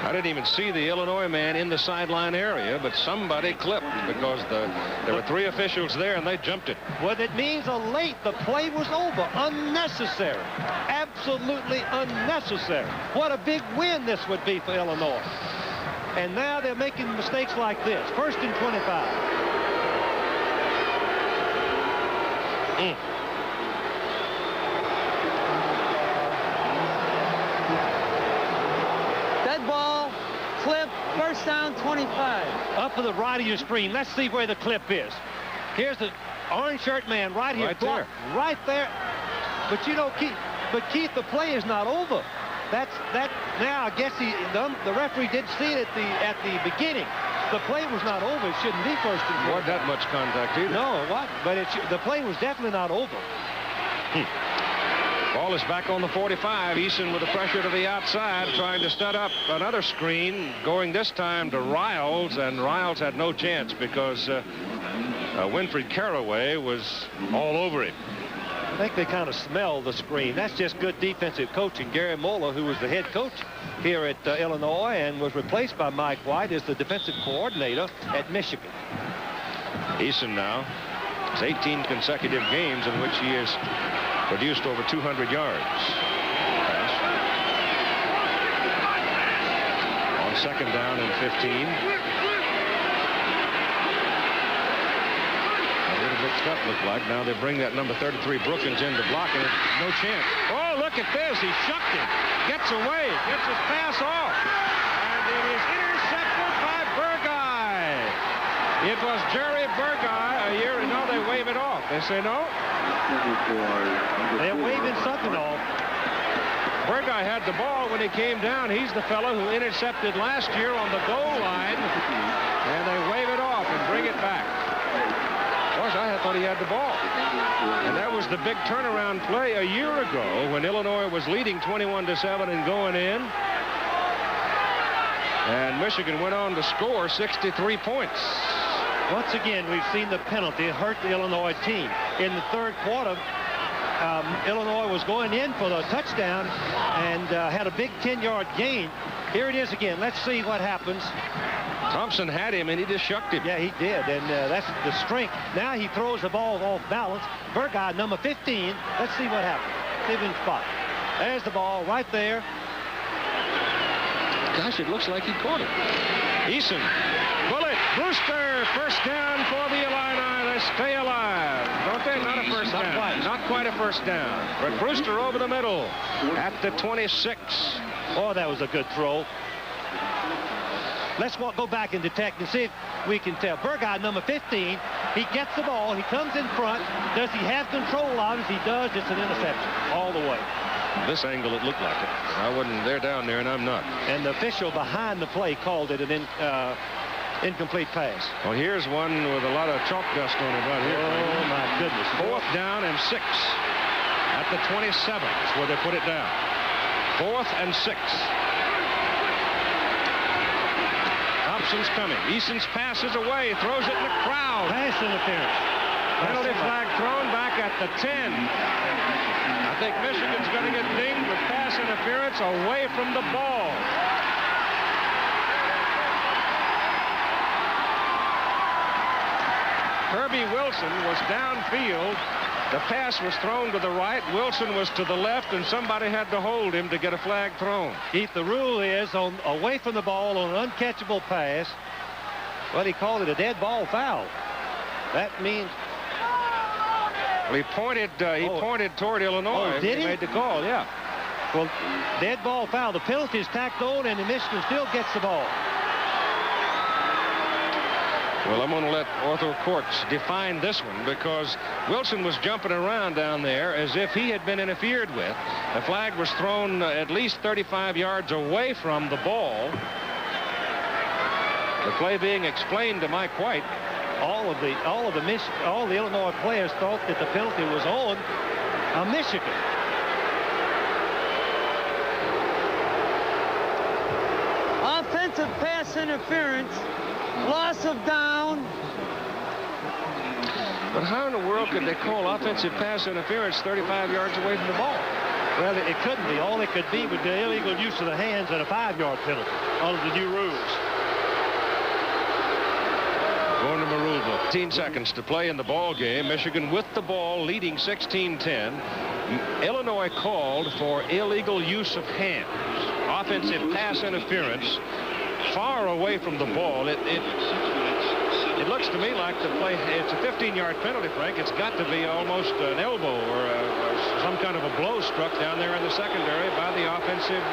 I didn't even see the Illinois man in the sideline area, but somebody clipped because there were 3 officials there, and they jumped it. Well, it means a late. The play was over. Unnecessary. Absolutely unnecessary. What a big win this would be for Illinois. And now they're making mistakes like this. 1st and 25. Dead ball, clip, first down, 25. Up to the right of your screen. Let's see where the clip is. Here's the orange shirt man right here. Right there. Right there. But you know, Keith, the play is not over. Now I guess the referee did see it at the beginning. The play was not over. It shouldn't be 1st and 25. Wasn't that much contact either. No, what? But the play was definitely not over. Ball is back on the 45. Eason with the pressure to the outside, trying to set up another screen, going this time to Riles, and Riles had no chance because Winfred Carraway was all over him. I think they kind of smelled the screen. That's just good defensive coaching. Gary Moeller, who was the head coach here at Illinois and was replaced by Mike White as the defensive coordinator at Michigan. Eason now, it's 18 consecutive games in which he has produced over 200 yards. Pass. On 2nd down and 15. Mixed up, looked like. Now they bring that number 33 Brookins in to block, and no chance. Oh, look at this. He shucked him. Gets away. Gets his pass off. And it is intercepted by Burguy. It was Jerry Burguy a year ago. They wave it off. They say no. They're waving something off. Burguy had the ball when he came down. He's the fellow who intercepted last year on the goal line. And they wave it off and bring it back. I thought he had the ball. And that was the big turnaround play a year ago when Illinois was leading 21-7 and going in. And Michigan went on to score 63 points. Once again, we've seen the penalty hurt the Illinois team. In the 3rd quarter, Illinois was going in for the touchdown and had a big 10-yard gain. Here it is again. Let's see what happens. Thompson had him, and he just shucked him. Yeah, he did, and that's the strength. Now he throws the ball off balance. Burguy, number 15. Let's see what happens. See if he can spot. There's the ball right there. Gosh, it looks like he caught it. Eason. Bullet. Brewster. First down for the Illini. They stay alive. Don't they? Not a first down. Not quite a first down. But Brewster over the middle at the 26. Oh, that was a good throw. Let's go back and detect and see if we can tell. Burguy, number 15, he gets the ball. He comes in front. Does he have control of it? If he does, it's an interception all the way. This angle, it looked like it. I wasn't there down there, and I'm not. And the official behind the play called it an incomplete pass. Well, here's one with a lot of chalk dust on it right here. Oh, my goodness. 4th down and 6 at the 27 is where they put it down. 4th and 6. Eason's coming. Eason's passes away, throws it in the crowd. Pass interference. Penalty flag thrown back at the 10. I think Michigan's going to get dinged with pass interference away from the ball. Herbie Wilson was downfield. The pass was thrown to the right. Wilson was to the left, and somebody had to hold him to get a flag thrown. Keith, the rule is on away from the ball on an uncatchable pass. Well, he called it a dead ball foul. That means... Well, he pointed toward Illinois. Oh, did he? Made the call, yeah. Well, dead ball foul. The penalty is tacked on, and the Michigan still gets the ball. Well, I'm going to let Arthur Courts define this one, because Wilson was jumping around down there as if he had been interfered with. The flag was thrown at least 35 yards away from the ball. The play being explained to Mike White. All the Illinois players thought that the penalty was on Michigan. Offensive pass interference, loss of down. But how in the world could they call offensive pass interference 35 yards away from the ball? Well, it couldn't be. All it could be would be illegal use of the hands and a 5-yard penalty under the new rules. Going to my rule book. 15 seconds to play in the ball game. Michigan with the ball, leading 16-10. Illinois called for illegal use of hands. Offensive pass interference far away from the ball. It looks to me like the play, it's a 15-yard penalty, Frank. It's got to be almost an elbow or some kind of a blow struck down there in the secondary by the offensive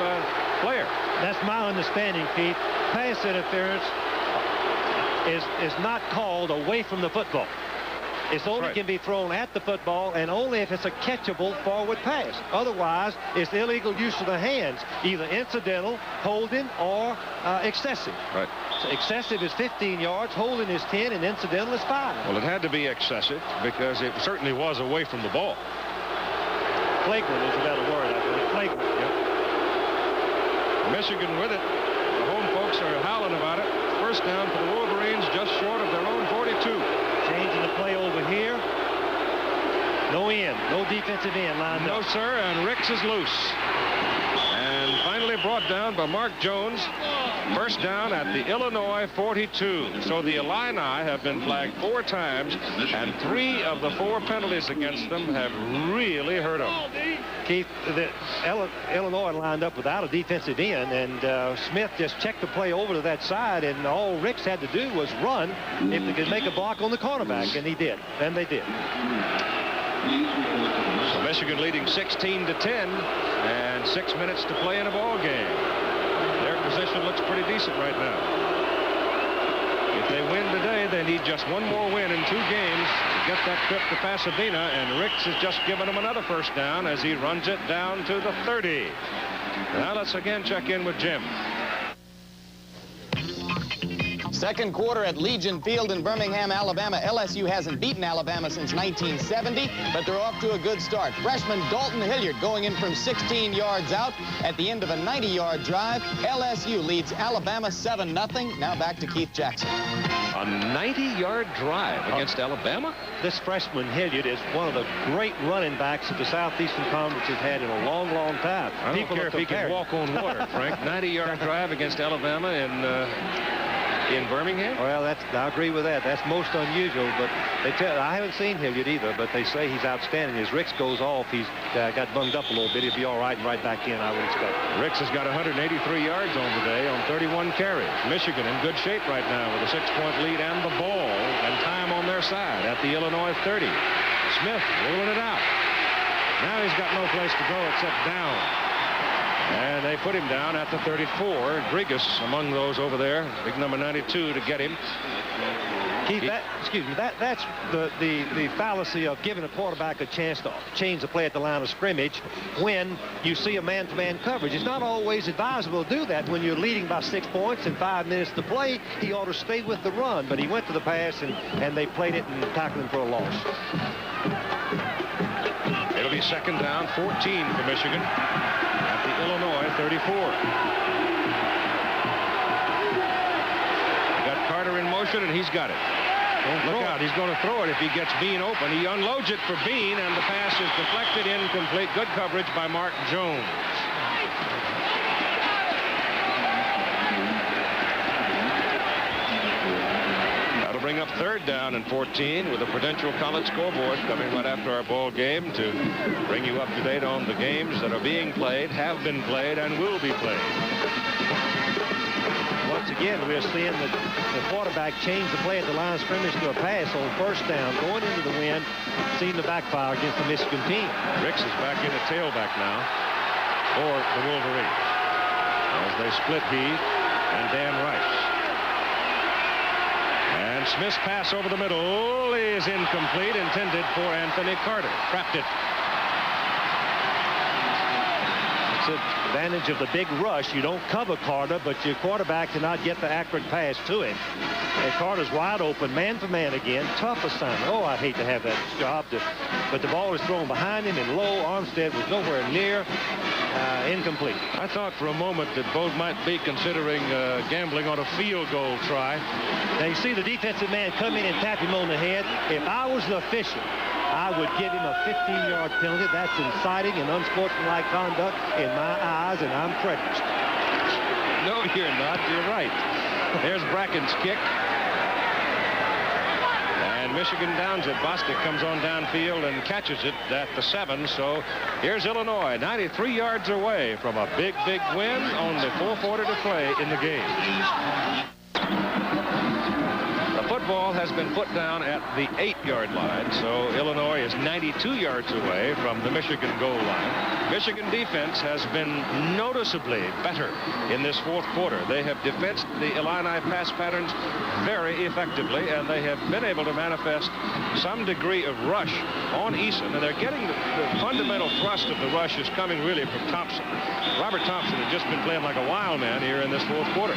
player. That's my understanding, Keith. Pass interference is not called away from the football. It's only can be thrown at the football, and only if it's a catchable forward pass. Otherwise, it's illegal use of the hands, either incidental, holding, or excessive. Right. So excessive is 15 yards, holding is 10, and incidental is 5. Well, it had to be excessive because it certainly was away from the ball. Flagrant is a better word, I think. Flagrant. Yep. Michigan with it. The home folks are howling about it. First down for the Wolverines, just short of their own 42. Changing the play over here. No end. No defensive end lined up. No, sir, and Ricks is loose. And finally brought down by Mark Jones. First down at the Illinois 42. So the Illini have been flagged 4 times, and 3 of the 4 penalties against them have really hurt them. Keith, Illinois lined up without a defensive end, and Smith just checked the play over to that side, and all Ricks had to do was run if they could make a block on the cornerback, and he did, and they did. So Michigan leading 16-10, and 6 minutes to play in a ball game. Their position looks pretty decent right now. If they win today, they need just 1 more win in 2 games to get that trip to Pasadena, and Ricks has just given them another first down as he runs it down to the 30. Now let's again check in with Jim. Second quarter at Legion Field in Birmingham, Alabama. LSU hasn't beaten Alabama since 1970, but they're off to a good start. Freshman Dalton Hilliard going in from 16 yards out at the end of a 90-yard drive. LSU leads Alabama 7-0. Now back to Keith Jackson. A 90-yard drive against Alabama? This freshman Hilliard is one of the great running backs that the Southeastern Conference has had in a long, long time. I don't care if he can walk on water, Frank. 90-yard drive against Alabama in Birmingham? Well, I agree with that. That's most unusual, but I haven't seen Hilliard either, but they say he's outstanding. As Ricks goes off, he's got bunged up a little bit. He'll be all right and right back in, I would expect. Ricks has got 183 yards on today on 31 carries. Michigan in good shape right now with a 6-point lead and the ball and time on their side at the Illinois 30. Smith rolling it out. Now he's got no place to go except down. And they put him down at the 34. Grigas among those over there. Big number 92 to get him. Keith, that's the fallacy of giving a quarterback a chance to change the play at the line of scrimmage when you see a man-to-man coverage. It's not always advisable to do that when you're leading by 6 points and 5 minutes to play. He ought to stay with the run, but he went to the pass and they played it and tackled him for a loss. It'll be second down, 14 for Michigan. Illinois 34. motion, and he's got it. Look out, he's going to throw it if he gets Bean open. He unloads it for Bean, and the pass is deflected, incomplete. Good coverage by Mark Jones. That'll bring up 3rd down and 14 with the Prudential College scoreboard coming right after our ball game to bring you up to date on the games that are being played, have been played, and will be played. Once again, we're seeing the quarterback change the play at the line of scrimmage to a pass on 1st down, going into the wind, seeing the backfire against the Michigan team. Ricks is back in at tailback now for the Wolverines as they split he and Dan Rice. And Smith's pass over the middle is incomplete, intended for Anthony Carter. Trapped it. It's an advantage of the big rush. You don't cover Carter, but your quarterback cannot get the accurate pass to him. And Carter's wide open, man for man again. Tough assignment. Oh, I hate to have that job. But the ball was thrown behind him and low. Armstead was nowhere near. Incomplete. I thought for a moment that Bolt might be considering gambling on a field goal try. Now you see the defensive man come in and tap him on the head. If I was the official, I would give him a 15-yard penalty. That's inciting and unsportsmanlike conduct in my eyes, and I'm prejudiced. No, you're not. You're right. There's Bracken's kick. And Michigan downs it. Bostic comes on downfield and catches it at the 7. So here's Illinois, 93 yards away from a big, big win. Only 4:40 to play in the game. The football has been put down at the 8-yard line, so Illinois is 92 yards away from the Michigan goal line. Michigan defense has been noticeably better in this 4th quarter. They have defensed the Illini pass patterns very effectively, and they have been able to manifest some degree of rush on Eason, and they're getting the fundamental thrust of the rush is coming really from Thompson. Robert Thompson has just been playing like a wild man here in this 4th quarter.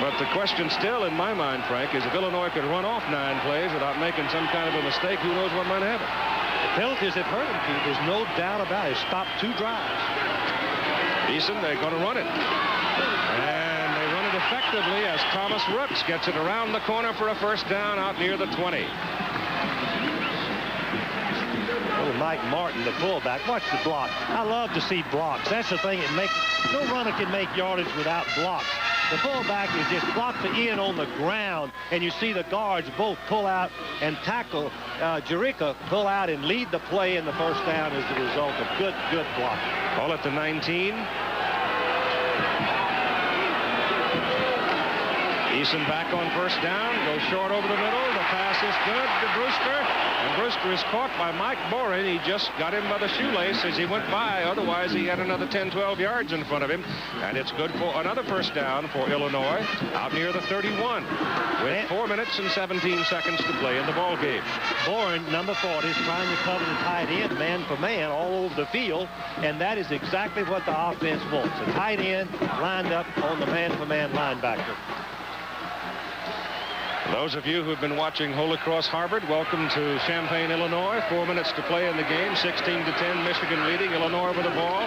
But the question still in my mind, Frank, is if Illinois could run off 9 plays without making some kind of a mistake, who knows what might happen. The penalties have hurt him, Pete. There's no doubt about it. Stopped 2 drives. Eason, they're going to run it. And they run it effectively as Thomas Rooks gets it around the corner for a 1st down out near the 20. Oh, Mike Martin, the fullback. Watch the block. I love to see blocks. That's the thing that makes no runner can make yardage without blocks. The fullback is just blocked the end on the ground, and you see the guards both pull out and tackle. Jerica pull out and lead the play in the 1st down as a result of good blocking. Ball at the 19. Eason back on 1st down, goes short over the middle. The pass is good to Brewster, and Brewster is caught by Mike Boren. He just got him by the shoelace as he went by. Otherwise, he had another 10-12 yards in front of him, and it's good for another 1st down for Illinois out near the 31 with 4 minutes and 17 seconds to play in the ball game. Boren, number 40, is trying to cover the tight end man for man all over the field, and that is exactly what the offense wants. A tight end lined up on the man-for-man linebacker. Those of you who have been watching Holy Cross Harvard, welcome to Champaign, Illinois. 4 minutes to play in the game. 16-10, Michigan leading. Illinois with the ball.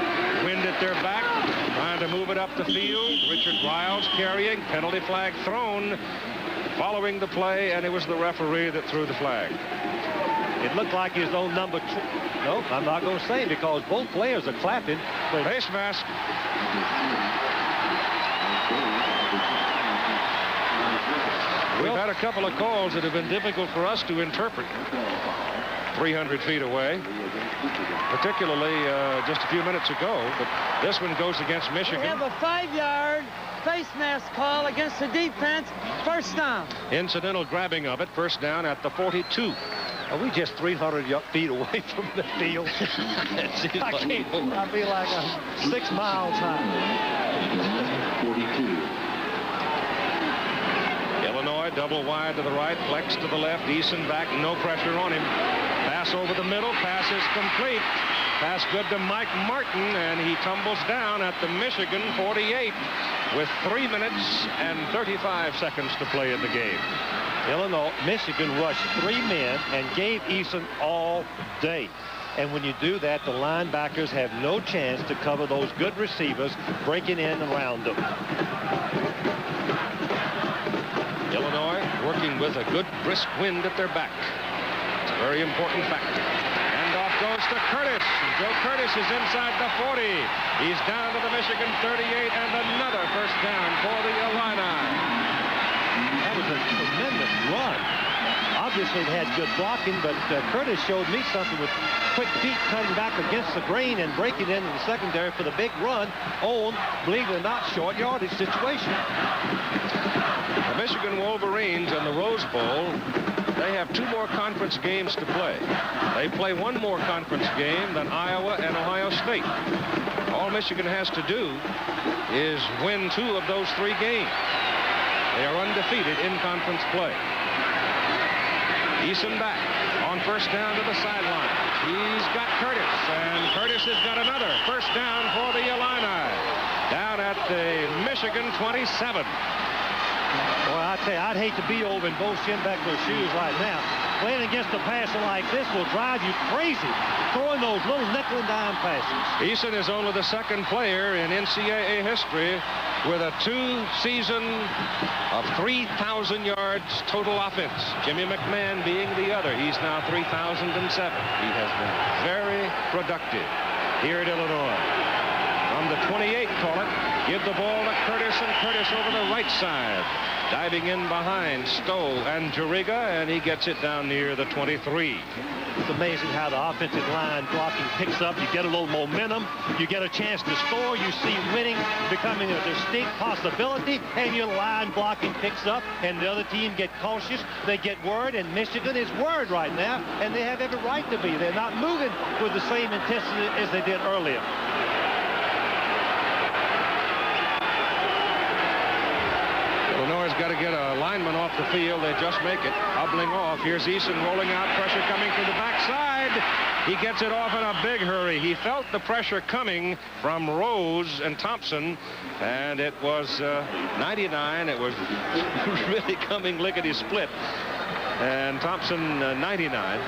Wind at their back. Trying to move it up the field. Richard Riles carrying. Penalty flag thrown. Following the play, and it was the referee that threw the flag. It looked like his own number. Nope, I'm not going to say it because both players are clapping. But face mask. We've had a couple of calls that have been difficult for us to interpret 300 feet away, particularly just a few minutes ago, but this one goes against Michigan. We have a 5-yard face mask call against the defense. 1st down. Incidental grabbing of it. 1st down at the 42. Are we just 300 feet away from the field? I feel like I'm 6 miles high. 42. Illinois double wide to the right, flex to the left. Eason back, no pressure on him. Pass over the middle. Pass is complete. Pass good to Mike Martin, and he tumbles down at the Michigan 48 with 3 minutes and 35 seconds to play in the game. Michigan rushed 3 men and gave Eason all day. And when you do that, the linebackers have no chance to cover those good receivers breaking in around them. and with a good brisk wind at their back. It's a very important factor. And off goes to Curtis. Joe Curtis is inside the 40. He's down to the Michigan 38, and another first down for the Illini. That was a tremendous run. Obviously, it had good blocking, but Curtis showed me something with quick feet cutting back against the grain and breaking into the secondary for the big run on, believe it or not, short yardage situation. The Michigan Wolverines in the Rose Bowl, they have 2 more conference games to play. They play 1 more conference game than Iowa and Ohio State. All Michigan has to do is win 2 of those 3 games. They are undefeated in conference play. Eason back on first down to the sideline. He's got Curtis, and Curtis has got another first down for the Illini. Down at the Michigan 27. Boy, I tell you, I'd hate to be over in Bo Schembechler's shoes right now. Playing against a passer like this will drive you crazy, throwing those little nickel and dime passes. Eason is only the 2nd player in NCAA history with a 2-season of 3,000 yards total offense. Jimmy McMahon being the other. He's now 3,007. He has been very productive here at Illinois. From the 28, call it. Give the ball to Curtis, and Curtis over the right side. Diving in behind Stowe and Juriga, and he gets it down near the 23. It's amazing how the offensive line blocking picks up. You get a little momentum. You get a chance to score. You see winning becoming a distinct possibility, and your line blocking picks up, and the other team get cautious. They get worried, and Michigan is worried right now, and they have every right to be. They're not moving with the same intensity as they did earlier. Illinois has got to get a lineman off the field. They just make it. Hobbling off. Here's Eason rolling out. Pressure coming from the backside. He gets it off in a big hurry. He felt the pressure coming from Rose and Thompson, and it was 99. It was really coming lickety-split. And Thompson 99.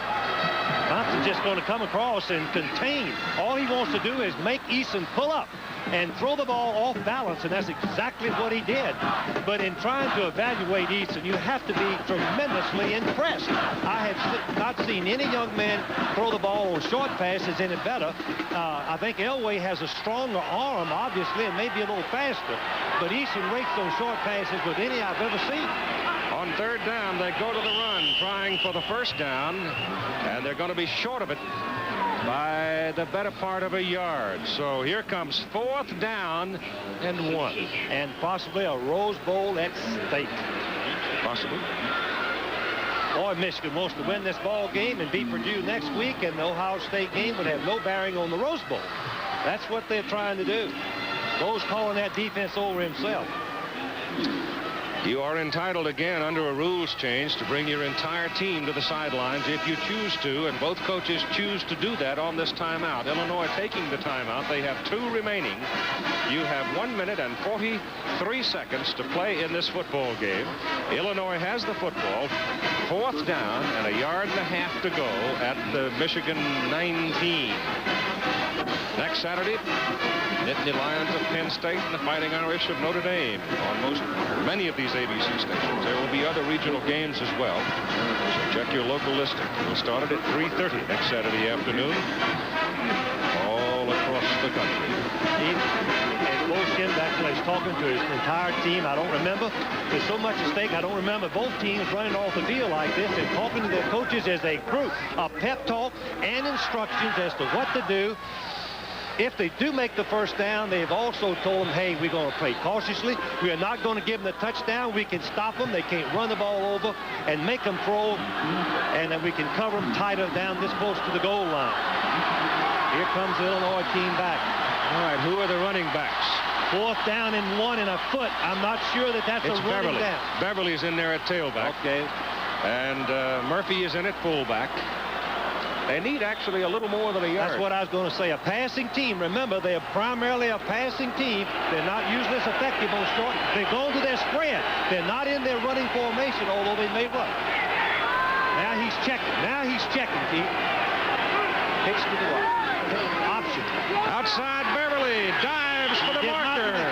Thompson's just going to come across and contain. All he wants to do is make Eason pull up and throw the ball off balance, and that's exactly what he did. But in trying to evaluate Eason, you have to be tremendously impressed. I have not seen any young man throw the ball on short passes any better. I think Elway has a stronger arm, obviously, and maybe a little faster. But Eason rakes those short passes with any I've ever seen. On third down, they go to the run, trying for the first down, and they're going to be short of it by the better part of a yard. So here comes 4th down and 1. And possibly a Rose Bowl at stake. Possibly. Boy, Michigan wants to win this ball game and beat Purdue next week, and the Ohio State game would have no bearing on the Rose Bowl. That's what they're trying to do. Bo's calling that defense over himself. You are entitled again under a rules change to bring your entire team to the sidelines if you choose to, and both coaches choose to do that on this timeout. Illinois taking the timeout. They have 2 remaining. You have 1 minute and 43 seconds to play in this football game. Illinois has the football. 4th down and a yard and a half to go at the Michigan 19. Next Saturday, Nittany Lions of Penn State and the Fighting Irish of Notre Dame on many of these ABC stations. There will be other regional games as well, so check your local listing. We'll start it at 3:30 next Saturday afternoon all across the country. And Bo Schembechler is talking to his entire team. I don't remember. There's so much at stake. I don't remember both teams running off the field like this and talking to their coaches as a group. A pep talk and instructions as to what to do. If they do make the first down, they've also told them, hey, we're going to play cautiously. We are not going to give them the touchdown. We can stop them. They can't run the ball over and make them throw, and then we can cover them tighter down this close to the goal line. Here comes the Illinois team back. All right, who are the running backs? 4th down and 1 and a foot. I'm not sure that that's It's a running Beverly. down. Beverly's in there at tailback. Okay. And Murphy is in at fullback. They need actually a little more than a yard. That's what I was going to say. A passing team. Remember, they are primarily a passing team. They're not usually as effective on short. They go to their spread. They're not in their running formation, although they may run. Now he's checking. Now he's checking, Keith. Pitch to the right. Option. Outside Beverly. Dives for the marker.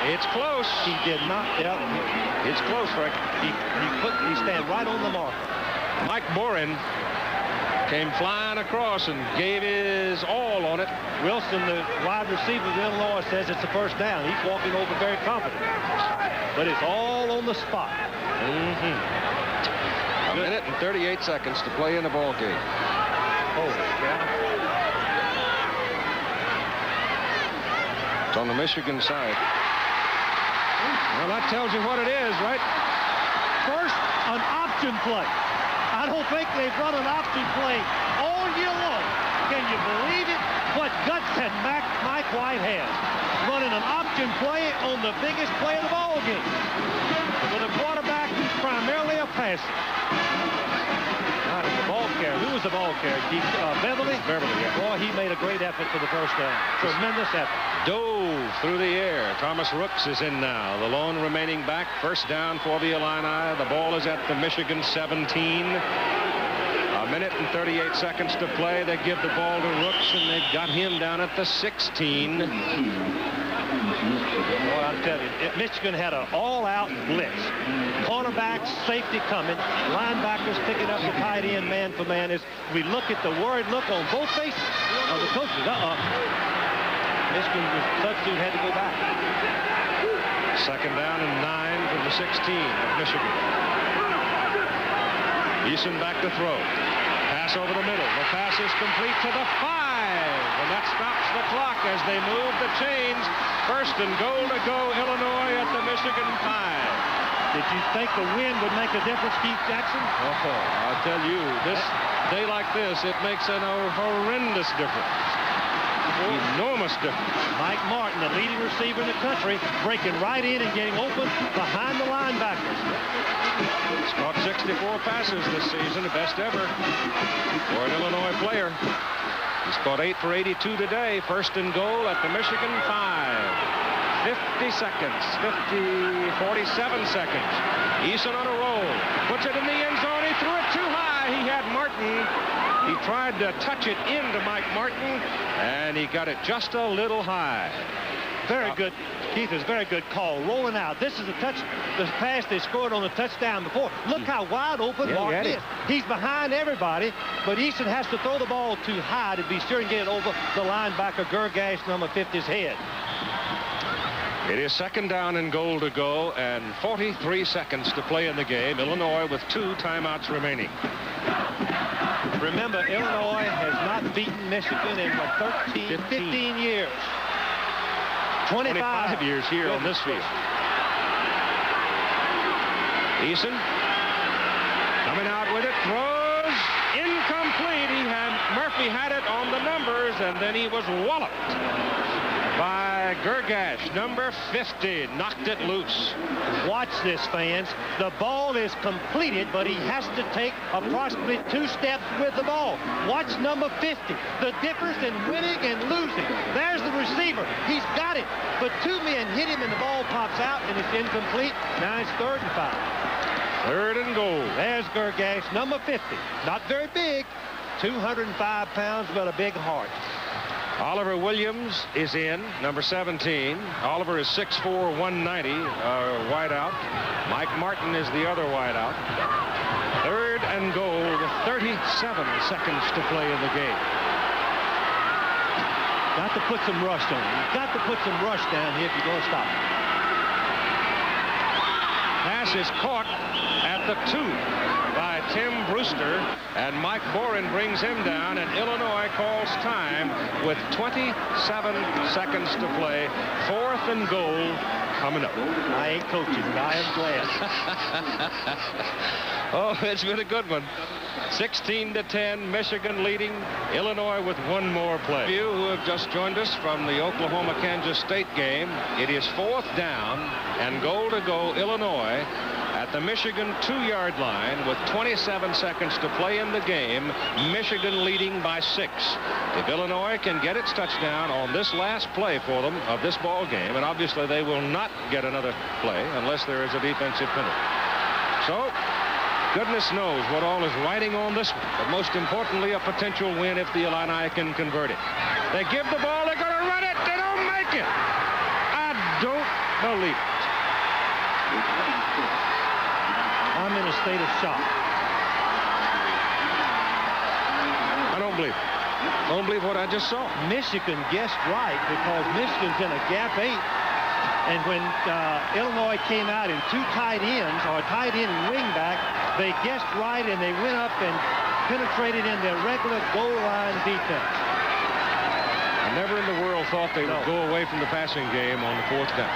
It's close. He did not. Yeah, it's close, Rick. He stand right on the marker. Mike Boren came flying across and gave his all on it. Wilson, the wide receiver of Illinois, says it's a first down. He's walking over very confident. But it's all on the spot. A minute and 38 seconds to play in the ball game. Holy cow. It's on the Michigan side. Well, that tells you what it is, right? First, an option play. I don't think they've run an option play all year long. Can you believe it? What guts had Mike White has. Running an option play on the biggest play of the ball game. With a quarterback who's primarily a passer. The ball carrier. Who was the ball carrier? Beverly? Beverly, yeah. Boy, he made a great effort for the first down. Tremendous effort. Dove through the air. Thomas Rooks is in now. The lone remaining back. First down for the Illini. The ball is at the Michigan 17. A minute and 38 seconds to play. They give the ball to Rooks, and they've got him down at the 16. Boy, I'm telling you, Michigan had an all-out blitz. Cornerbacks, safety coming, linebackers picking up the tight end man for man. As we look at the worried look on both faces of the coaches. Michigan substitute had to go back. Second down and 9 from the 16 of Michigan. Eason back to throw. Pass over the middle. The pass is complete to the 5. And that stops the clock as they move the chains. First and goal to go, Illinois at the Michigan 5. Did you think the wind would make a difference, Keith Jackson? Oh, I'll tell you, this day like this, it makes a horrendous difference. Enormous difference. Mike Martin, the leading receiver in the country, breaking right in and getting open behind the linebackers. He's caught 64 passes this season, the best ever for an Illinois player. He's caught 8 for 82 today. First and goal at the Michigan 5. 50 seconds, 47 seconds. Eason on a roll, puts it in the end zone. He threw it too high. He had Martin. He tried to touch it into Mike Martin, and he got it just a little high. Very good. Keith, is very good call. Rolling out. This is the pass they scored on the touchdown before. Look how wide open Martin is. He's behind everybody, but Eason has to throw the ball too high to be sure and get it over the linebacker, Gergash, number 50's head. It is second down and goal to go, and 43 seconds to play in the game. Illinois with 2 timeouts remaining. Remember, Illinois has not beaten Michigan in 15 years. 25 years here on this field. Eason coming out with it, throws incomplete. Murphy had it on the numbers, and then he was walloped by Gergash, number 50, knocked it loose. Watch this, fans. The ball is completed, but he has to take approximately 2 steps with the ball. Watch number 50. The difference in winning and losing. There's the receiver. He's got it, but 2 men hit him, and the ball pops out, and it's incomplete. Now it's 3rd and 5. 3rd and goal. There's Gergash, number 50. Not very big, 205 pounds, but a big heart. Oliver Williams is in, number 17. Oliver is 6'4", 190, wideout. Mike Martin is the other wideout. 3rd and goal with 37 seconds to play in the game. Got to put some rush on him. You've got to put some rush down here if you're going to stop him. Pass is caught at the 2 by Tim Brewster, and Mike Boren brings him down, and Illinois calls time with 27 seconds to play. 4th and goal coming up. I ain't coaching, but I am glad. Oh, it's been a good one. 16-10, Michigan leading, Illinois with 1 more play. You who have just joined us from the Oklahoma-Kansas State game, it is 4th down and goal to go, Illinois at the Michigan 2-yard line with 27 seconds to play in the game. Michigan leading by 6. If Illinois can get its touchdown on this last play for them of this ball game, and obviously they will not get another play unless there is a defensive penalty. So, goodness knows what all is riding on this one, but most importantly, a potential win if the Illini can convert it. They give the ball, they're going to run it, they don't make it. I don't believe it. I'm in a state of shock. I don't believe it. Don't believe what I just saw. Michigan guessed right because Michigan's in a gap 8. And when Illinois came out in 2 tight ends, or tight end and wing back, they guessed right and they went up and penetrated in their regular goal line defense. I never in the world thought they would go away from the passing game on the 4th down.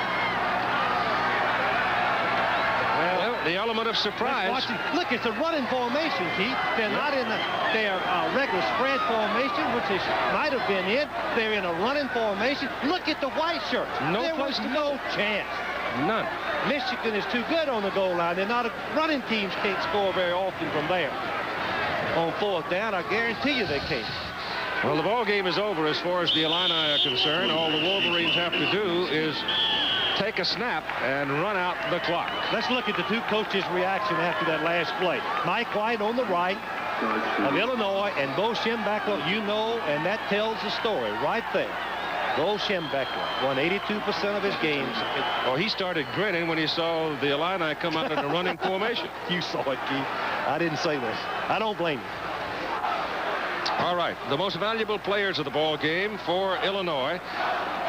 Well, the element of surprise. Look, it's a running formation, Keith. They're not in their regular spread formation, which they might have been in. They're in a running formation. Look at the white shirts. There was no chance. None. Michigan is too good on the goal line. They're not running teams can't score very often from there. On 4th down, I guarantee you they can't. Well, the ball game is over as far as the Illini are concerned. All the Wolverines have to do is take a snap and run out the clock. Let's look at the 2 coaches' reaction after that last play. Mike White on the right of Illinois and Bo Schembechler, and that tells the story right there. Bo Schembechler won 82% of his games. Oh, he started grinning when he saw the Illini come out in a running formation. You saw it, Keith. I didn't say this. I don't blame you. All right, the most valuable players of the ball game for Illinois.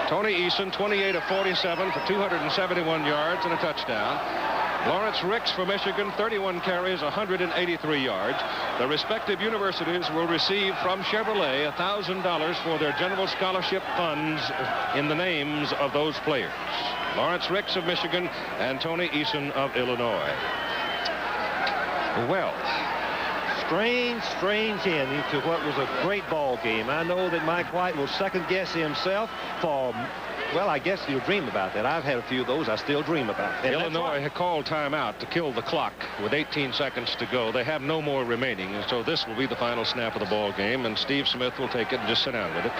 Tony Eason, 28 of 47 for 271 yards and a touchdown. Lawrence Ricks for Michigan, 31 carries, 183 yards. The respective universities will receive from Chevrolet $1,000 for their general scholarship funds in the names of those players. Lawrence Ricks of Michigan and Tony Eason of Illinois. Well, strange ending to what was a great ball game. I know that Mike White will second guess himself for, well, I guess he'll dream about that. I've had a few of those I still dream about. And Illinois had called timeout to kill the clock with 18 seconds to go. They have no more remaining, and so this will be the final snap of the ball game, and Steve Smith will take it and just sit down with it,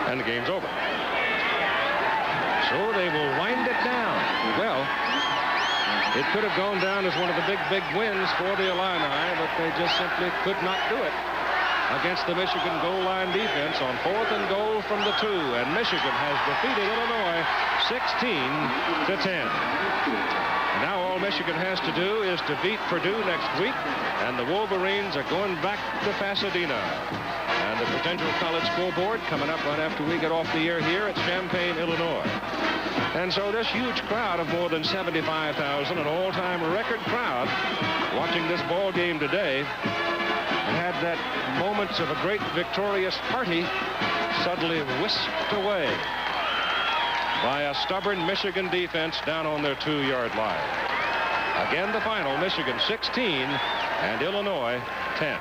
and the game's over. So they will wind it down. Well, it could have gone down as one of the big wins for the Illini, but they just simply could not do it against the Michigan goal line defense on 4th and goal from the 2. And Michigan has defeated Illinois 16-10. Now all Michigan has to do is to beat Purdue next week, and the Wolverines are going back to Pasadena. And the potential college scoreboard coming up right after we get off the air here at Champaign, Illinois. And so this huge crowd of more than 75,000, an all-time record crowd, watching this ball game today, and had that moments of a great victorious party suddenly whisked away by a stubborn Michigan defense down on their 2-yard line. Again, the final, Michigan 16 and Illinois 10.